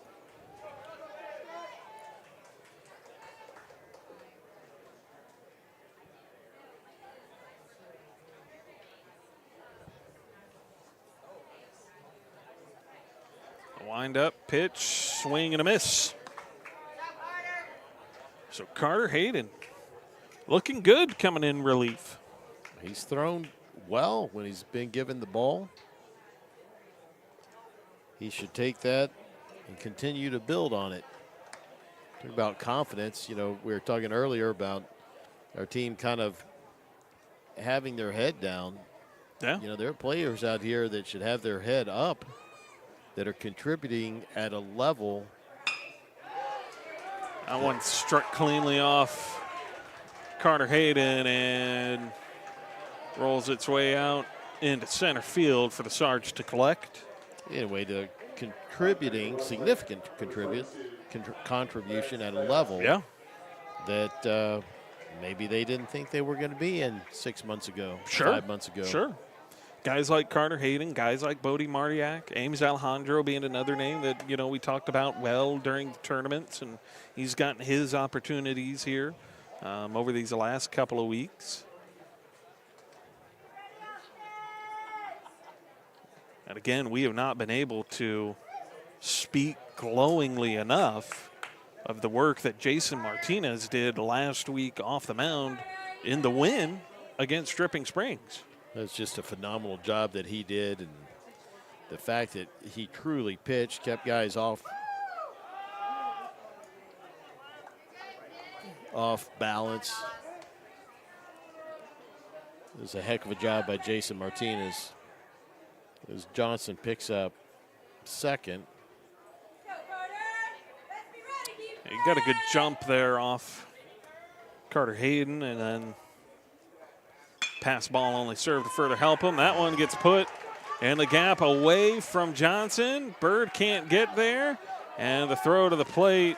Wind up, pitch, swing and a miss. So Carter Hayden looking good coming in relief. He's thrown well when he's been given the ball. He should take that and continue to build on it. Talk about confidence. You know, we were talking earlier about our team kind of having their head down. Yeah. You know, there are players out here that should have their head up, that are contributing at a level. That one struck cleanly off Carter Hayden and rolls its way out into center field for the Sarge to collect. Anyway, the significant contribution at a level that maybe they didn't think they were going to be in 6 months ago, 5 months ago. Sure. Guys like Carter Hayden, guys like Bodie Martiak, Ames Alejandro being another name that, you know, we talked about well during the tournaments, and he's gotten his opportunities here over these last couple of weeks. And again, we have not been able to speak glowingly enough of the work that Jason Martinez did last week off the mound in the win against Dripping Springs. That's just a phenomenal job that he did, and the fact that he truly pitched, kept guys off balance. It was a heck of a job by Jason Martinez as Johnson picks up second. He got a good jump there off Carter Hayden, and then pass ball only served to further help him. That one gets put in the gap away from Johnson. Bird can't get there, and the throw to the plate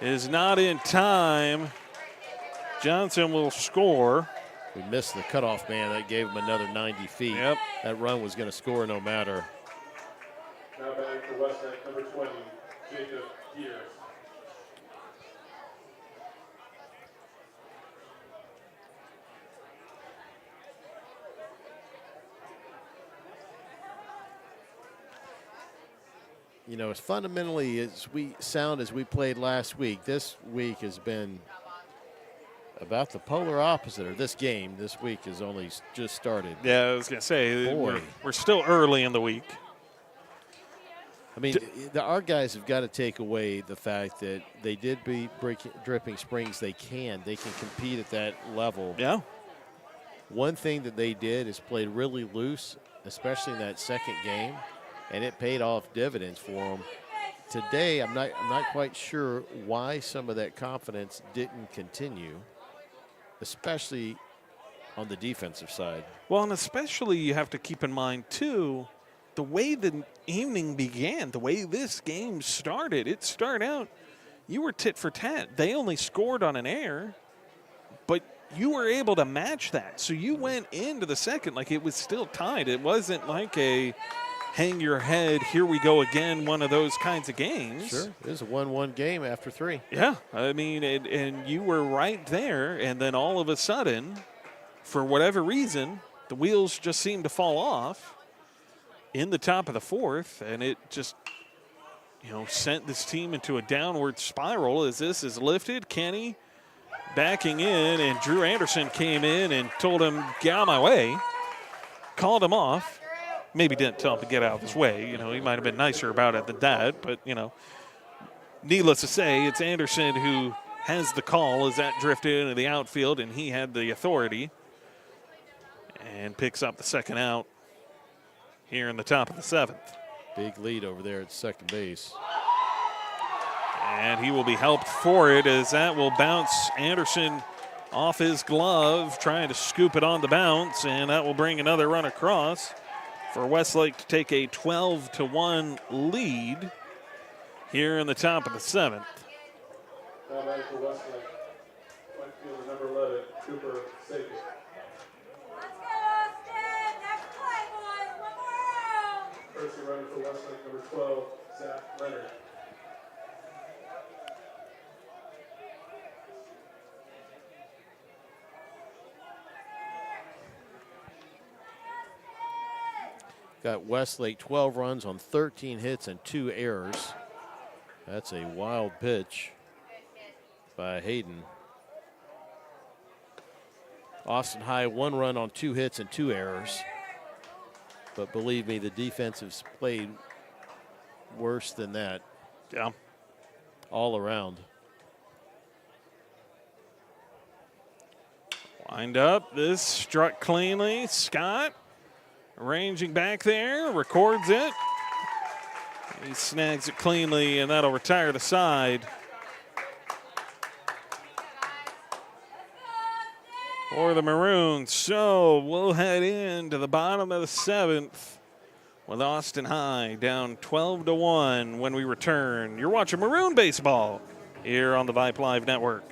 is not in time. Johnson will score. We missed the cutoff man. That gave him another 90 feet. Yep. That run was going to score no matter. Now batting for Westlake, number 20, Jacob Gears. You know, as fundamentally as we played last week, this week has been about the polar opposite. Or this game this week has only just started. Yeah, I was going to say, Boy. we're still early in the week. I mean, our guys have got to take away the fact that they did beat Dripping Springs. They can compete at that level. Yeah. One thing that they did is played really loose, especially in that second game, and it paid off dividends for them. Today, I'm not quite sure why some of that confidence didn't continue, especially on the defensive side. Well, and especially you have to keep in mind, too, the way the evening began, the way this game started. It started out, you were tit for tat. They only scored on an error, but you were able to match that. So you went into the second like it was still tied. It wasn't like a hang your head, here we go again, one of those kinds of games. Sure, it was a 1-1 game after 3. Yeah, I mean, and you were right there, and then all of a sudden, for whatever reason, the wheels just seemed to fall off in the top of the fourth, and it just, sent this team into a downward spiral as this is lifted. Kenny backing in, and Drew Anderson came in and told him, get out of my way, called him off. Maybe didn't tell him to get out of his way. He might have been nicer about it than that. But, needless to say, it's Anderson who has the call as that drifted into the outfield, and he had the authority and picks up the second out here in the top of the seventh. Big lead over there at second base. And he will be helped for it as that will bounce Anderson off his glove, trying to scoop it on the bounce, and that will bring another run across for Westlake to take a 12-1 lead here in the top of the seventh. Now batting for Westlake, right fielder number 11, Cooper Sagan. Courtesy running for Westlake, number 12, Zach Leonard. Got Westlake 12 runs on 13 hits and 2 errors. That's a wild pitch by Hayden. Austin High 1 run on 2 hits and 2 errors. But believe me, the defense has played worse than that. Yeah. All around. Wind up. This struck cleanly. Scott arranging back there, records it. He snags it cleanly, and that'll retire the side. For the Maroons. So we'll head into the bottom of the seventh with Austin High down 12-1 when we return. You're watching Maroon Baseball here on the Vipe Live Network.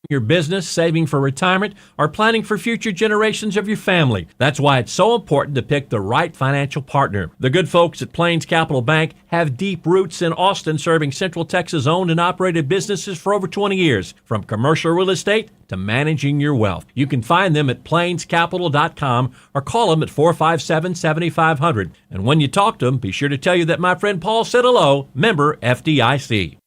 Your business, saving for retirement, or planning for future generations of your family. That's why it's so important to pick the right financial partner. The good folks at Plains Capital Bank have deep roots in Austin, serving Central Texas owned and operated businesses for over 20 years, from commercial real estate to managing your wealth. You can find them at plainscapital.com or call them at 457-7500. And when you talk to them, be sure to tell you that my friend Paul said hello, member FDIC.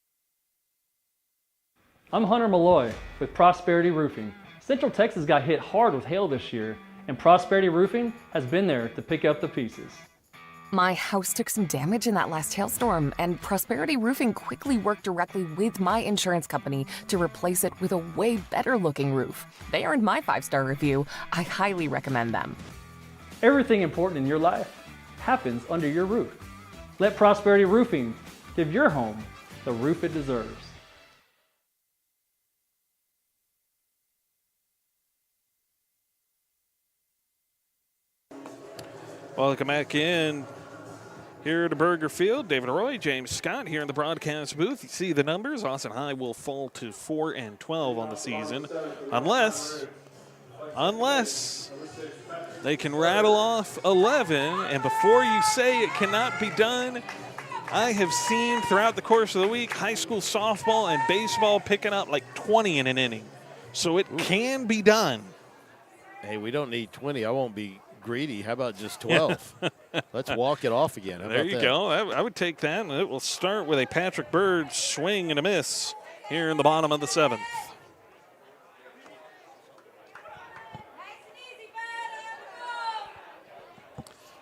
I'm Hunter Malloy with Prosperity Roofing. Central Texas got hit hard with hail this year, and Prosperity Roofing has been there to pick up the pieces. My house took some damage in that last hailstorm, and Prosperity Roofing quickly worked directly with my insurance company to replace it with a way better looking roof. They earned my 5-star review. I highly recommend them. Everything important in your life happens under your roof. Let Prosperity Roofing give your home the roof it deserves. Welcome back in Here to Burger Field, David Roy, James Scott here in the broadcast booth. You see the numbers. Austin High will fall to 4-12 on the season, unless they can rattle off 11. And before you say it cannot be done, I have seen throughout the course of the week high school softball and baseball picking up like 20 in an inning. So it can be done. Hey, we don't need 20. I won't be greedy. How about just 12? Let's walk it off again. How there about you that? go. I would take that. And it will start with a Patrick Bird swing and a miss here in the bottom of the 7th.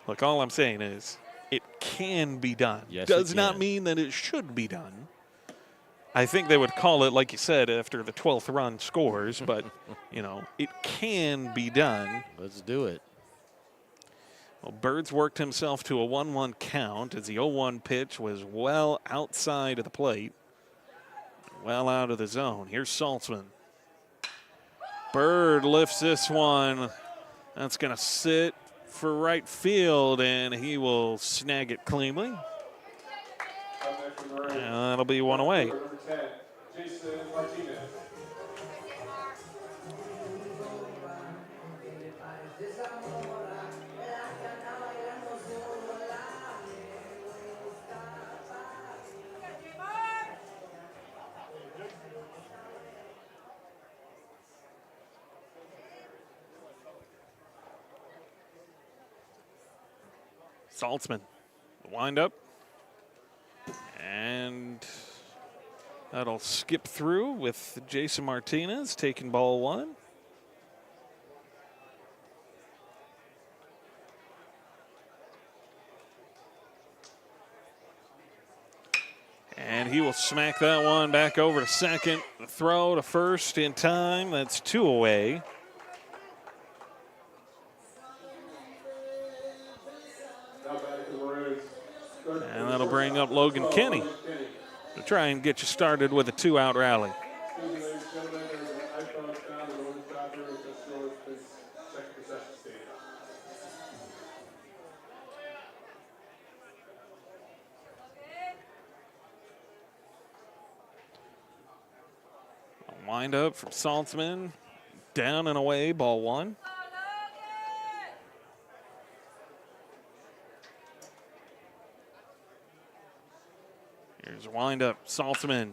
Look, all I'm saying is it can be done. Yes, Does it not can. mean that it should be done. I think they would call it, like you said, after the 12th run scores, but, you know, it can be done. Let's do it. Well, Bird's worked himself to a 1-1 count as the 0-1 pitch was well outside of the plate, well out of the zone. Here's Saltzman. Bird lifts this one. That's going to sit for right field, and he will snag it cleanly. And that'll be one away. Number 10, Jason Martinez. Saltzman, wind up. And that'll skip through with Jason Martinez taking ball 1. And he will smack that one back over to second. The throw to first in time. That's 2 away. And that'll bring up Logan Kenny to try and get you started with a 2-out rally. Wind up from Saltzman. Down and away, ball 1. Here's a windup, Saltzman.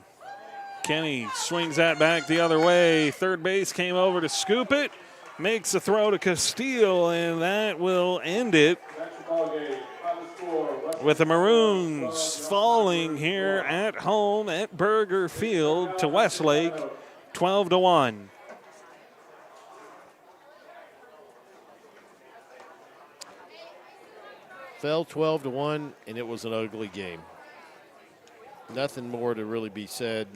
Kenny swings that back the other way. Third base came over to scoop it. Makes a throw to Castile, and that will end it with the Maroons falling here at home at Burger Field to Westlake, 12-1. Fell 12-1, and it was an ugly game. Nothing more to really be said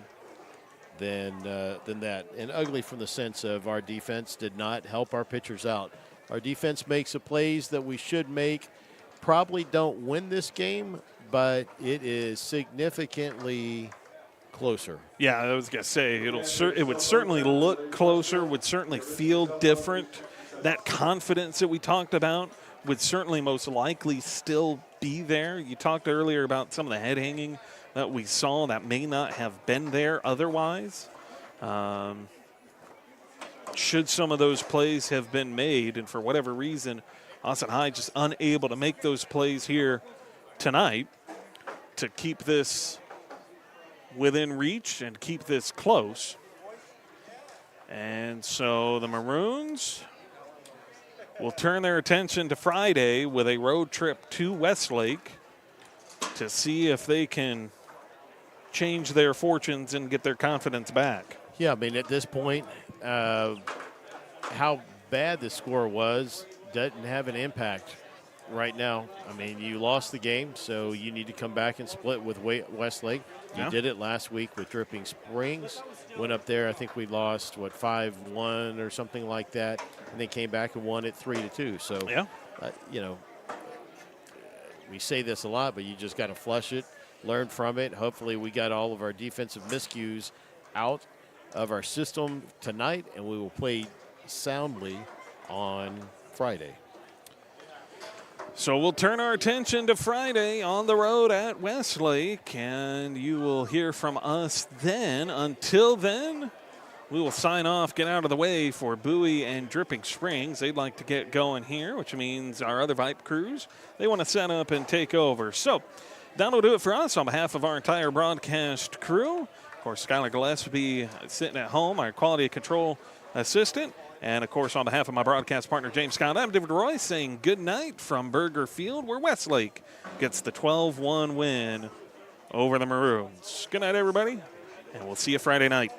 than that. And ugly from the sense of our defense did not help our pitchers out. Our defense makes the plays that we should make. Probably don't win this game, but it is significantly closer. Yeah, I was going to say, it would certainly look closer, would certainly feel different. That confidence that we talked about would certainly most likely still be there. You talked earlier about some of the head hanging that we saw that may not have been there otherwise. Should some of those plays have been made, and for whatever reason, Austin High just unable to make those plays here tonight to keep this within reach and keep this close. And so the Maroons will turn their attention to Friday with a road trip to Westlake to see if they can change their fortunes and get their confidence back. Yeah, I mean, at this point, how bad the score was doesn't have an impact right now. I mean, you lost the game, so you need to come back and split with Westlake. You did it last week with Dripping Springs. Went up there, I think we lost, 5-1 or something like that, and they came back and won it 3-2. So, you know, we say this a lot, but you just got to flush it, learn from it. Hopefully we got all of our defensive miscues out of our system tonight, and we will play soundly on Friday. So we'll turn our attention to Friday on the road at Westlake, and you will hear from us then. Until then, we will sign off, get out of the way for Bowie and Dripping Springs. They'd like to get going here, which means our other Vipe crews, they want to set up and take over. So that'll do it for us on behalf of our entire broadcast crew. Of course, Skylar Gillespie sitting at home, our quality control assistant. And, of course, on behalf of my broadcast partner, James Scott, I'm David Roy saying good night from Burger Field, where Westlake gets the 12-1 win over the Maroons. Good night, everybody, and we'll see you Friday night.